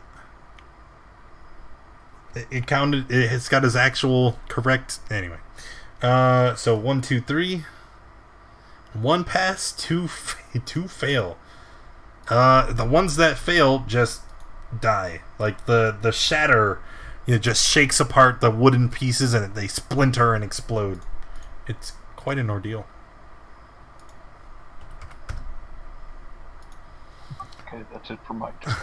It counted. It's got his actual correct. Anyway. So 1, 2, 3. 1 pass, 2 fail. The ones that fail just die. Like the shatter, just shakes apart the wooden pieces and they splinter and explode. It's quite an ordeal. Okay, that's it for my turn.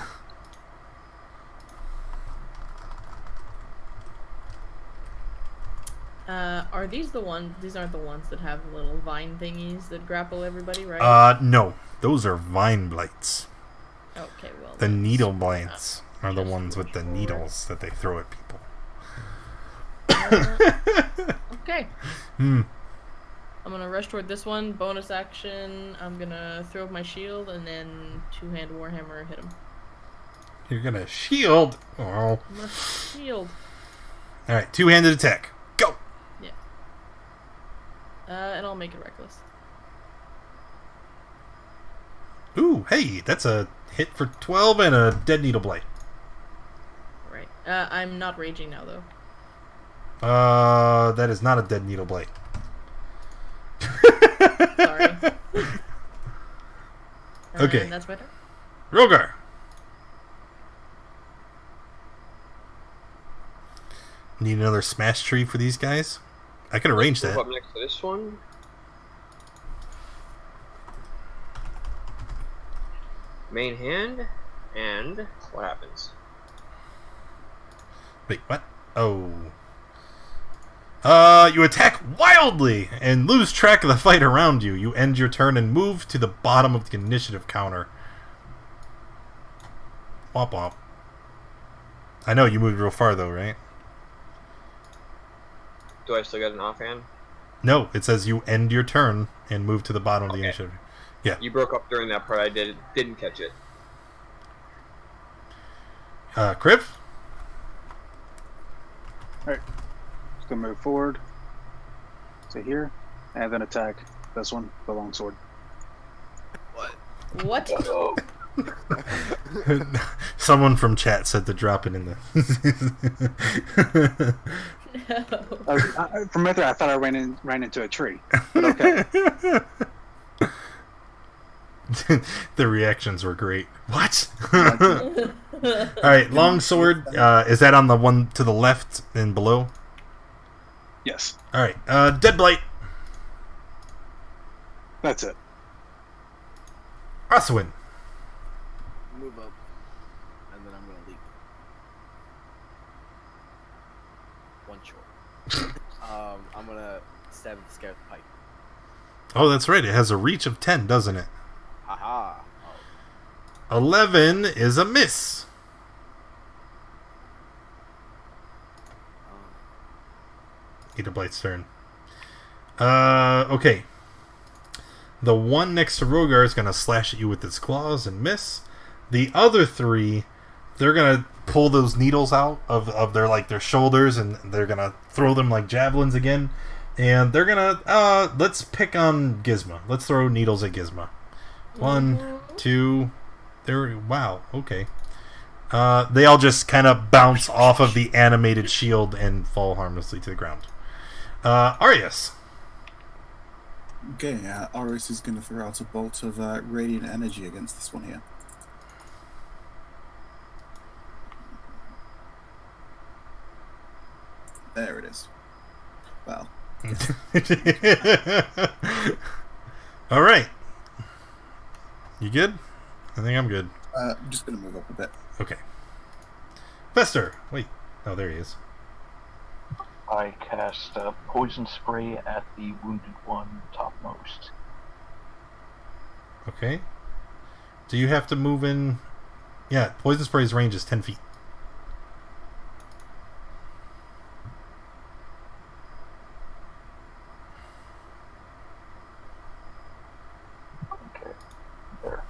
Are these the ones? These aren't the ones that have little vine thingies that grapple everybody, right? No. Those are vine blights. Okay, well. The needle blights. are the ones with the needles that they throw at people. Okay. I'm gonna rush toward this one. Bonus action. I'm gonna throw up my shield and then two-hand warhammer hit him. You're gonna shield. Oh. I'm gonna shield. All right, two-handed attack. Go. Yeah. And I'll make it reckless. Ooh, hey, that's a hit for 12 and a dead needle blight. Right. I'm not raging now though. That is not a dead needle blight. Sorry. Okay. And that's my turn. Rogar. Need another smash tree for these guys? I can arrange that. Move up next to this one. Main hand, and what happens? Wait, what? Oh. You attack wildly and lose track of the fight around you. You end your turn and move to the bottom of the initiative counter. Womp womp. I know you moved real far though, right? Do I still get an offhand? No, it says you end your turn and move to the bottom of the initiative. Yeah. You broke up during that part. I didn't catch it. Kriv? Alright. Just gonna move forward. To here. And then attack this one, the longsword. What? Someone from chat said to drop it in the... No. From right there, I thought I ran into a tree. But okay. The reactions were great. What? Alright, longsword. Is that on the one to the left and below? Yes. Alright, dead blight. That's it. Oswin. Move up, and then I'm gonna leap. One short. I'm gonna stab the scare with the pike. Oh, that's right. It has a reach of 10, doesn't it? Haha. 11 is a miss. Eater Blight's turn. Okay. The one next to Rogar is going to slash at you with its claws and miss. The other three, they're going to pull those needles out of their shoulders, and they're going to throw them like javelins again. And they're going to, let's pick on Gizmo. Let's throw needles at Gizmo. 1, 2, there. Wow, okay. They all just kind of bounce off of the animated shield and fall harmlessly to the ground. Arius. Okay, Arius is going to throw out a bolt of radiant energy against this one here. There it is. Well. All right. You good? I think I'm good. I'm just going to move up a bit. Okay. Fester. Wait. Oh, there he is. I cast poison spray at the wounded one topmost. Okay. Do you have to move in? Yeah, poison spray's range is 10 feet. Okay, there.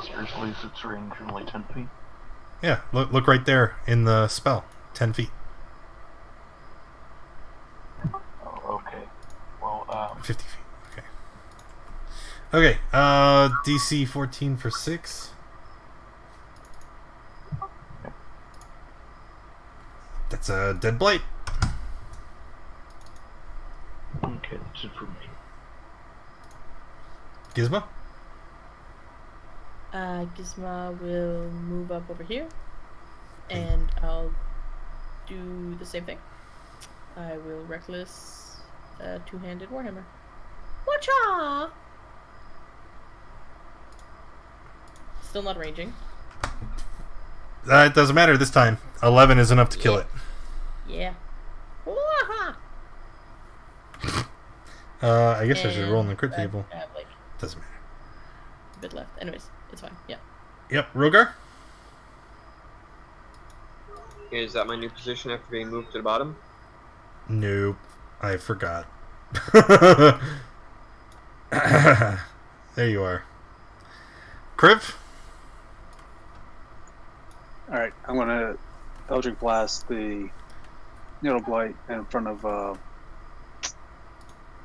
Seriously, is its range only 10 feet? Yeah, look right there in the spell. 10 feet. Oh, okay. Well, 50 feet. Okay. Okay, DC 14 for 6. That's a dead blight. okay, that's it for me. Gizmo? Gizmo will move up over here, and I'll do the same thing. I will reckless two-handed warhammer. Watcha! Still not ranging. It doesn't matter this time. 11 is enough to kill it. Yeah. I guess I should roll on the crit table. I have, Doesn't matter. a bit left. Anyways, it's fine. Yeah. Yep, Rogar? Is that my new position after being moved to the bottom? Nope. I forgot. There you are. Kriv? Alright, I'm gonna Eldritch Blast the Needle Blight in front of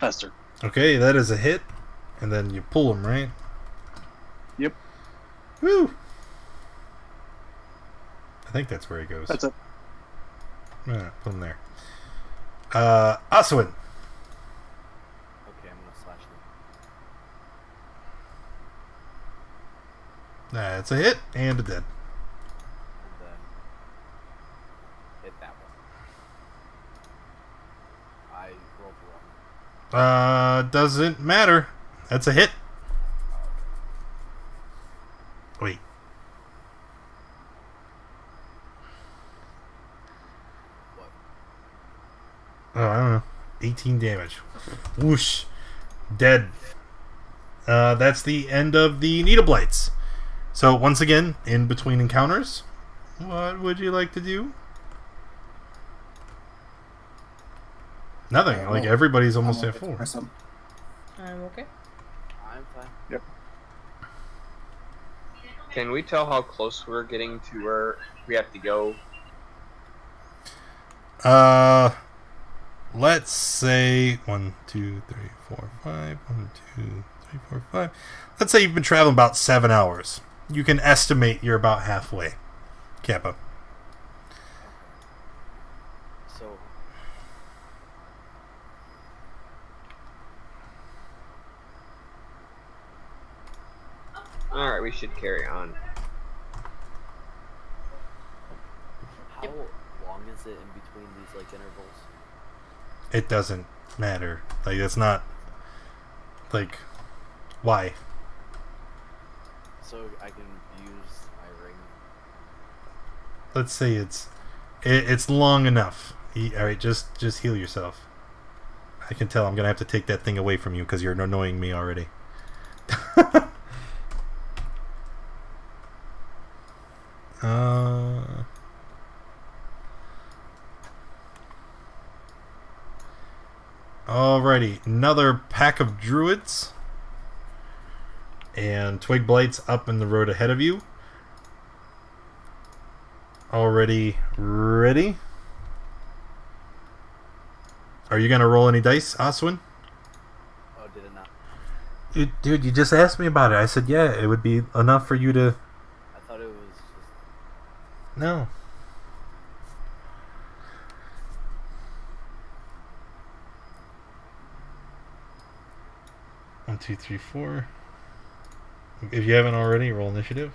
Fester. Okay, that is a hit. And then you pull him, right? Yep. Woo! I think that's where he goes. That's it. Put him there. Oswin. Okay, I'm gonna slash them. That's a hit and a dead. And then hit that one. I rolled wrong. Doesn't matter. That's a hit. Wait. What? Oh, I don't know. 18 damage. Whoosh. Dead. That's the end of the Needle Blights. So, once again, in between encounters, what would you like to do? Nothing. Like, everybody's almost at full. I'm okay. I'm fine. Yep. Can we tell how close we're getting to where we have to go? Let's say 1, 2, 3, 4, 5. 1, 2, 3, 4, 5. Let's say you've been traveling about 7 hours. You can estimate you're about halfway. Kappa. So Alright, we should carry on. how long is it in between these intervals? It doesn't matter. Like, it's not... Like, why? So I can use my ring. Let's say it's long enough. Alright, just heal yourself. I can tell I'm gonna have to take that thing away from you because you're annoying me already. Alrighty, another pack of druids. And twig blights up in the road ahead of you. Already ready? Are you gonna roll any dice, Oswin? Oh, did it not? Dude, you just asked me about it. I said, yeah, it would be enough for you to... I thought it was just... No. One, two, three, four. If you haven't already, roll initiative.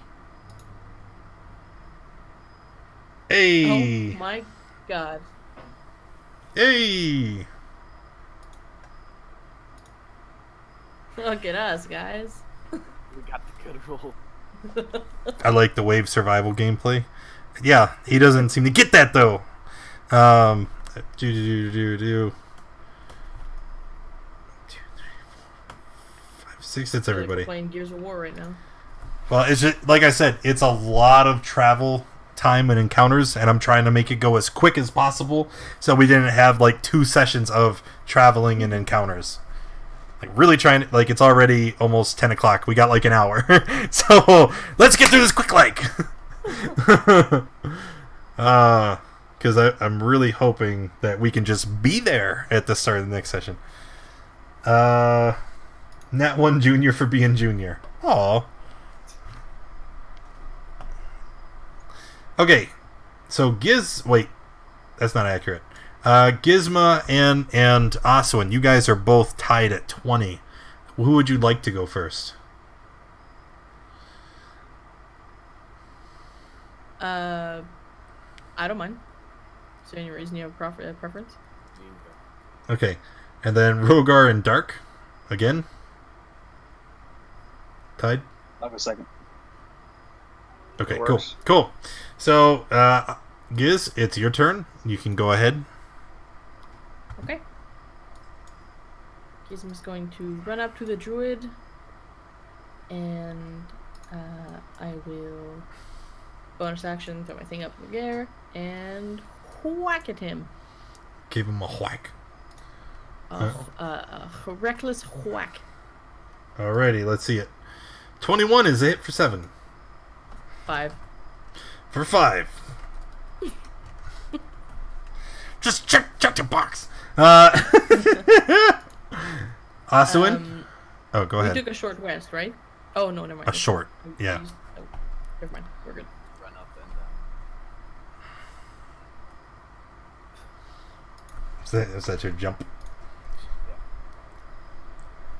Hey! Oh my god. Hey! Look at us, guys. We got the good roll. I like the wave survival gameplay. Yeah, he doesn't seem to get that though. Do. 2, 3, 4, 5, 6. It's everybody. Like we're playing Gears of War right now. Well, it's just, like I said, it's a lot of travel time and encounters, and I'm trying to make it go as quick as possible, so we didn't have like 2 sessions of traveling and encounters. Like really trying to, like, it's already almost 10 o'clock. We got like an hour, so let's get through this quick, like. Because I'm really hoping that we can just be there at the start of the next session. Nat 1 Junior for being Junior. Aw. Okay, so wait, that's not accurate. Gizmo and Oswin, you guys are both tied at 20. Who would you like to go first? I don't mind. Is there any reason you have a preference? Okay, and then Rogar and Dark, again. Tied. I'll have a second. Okay, It cool. works. Cool. So, Giz, it's your turn. You can go ahead. Okay. Gizmo's going to run up to the Druid, and I will bonus action, throw my thing up in the air, and whack at him. Give him a whack. A reckless whack. Alrighty, let's see it. 21 is a hit for 7. 5. For 5. Just check your box. Asuin? Oh, go ahead. We took a short rest, right? Oh, no, never mind. A short, yeah. Oh, never mind. We're good. Run up and Is that your jump?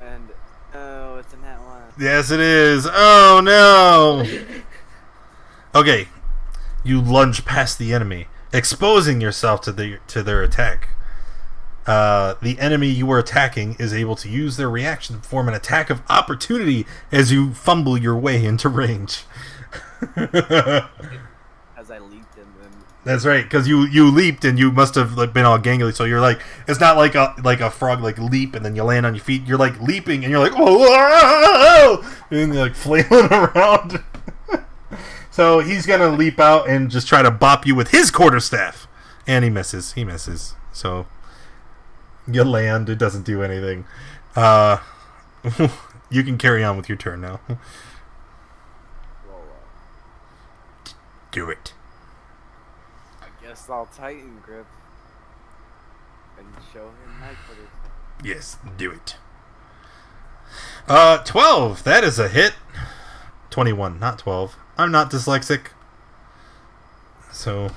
and oh, it's a nat one. Yes, it is. Oh, no. Okay. You lunge past the enemy, exposing yourself to their attack. The enemy you were attacking is able to use their reaction to perform an attack of opportunity as you fumble your way into range. As I leaped and then. That's right, because you leaped and you must have been all gangly. So you're like, it's not like a frog like leap and then you land on your feet. You're like leaping and you're like, whoa, and you're like flailing around. So he's gonna leap out and just try to bop you with his quarterstaff, and he misses. So you land. It doesn't do anything. You can carry on with your turn now. Well, Do it. I guess I'll tighten grip and show him my quarters. Yes, do it. 12. That is a hit. 21, not 12. I'm not dyslexic. So.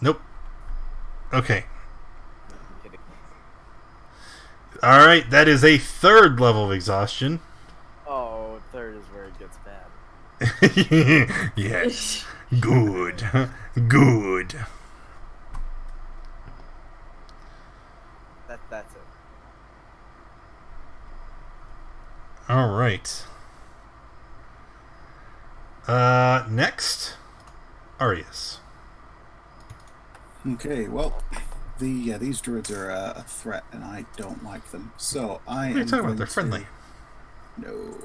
Nope. Okay. Alright, that is a 3rd level of exhaustion. Oh, 3rd is where it gets bad. Yes. Good. Good. That's it. Alright. Next, Arius. Okay, well, these druids are a threat, and I don't like them. So I What are you talking about? They're friendly. No.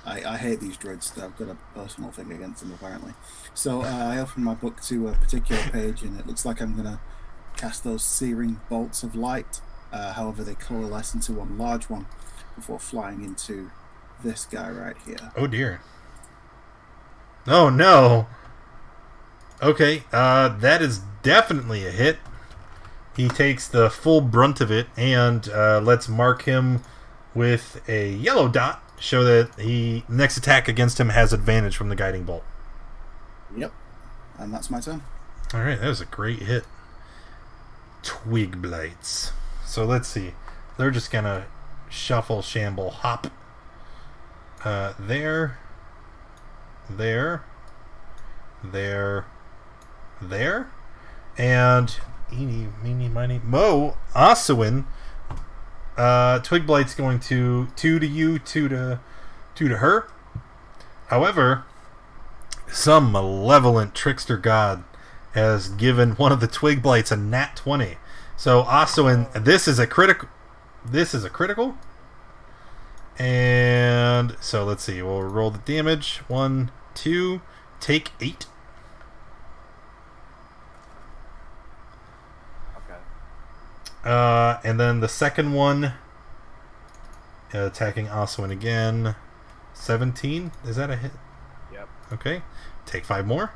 I hate these druids. I've got a personal thing against them, apparently. So I open my book to a particular page, and it looks like I'm going to cast those searing bolts of light. However, they coalesce into one large one before flying into this guy right here. Oh dear. Oh no. Okay, that is definitely a hit. He takes the full brunt of it, and let's mark him with a yellow dot, show that the next attack against him has advantage from the guiding bolt. Yep. And that's my turn. Alright, that was a great hit. Twig blights. So let's see. They're just gonna shuffle, shamble, hop. There. And eeny, meeny, miny, mo, Asuin. Twig Blight's going to 2 to you, 2 to her. However, some malevolent trickster god has given one of the Twig Blights a nat 20. So Asuin, this is a critical. And so let's see. We'll roll the damage. 1, 2, take 8. Okay. And then the second one, attacking Asuin again. 17. Is that a hit? Yep. Okay. Take 5 more.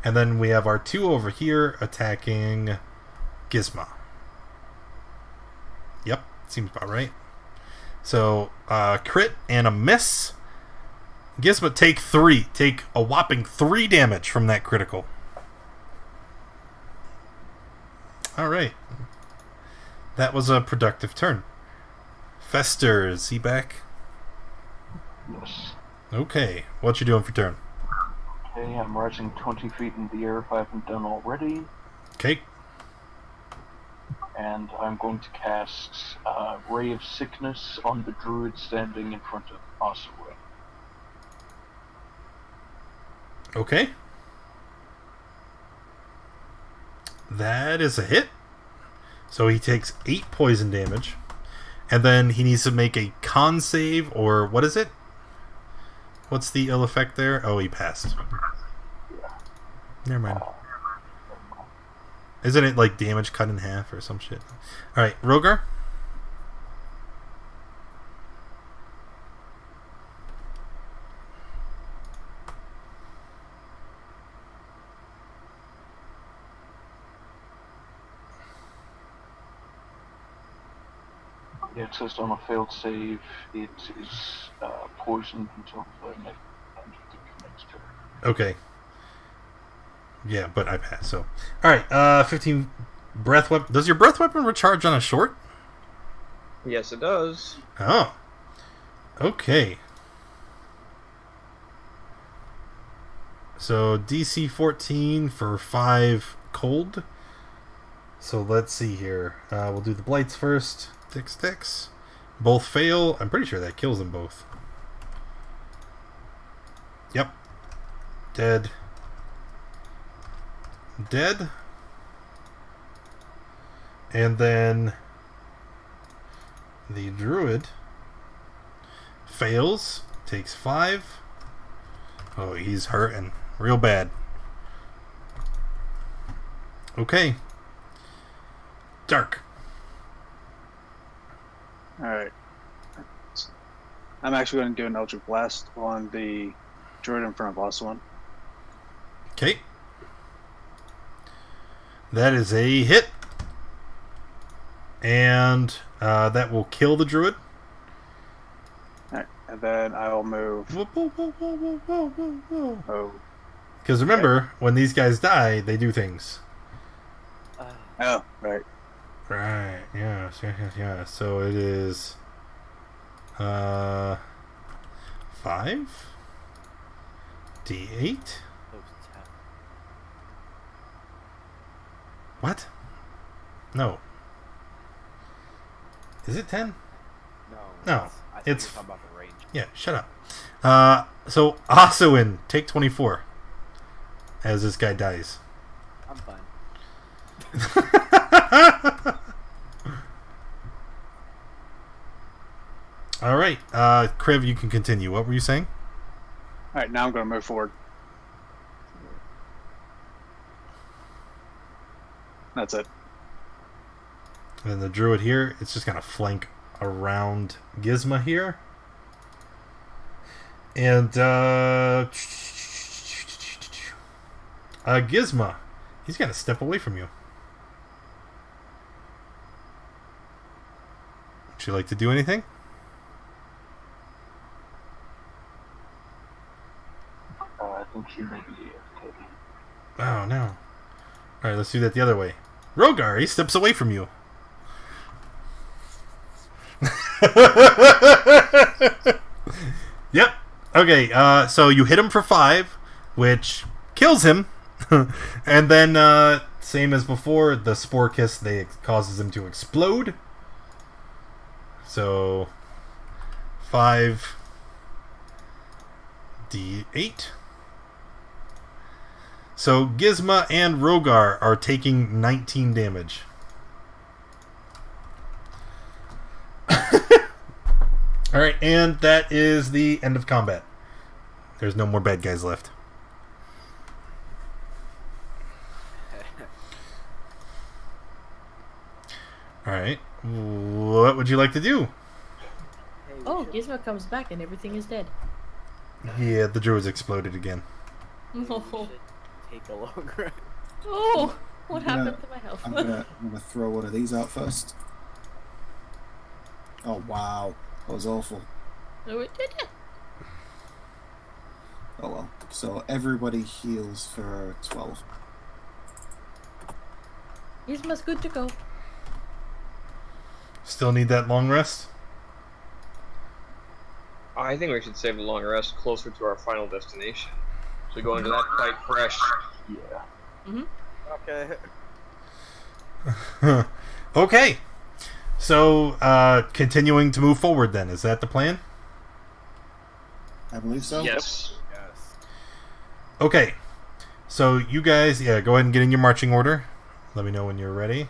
And then we have our 2 over here attacking Gizmo. Yep. Seems about right. So, crit and a miss. Gizmo, take 3. Take a whopping 3 damage from that critical. Alright. That was a productive turn. Fester, is he back? Yes. Okay. What you doing for turn? Okay, I'm rising 20 feet in the air if I haven't done already. Okay. and I'm going to cast Ray of Sickness on the Druid standing in front of Oswald. Okay. That is a hit. So he takes 8 poison damage. And then he needs to make a con save, or what is it? What's the ill effect there? Oh, he passed. Never mind. Isn't it like damage cut in half or some shit? Alright, Rogar? Yeah, it says on a failed save, it is poisoned until the end of the next turn. Okay. Yeah, but I passed, so. Alright, 15 breath weapon. Does your breath weapon recharge on a short? Yes, it does. Oh. Okay. So, DC 14 for 5 cold. So, let's see here. We'll do the blights first. Sticks. Both fail. I'm pretty sure that kills them both. Yep. Dead. And then the Druid fails. Takes 5. Oh, he's hurting real bad. Okay. Dark. Alright. I'm actually going to do an Eldritch Blast on the Druid in front of Oswald. Okay. That is a hit. And that will kill the Druid. Alright, and then I'll move. Whoa. Oh. Because remember, when these guys die, they do things. Oh, right. Right, yeah. So it is 5 D8. What? No. Is it 10? No. I think It's you're talking about the range. yeah. Shut up. So Oswin, take 24. As this guy dies. I'm fine. All right, Kriv, you can continue. What were you saying? Alright, now I'm going to move forward. That's it. And then the Druid here, it's just gonna flank around Gizmo here. And Gizmo, he's gonna step away from you. Would you like to do anything? I think she may be AFK. Oh no. Alright, let's do that the other way. Rogar, he steps away from you. Yep. Okay, so you hit him for 5, which kills him. And then, same as before, the Spore Kiss causes him to explode. So, 5 D8. So Gizmo and Rogar are taking 19 damage. Alright, and that is the end of combat. There's no more bad guys left. Alright, what would you like to do? Oh, Gizmo comes back and everything is dead. Yeah, the Druid's exploded again. No. Take a longer. Oh, what happened to my health? I'm gonna throw one of these out first. Oh wow, that was awful. No, it didn't. Oh well. So everybody heals for 12. Gizmo's good to go. Still need that long rest? I think we should save a long rest closer to our final destination. So we go into that fight fresh. Yeah. Mm-hmm. Okay. Okay. So, continuing to move forward then. Is that the plan? I believe so. Yes. Yes. Okay. So, you guys, go ahead and get in your marching order. Let me know when you're ready.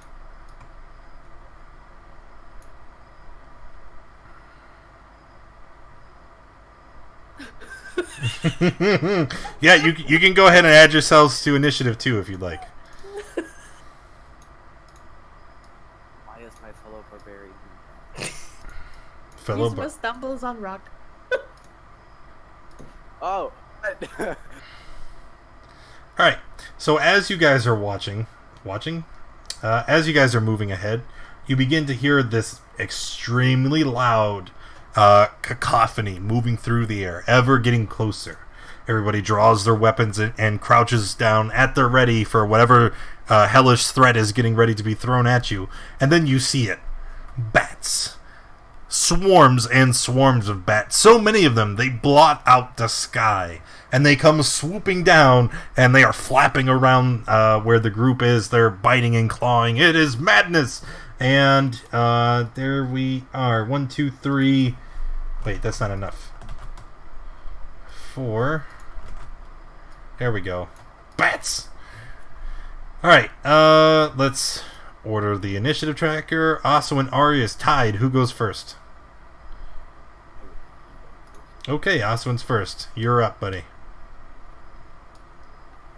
Yeah, you can go ahead and add yourselves to initiative too if you'd like. Why is my fellow barbarian? Gizmo stumbles on rock. Oh. Alright, so as you guys are watching, as you guys are moving ahead, you begin to hear this extremely loud cacophony moving through the air, ever getting closer. Everybody draws their weapons and crouches down at their ready for whatever hellish threat is getting ready to be thrown at you. And then you see it. Bats. Swarms and swarms of bats. So many of them, they blot out the sky. And they come swooping down, and they are flapping around where the group is. They're biting and clawing. It is madness! And there we are. 1, 2, 3. Wait, that's not enough. 4. There we go. Bats! Alright, let's order the initiative tracker. Aso and Ari is tied. Who goes first? Okay, Oswin's first. You're up, buddy.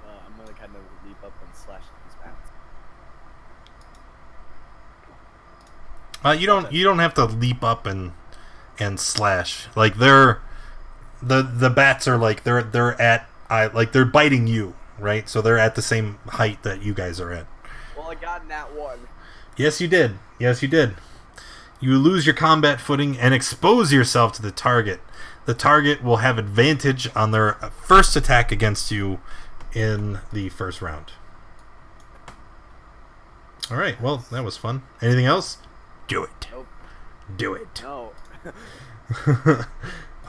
I'm gonna kind of leap up and slash these bats. You don't have to leap up and slash. Like the bats are like they're at they're biting you, right? So they're at the same height that you guys are at. Well, I got that one. Yes, you did. You lose your combat footing and expose yourself to the target. The target will have advantage on their first attack against you in the first round. Alright, well, that was fun. Anything else? Do it. Nope. Do it. No.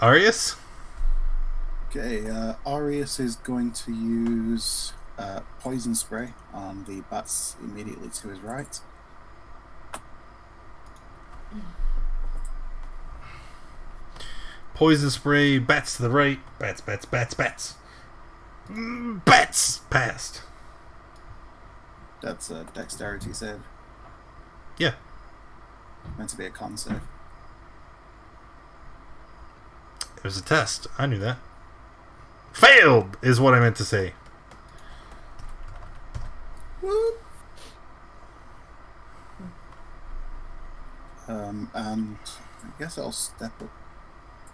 Arius? Okay, Arius is going to use poison spray on the bats immediately to his right. Poison spray, bats to the right. Bats. Bats! Passed. That's a dexterity save. Yeah. Meant to be a con save. It was a test. I knew that. Failed is what I meant to say. Whoop. And I guess I'll step up.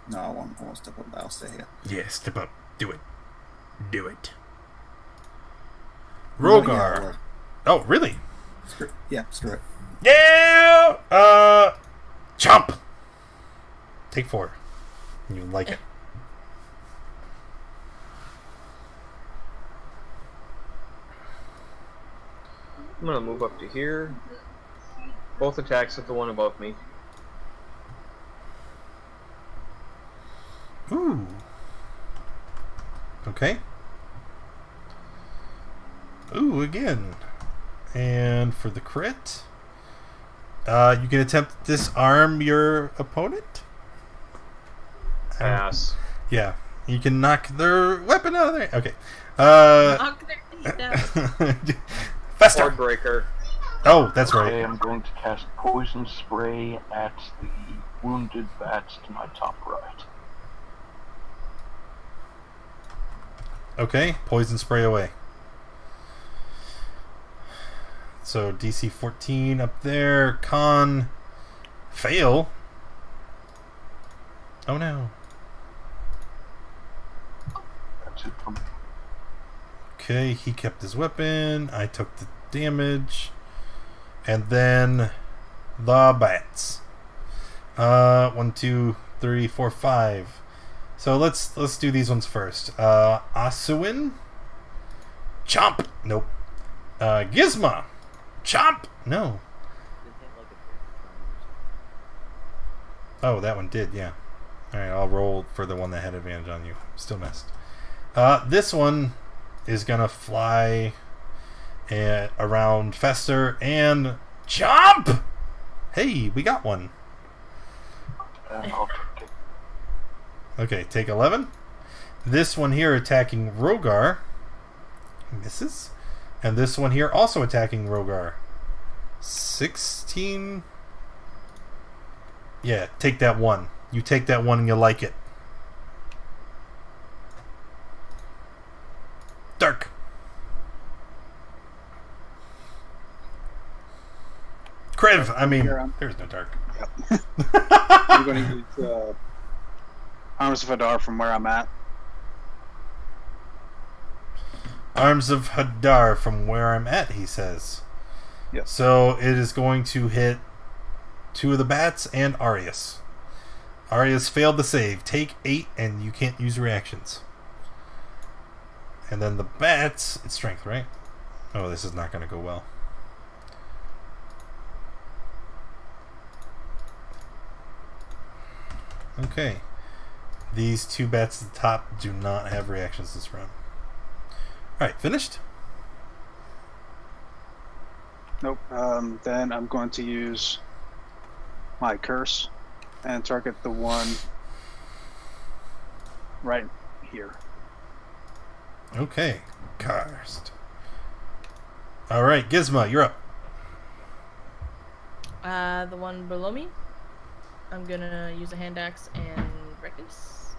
No, I won't step up. I'll stay here. Yeah, step up. Do it. Rogar. Oh, really? Screw it. Yeah! Chomp! Take 4. You like it. I'm gonna move up to here. Both attacks at the one above me. Ooh. Okay. Ooh, again. And for the crit, you can attempt to disarm your opponent. Pass. Yeah. You can knock their weapon out of there. Okay. Knock their teeth out. Fester. Breaker. Oh, that's right. Okay, I'm going to cast poison spray at the wounded bats to my top right. Okay, poison spray away. So DC 14 up there. Con fail. Oh no. That's it for me. Okay, he kept his weapon. I took the damage. And then the bats. 1, 2, 3, 4, 5. So let's do these ones first. Asuin. Chomp. Nope. Gizmo. Chomp. No. Oh, that one did, yeah. Alright, I'll roll for the one that had advantage on you. Still missed. This one is gonna fly around Fester and Jump! Hey, we got one. Okay, take 11. This one here attacking Rogar. Misses. And this one here also attacking Rogar. 16. Yeah, take that one. You take that one and you like it. Dark. Kriv, I mean, there's no dark. Yep. I'm going to use Arms of Hadar from where I'm at. Arms of Hadar from where I'm at, he says. Yep. So it is going to hit 2 of the bats and Arius. Arius failed the save. Take 8 and you can't use reactions. And then the bats, it's strength, right? Oh, this is not going to go well. Okay. These 2 bats at the top do not have reactions this round. Alright, finished? Nope. Then I'm going to use my curse and target the one right here. Okay. Cursed. Alright, Gizmo, you're up. The one below me. I'm gonna use a hand axe and reckless.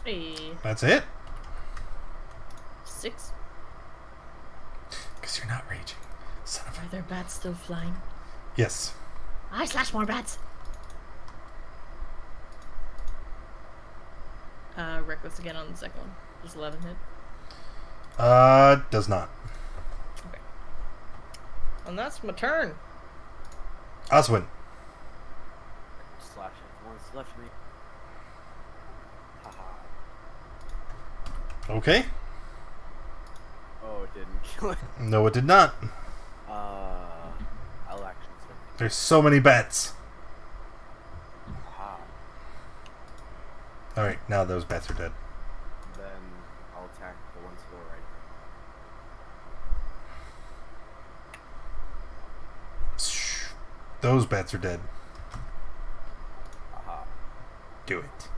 Hey. That's it? 6. Because you're not raging. Son of a... Are there bats still flying? Yes. I slash more bats. Reckless again on the second one. Does 11 hit? Does not. Okay. And that's my turn. Oswin. Slash it. One's left me. Haha. Okay. Oh, it didn't kill it. No, it did not. I'll action swing. There's so many bats. Haha. Alright, now those bats are dead. Then I'll attack the ones to the right. Those bats are dead. Aha. Do it.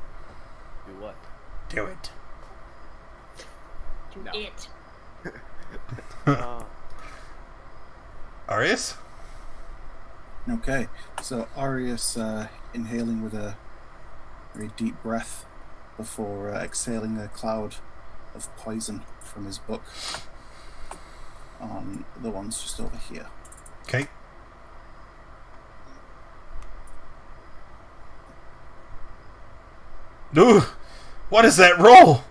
Do what? Do it. Do No. it. Arius? Okay, so Arius inhaling with a very deep breath before exhaling a cloud of poison from his book on the ones just over here. Okay. Ooh! What is that roll?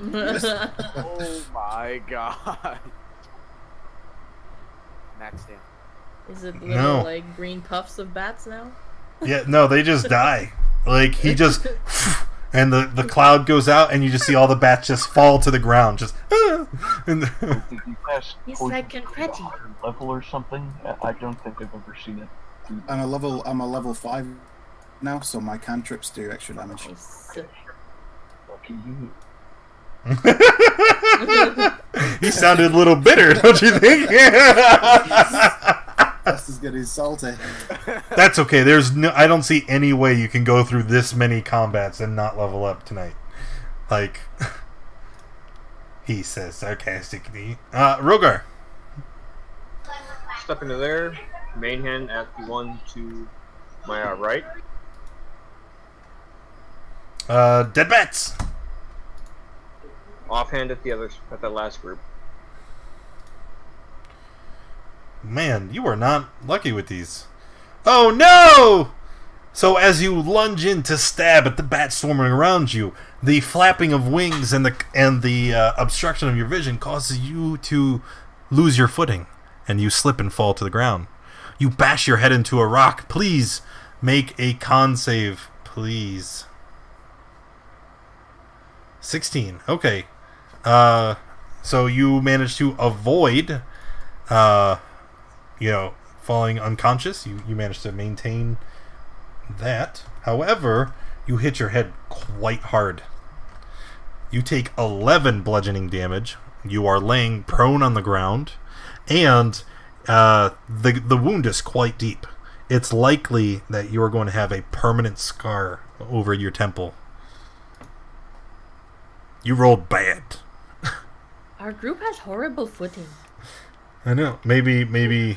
Oh my god. Max down. Is it little, No. like, green puffs of bats now? Yeah, no, they just die. Like, he just... And the cloud goes out, and you just see all the bats just fall to the ground. Just... And He's like confetti. Level or something? I don't think I've ever seen it. I'm a level 5 now, so my cantrips do extra damage. Nice. Lucky you. He sounded a little bitter, don't you think? Just as good as salty. That's okay. There's no. I don't see any way you can go through this many combats and not level up tonight. Like, he says sarcastically. Rogar. Step into there. Main hand at the one to my right. Dead bats. Offhand at the others at that last group. Man, you are not lucky with these. Oh no! So as you lunge in to stab at the bat swarming around you, the flapping of wings and the obstruction of your vision causes you to lose your footing, and you slip and fall to the ground. You bash your head into a rock. Please make a con save, please. 16. Okay. So you managed to avoid, falling unconscious. You managed to maintain that. However, you hit your head quite hard. You take 11 bludgeoning damage, You are laying prone on the ground, and the wound is quite deep. It's likely that you are going to have a permanent scar over your temple. You rolled bad. Our group has horrible footing. I know. Maybe we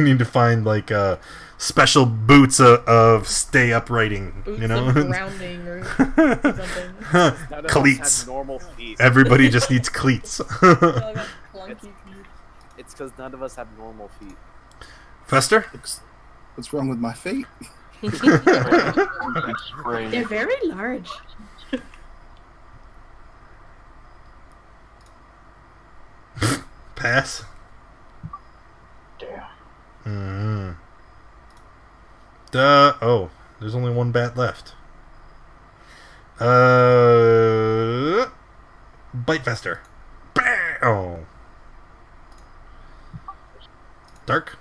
need to find like special boots of stay uprighting. Boots you know, of grounding or something. Cleats. Have normal feet. Everybody just needs cleats. It's because none of us have normal feet. Fester? What's wrong with my feet? They're very large. Pass. Damn. Oh, there's only one bat left. Bite Fester. Bam! Oh. Dark.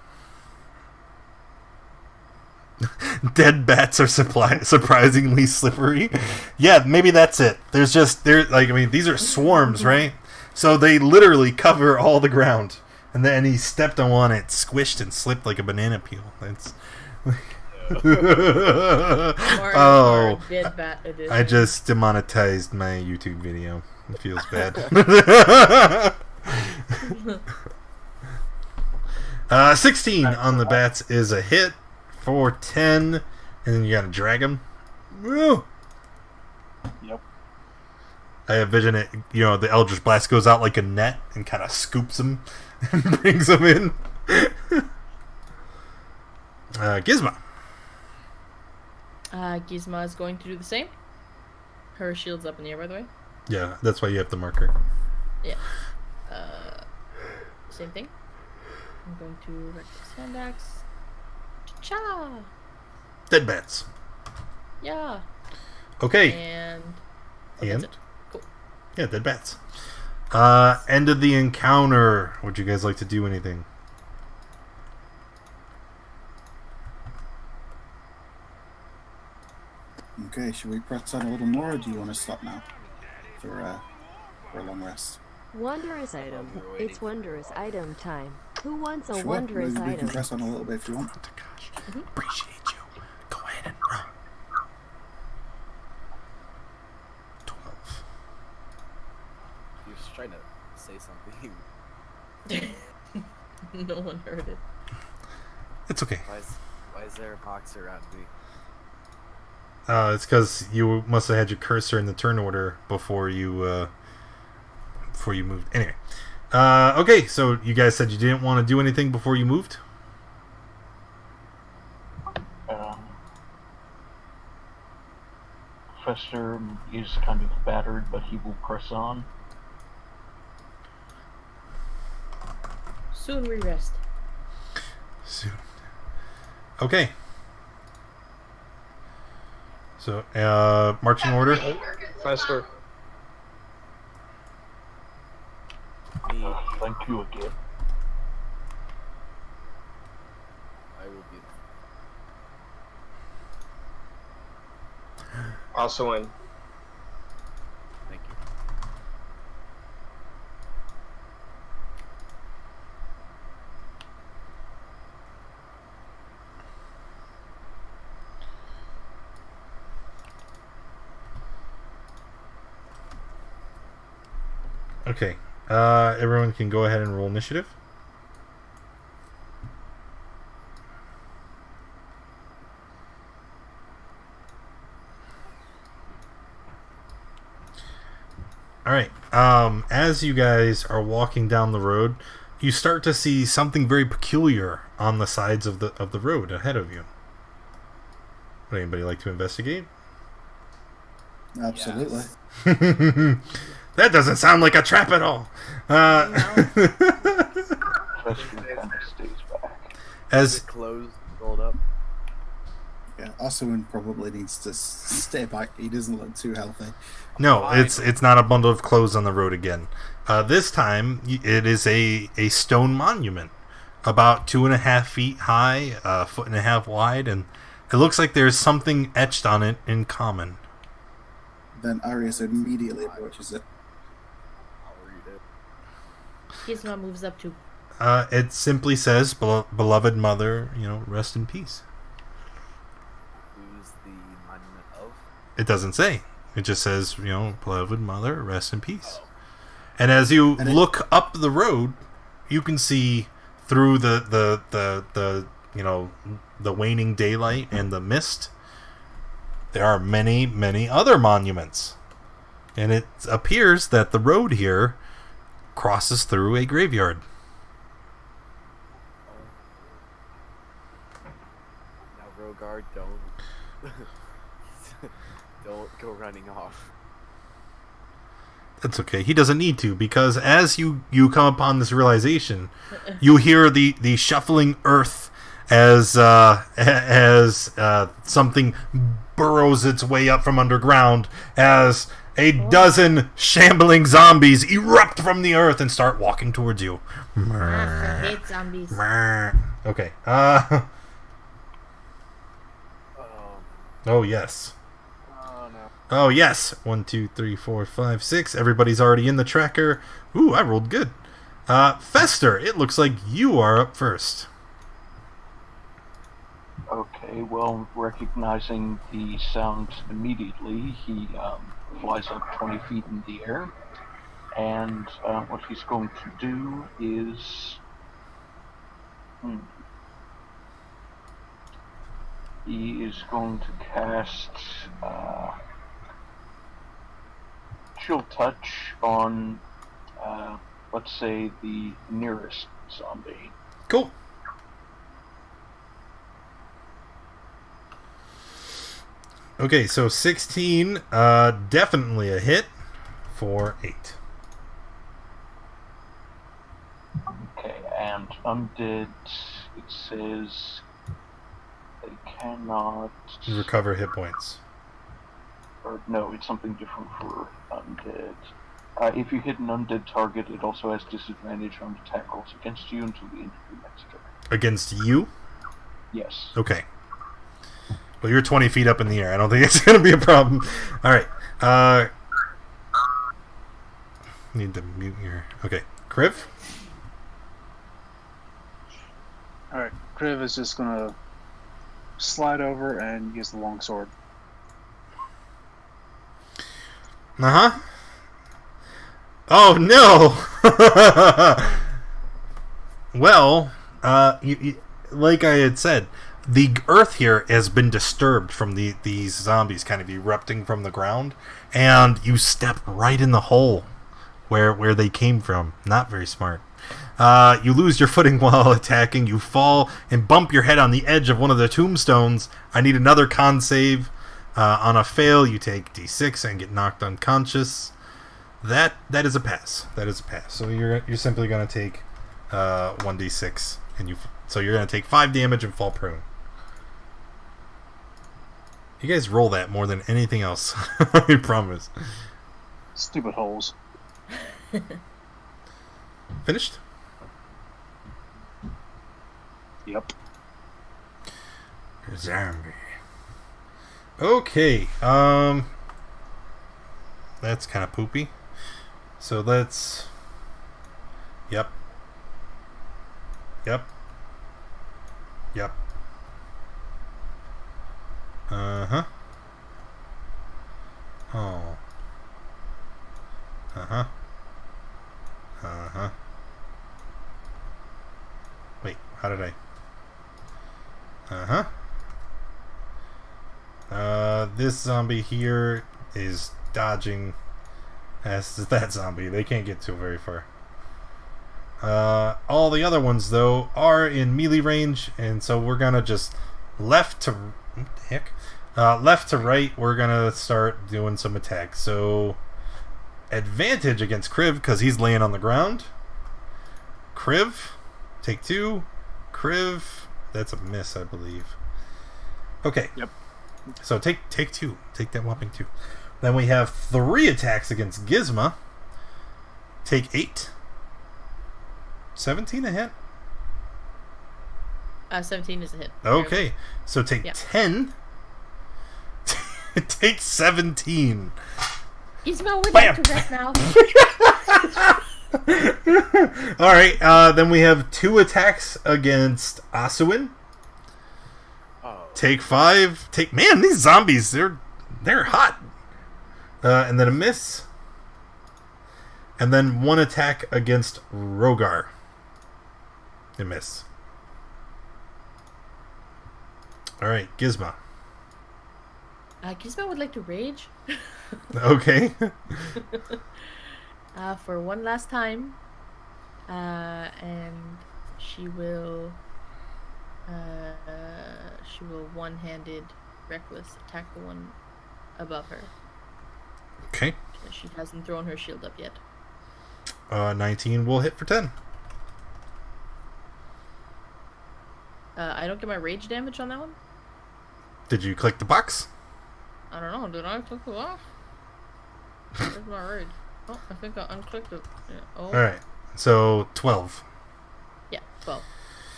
Dead bats are surprisingly slippery. Yeah, maybe that's it. These are swarms, right? So they literally cover all the ground, and then he stepped on one, it squished and slipped like a banana peel. It's oh, dead bat edition. I just demonetized my YouTube video. It feels bad. 16 on the bats is a hit for 10, and then you gotta drag him. Woo! Yep. I envision it, the Eldritch Blast goes out like a net and kind of scoops him and brings him in. Gizmo. Gizmo is going to do the same. Her shield's up in the air, by the way. Yeah, that's why you have the marker. Yeah. Same thing. I'm going to reckless hand axe. Cha! Dead bats. Yeah. Okay. And. And? It. Cool. Yeah, dead bats. End of the encounter. Would you guys like to do anything? Okay, should we press on a little more, or do you want to stop now for a long rest? Wondrous item. It's wondrous item time. Who wants a Sure, wondrous maybe we can item? press on a little bit if you want. Appreciate you. Go ahead and roll. 12. You're just trying to say something. No one heard it. It's okay. Why is there a box around me? It's because you must have had your cursor in the turn order before you moved. Anyway. Okay, so you guys said you didn't want to do anything before you moved? Fester is kind of battered, but he will press on. Soon we rest. Soon. Okay. So, marching order. Fester. Thank you again. I will be. Also in. Thank you. Okay. Everyone can go ahead and roll initiative. Alright. As you guys are walking down the road, you start to see something very peculiar on the sides of the road ahead of you. Would anybody like to investigate? Absolutely. Yes. That doesn't sound like a trap at all. As clothes rolled up. Yeah, Oswin probably needs to stay back. He doesn't look too healthy. No, it's not a bundle of clothes on the road again. This time, it is a stone monument, about 2.5 feet high, 1.5 foot wide, and it looks like there's something etched on it in common. Then Arius immediately approaches it. I'll read it. Gizmo moves up to. It simply says, "Beloved mother, rest in peace." Who's the monument of? It doesn't say. It just says, "Beloved mother, rest in peace." And as you look up the road, you can see through the waning daylight and the mist, there are many, many other monuments. And it appears that the road here crosses through a graveyard. Now, Rogard, don't go running off. That's okay. He doesn't need to, because as you come upon this realization, you hear the shuffling earth as something burrows its way up from underground, as a dozen shambling zombies erupt from the earth and start walking towards you. I hate zombies. Okay. Oh, yes. Oh, yes. 1, 2, 3, 4, 5, 6. Everybody's already in the tracker. Ooh, I rolled good. Fester, it looks like you are up first. Okay, well, recognizing the sound immediately, he flies up 20 feet in the air. And what he's going to do is... He is going to cast... Chill Touch on, let's say, the nearest zombie. Cool. Okay, so 16, definitely a hit for 8. Okay, and Undead, it says they cannot... Recover hit points. Or no, it's something different for Undead. If you hit an Undead target, it also has disadvantage on attack rolls against you until the end of your next turn. Against you? Yes. Okay. Well, you're 20 feet up in the air. I don't think it's going to be a problem. Alright. Need to mute your... Okay. Kriv? Alright, Kriv is just gonna slide over and use the longsword. Uh-huh. Oh, no! Well, like I had said, the earth here has been disturbed from these zombies kind of erupting from the ground, and you step right in the hole where they came from. Not very smart. You lose your footing while attacking. You fall and bump your head on the edge of one of the tombstones. I need another con save. On a fail, you take D6 and get knocked unconscious. That is a pass. That is a pass. So you're simply going to take 1d6, and so you're going to take 5 damage and fall prone. You guys roll that more than anything else. I promise. Stupid holes. Finished? Yep. Zombie. Okay, that's kind of poopy. So let's... Yep. Uh-huh. Oh. Wait, how did I... this zombie here is dodging as that zombie. They can't get too very far. All the other ones, though, are in melee range, and so we're gonna just left to right, we're gonna start doing some attacks. So advantage against Kriv because he's laying on the ground. Kriv, take 2. Kriv, that's a miss, I believe. Okay. Yep. So take 2. Take that whopping 2. Then we have 3 attacks against Gizmo. Take 8. 17 a hit? 17 is a hit. Okay. So take 10. Take 17. Gizmo, would like to rest now. Alright, then we have 2 attacks against Asuin. Oh. Take 5. Man, these zombies, they're hot. And then a miss. And then 1 attack against Rogar. A miss. Alright, Gizmo. Gizmo would like to rage. Okay. For one last time. And she will one-handed reckless attack the one above her. Okay. She hasn't thrown her shield up yet. 19 will hit for 10. I don't get my rage damage on that one? Did you click the box? I don't know. Did I click it off? Where's my rage? Oh, I think I unclicked it. Yeah. Oh. Alright. So, 12. Yeah, 12.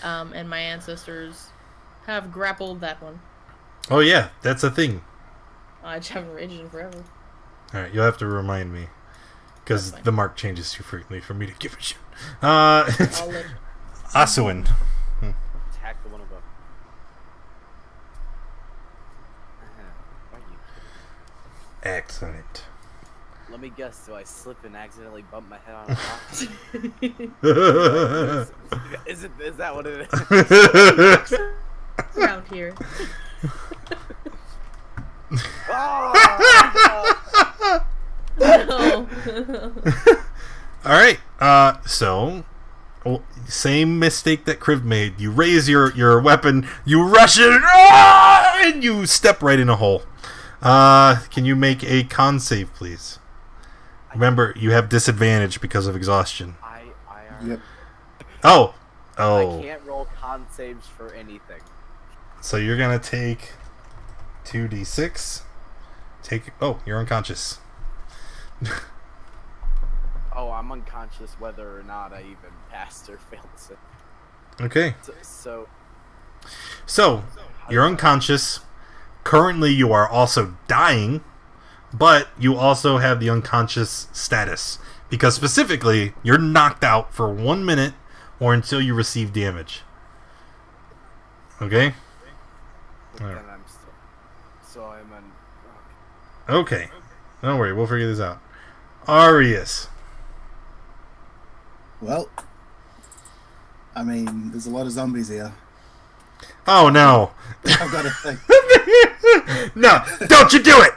And my ancestors have grappled that one. Oh yeah, that's a thing. I just haven't raged in forever. Alright, you'll have to remind me. Because the mark changes too frequently for me to give a shit. Asuin. Attack the one above. Excellent. Let me guess, do I slip and accidentally bump my head on a rock? Is that what it is? Around here. Oh, no. Alright, so... same mistake that Kriv made. You raise your weapon, you rush it, and you step right in a hole. Can you make a con save, please? Remember, you have disadvantage because of exhaustion. Yep. Oh. I can't roll con saves for anything. So you're gonna take 2d6. You're unconscious. Oh, I'm unconscious whether or not I even passed or failed it. Okay. So you're unconscious. Currently, you are also dying, but you also have the unconscious status. Because specifically, you're knocked out for 1 minute or until you receive damage. Okay? Then I'm still... So I'm on... Okay. Don't worry, we'll figure this out. Arius. Well, I mean, there's a lot of zombies here. Oh, no. I've got to think. No, don't you do it!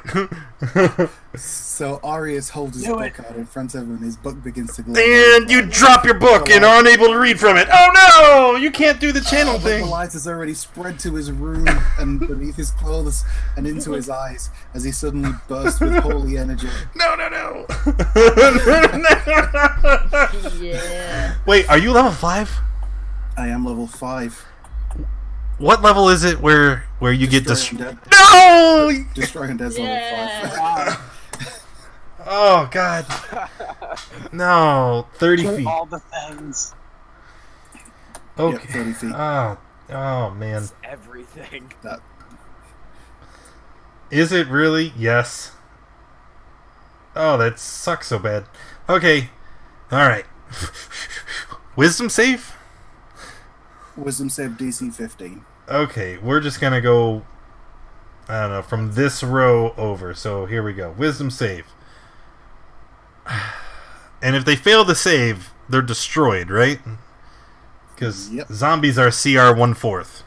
So Arius holds his book out in front of him, and his book begins to glow. And you drop your book and are unable to read from it. Oh no! You can't do the channel thing. The light has already spread to his room and beneath his clothes and into his eyes as he suddenly bursts with holy energy. No. Yeah. Wait, are you level 5? I am level 5. What level is it where you get destroyed? No! Destroying Dead's level 5. Oh god. No, 30 feet. All the things. Okay. Yep, 30 feet. Oh man. It's everything. Is it really? Yes. Oh, that sucks so bad. Okay. Alright. Wisdom save? Wisdom save DC 15. Okay, we're just gonna go, I don't know, from this row over. So here we go. Wisdom save. And if they fail to save, they're destroyed, right? Because zombies are CR 1/4.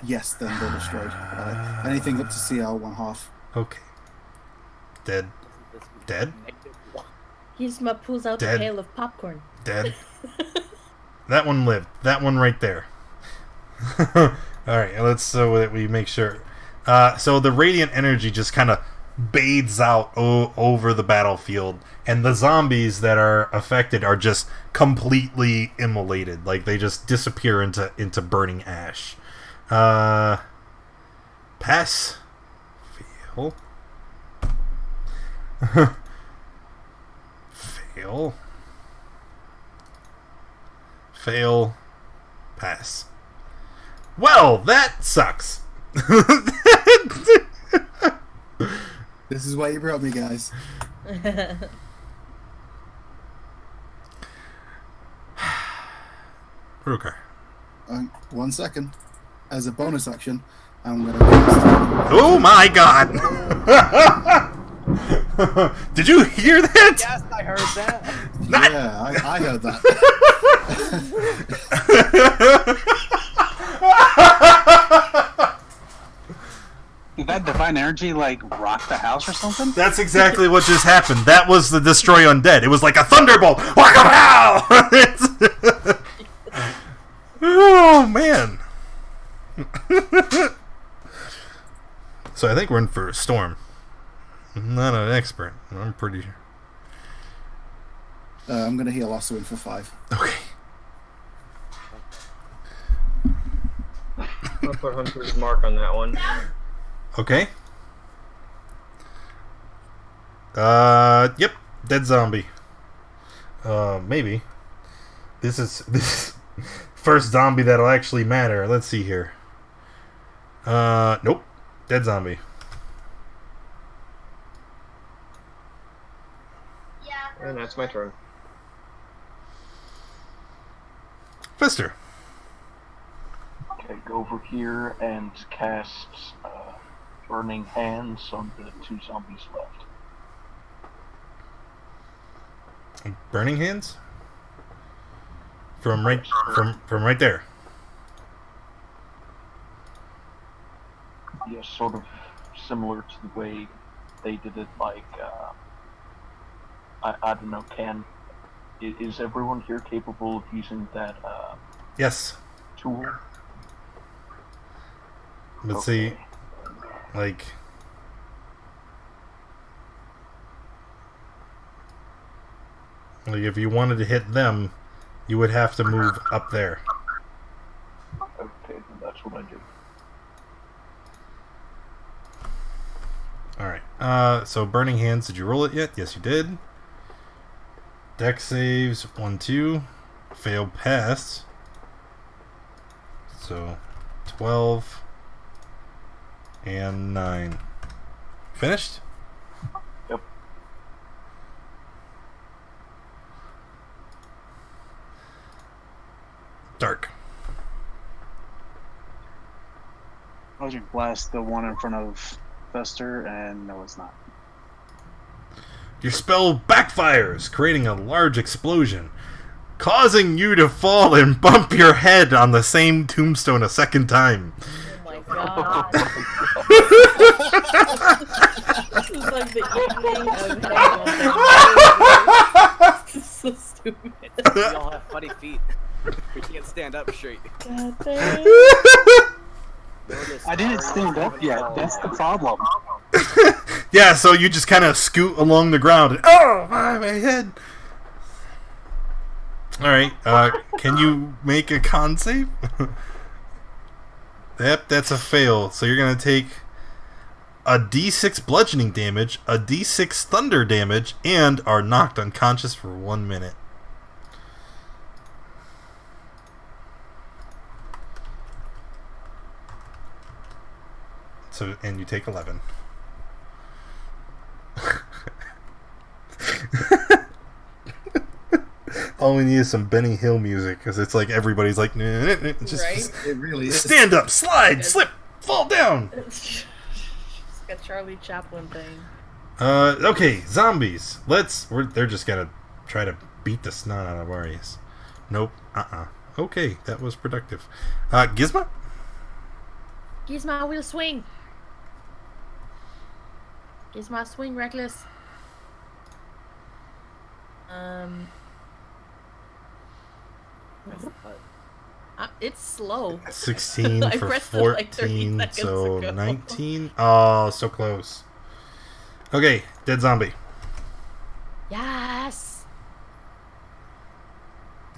Yes, then they're destroyed. Anything up to CR 1/2. Okay. Dead. Gizmo pulls out a pail of popcorn. Dead. That one lived. That one right there. Alright, let's so that we make sure. So the radiant energy just kind of bathes out over the battlefield, and the zombies that are affected are just completely immolated. Like they just disappear into burning ash. Pass. Fail. Fail. Fail. Pass. Well, that sucks. This is why you brought me, guys. Okay. 1 second. As a bonus action, I'm going to cast... Oh my god! Did you hear that? Yes, I heard that. Yeah, I heard that. Did that divine energy, like, rock the house or something? That's exactly what just happened. That was the Destroy Undead. It was like a thunderbolt. Oh, man. So I think we're in for a storm. I'm not an expert. I'm pretty sure. I'm going to heal Oswin for 5. Okay. I'll put Hunter's Mark on that one. Okay. Yep. Dead zombie. Maybe. This is first zombie that'll actually matter. Let's see here. Nope. Dead zombie. And that's my turn. Fister. Okay, go over here and cast Burning Hands on the 2 zombies left. Burning Hands? From right there. Yes, sort of similar to the way they did it, like, I don't know, is everyone here capable of using that, Yes. tool? Let's see. Like... if you wanted to hit them, you would have to move up there. Okay, then that's what I do. Alright. So Burning Hands, did you roll it yet? Yes, you did. Dex saves 1, 2. Failed pass. So 12 and 9. Finished? Yep. Dark. Eldritch Blast, the one in front of Fester, and no, it's not. Your spell backfires, creating a large explosion, causing you to fall and bump your head on the same tombstone a second time. Oh my god. This is like the evening of hell. This is so stupid. We all have funny feet. We can't stand up straight. God damn. I didn't stand up yet. That's the problem. Yeah, so you just kind of scoot along the ground. And, oh, my head. Alright, can you make a con save? Yep, that's a fail. So you're going to take a d6 bludgeoning damage, a d6 thunder damage, and are knocked unconscious for 1 minute. So, and you take 11. All we need is some Benny Hill music, because it's like everybody's like, just Right? It really is. stand up, slide, slip, fall down. It's like a Charlie Chaplin thing. Okay, zombies. They're just gonna try to beat the snot out of Arius. Nope. Okay, that was productive. Gizmo? Gizmo will swing. Gizmo swing, reckless. It's slow. 16 I for pressed it like 30 14, seconds so ago. 19. Oh, so close. Okay, dead zombie. Yes.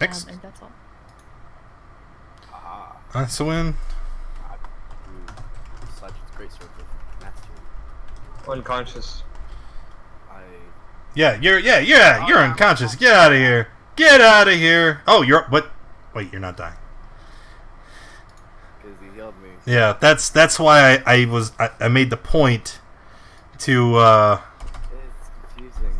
Next. And that's all. Swung. Such a great sort of mastery. Unconscious. Yeah, you're unconscious. Get out of here. Get out of here. Oh, what? Wait, you're not dying. Because he healed me. Yeah, that's why I made the point to It's confusing.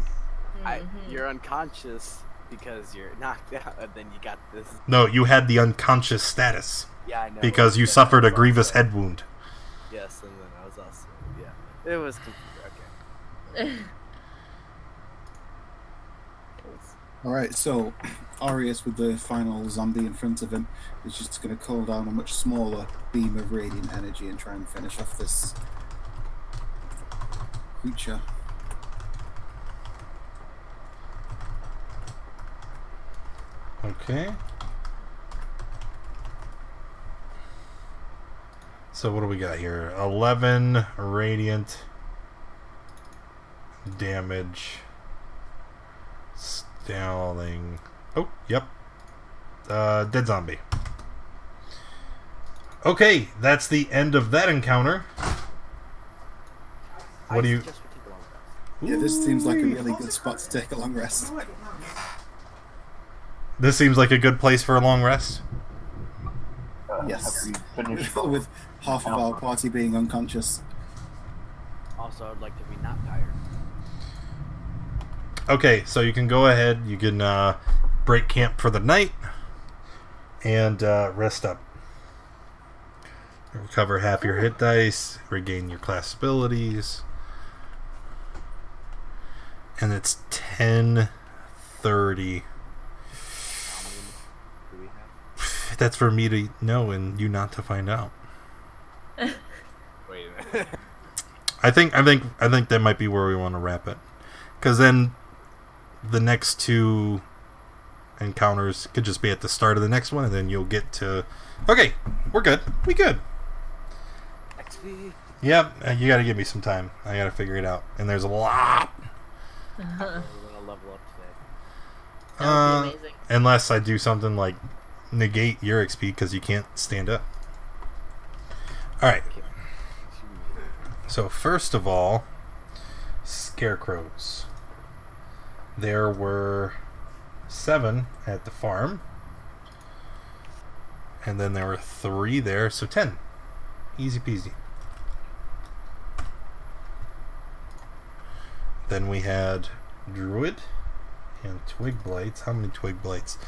You're unconscious, because you're knocked out, and then you got this. No, you had the unconscious status. Yeah, I know. Because you suffered a grievous head wound. Yes, and then I was also it was confusing. Okay. Alright, so Aureus with the final zombie in front of him is just going to call down a much smaller beam of radiant energy and try and finish off this creature. Okay. So what do we got here? 11 radiant damage. Stalling. Oh, yep. Dead zombie. Okay, that's the end of that encounter. What do you... Yeah, this seems like a really good spot to take a long rest. This seems like a good place for a long rest? Yes. With half of our party being unconscious. Also, I'd like to be not tired. Okay, so you can go ahead. You can break camp for the night and rest up. Recover half your hit dice. Regain your class abilities. And it's 10:30. That's for me to know and you not to find out. Wait a minute. I think that might be where we want to wrap it, because then the next two encounters could just be at the start of the next one, and then you'll get to. Okay, we're good. We good. XP. Yeah, you got to give me some time. I got to figure it out, and there's a lot. We're gonna level up today. That would be amazing. Unless I do something like negate your XP because you can't stand up. All right. So first of all, scarecrows. There were 7 at the farm, and then there were 3 there, so 10. Easy peasy. Then we had Druid and Twig Blights. How many Twig Blights?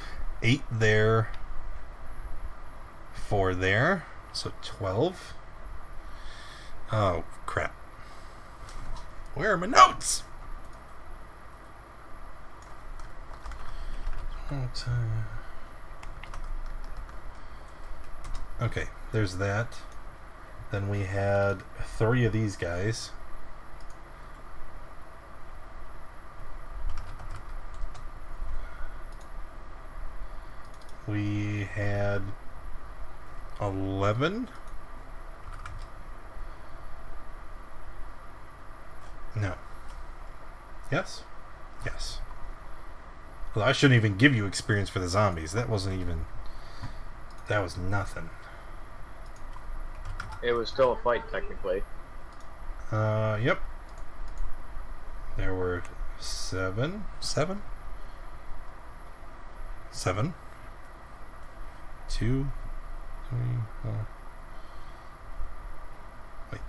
8 there, 4 there, so 12. Oh, crap. Where are my notes? Okay, there's that. Then we had 3 of these guys. We had 11. No. Yes? Yes. Well, I shouldn't even give you experience for the zombies. That wasn't even... That was nothing. It was still a fight, technically. Yep. There were 7. 7? 7. 2, 3, 4. Wait.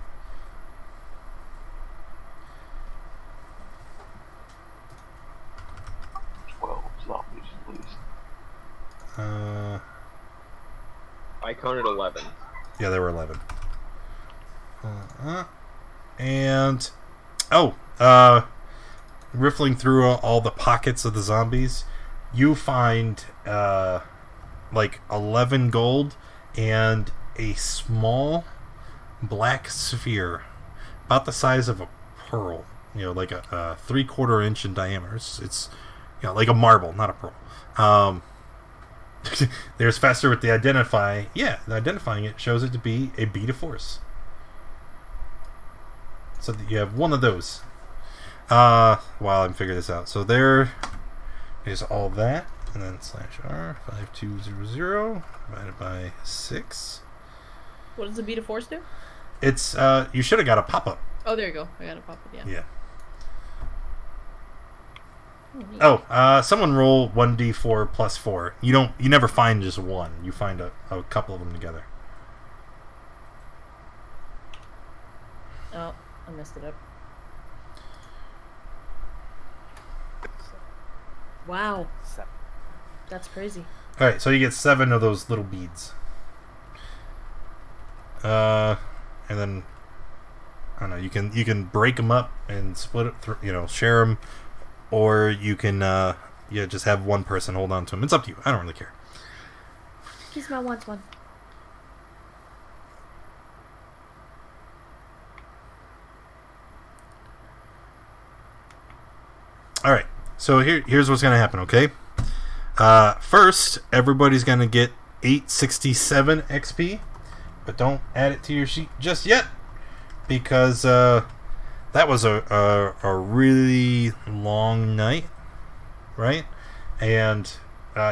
Zombies at least. I counted 11. Yeah, there were 11. And riffling through all the pockets of the zombies, you find like 11 gold and a small black sphere about the size of a pearl, like a 3/4 inch in diameter. It's like a marble, not a pearl. There's faster with the identify. Yeah, the identifying it shows it to be a bead of force. So that you have one of those. While I'm figuring this out. So there is all that. And then /R 5200 divided by 6. What does the beat of force do? It's you should have got a pop-up. Oh, there you go. I got a pop-up, yeah. Yeah. Someone roll 1d4 plus 4. You never find just one. You find a couple of them together. Oh, I messed it up. Wow. 7. That's crazy. Alright, so you get 7 of those little beads. And then, I don't know, you can break them up and split it, share them, or you can, just have one person hold on to them. It's up to you. I don't really care. Gizmo wants one. Alright, so here's what's going to happen, okay? First, everybody's going to get 867 XP, but don't add it to your sheet just yet, because that was a really long night, right? And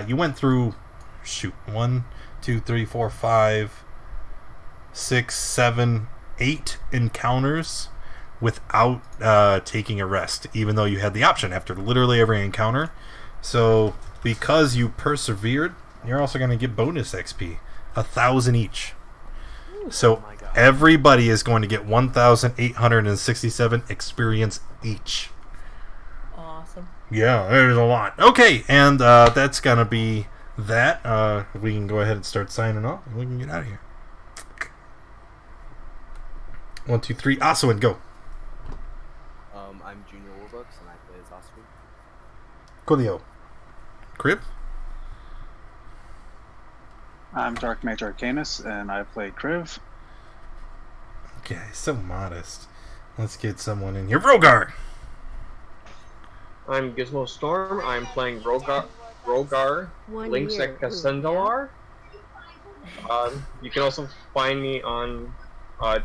you went through, 1, 2, 3, 4, 5, 6, 7, 8 encounters without taking a rest, even though you had the option after literally every encounter. So because you persevered, you're also going to get bonus XP, 1,000 each. So everybody is going to get 1,867 experience each. Awesome. Yeah, there's a lot. Okay, and that's going to be that. We can go ahead and start signing off, and we can get out of here. 1, 2, 3, Aswin, go. I'm Junior Warbucks, and I play as Oswin. Coolio. Crib? I'm Dark Mage Arcanus, and I play Kriv. Okay, so modest. Let's get someone in here. Rogar! I'm Gizmo Storm. I'm playing Rogar Links at Cassendalar. You can also find me on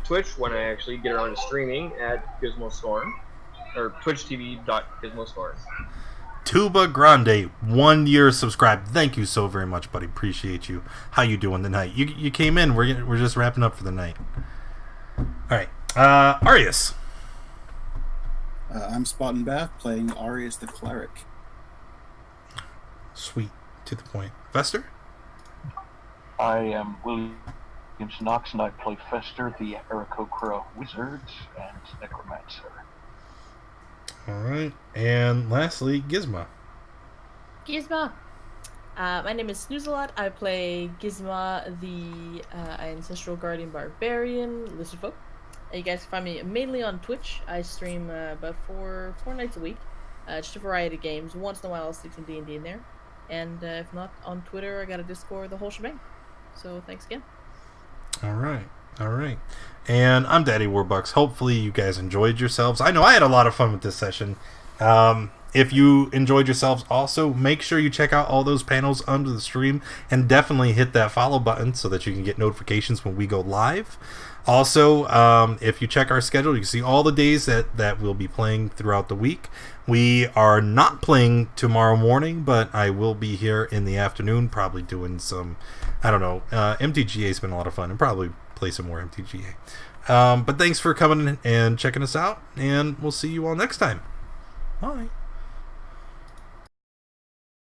Twitch when I actually get around to streaming at Gizmo Storm, or twitch.tv.gizmostorm. Tuba Grande, 1 year subscribed. Thank you so very much, buddy. Appreciate you. How you doing tonight? You came in. We're just wrapping up for the night. All right, Arius. I'm Spot Bear, playing Arius the Cleric. Sweet, to the point. Fester? I am William Knox, and I play Fester, the Aarakocra Wizard and Necromancer. Alright, and lastly, Gizmo. Gizmo. My name is Snoozalot. I play Gizmo, the Ancestral Guardian Barbarian Lizardfolk. You guys can find me mainly on Twitch. I stream about four nights a week. Just a variety of games. Once in a while I'll stick some D&D in there. And if not, on Twitter, I got a Discord, the whole shebang. So thanks again. Alright. And I'm Daddy Warbucks. Hopefully you guys enjoyed yourselves. I know I had a lot of fun with this session. If you enjoyed yourselves, also make sure you check out all those panels under the stream, and definitely hit that follow button so that you can get notifications when we go live. Also, if you check our schedule, you can see all the days that we'll be playing throughout the week. We are not playing tomorrow morning, but I will be here in the afternoon, probably doing some, I don't know, MTGA's been a lot of fun, and probably play some more MTGA. But thanks for coming and checking us out, and we'll see you all next time. Bye.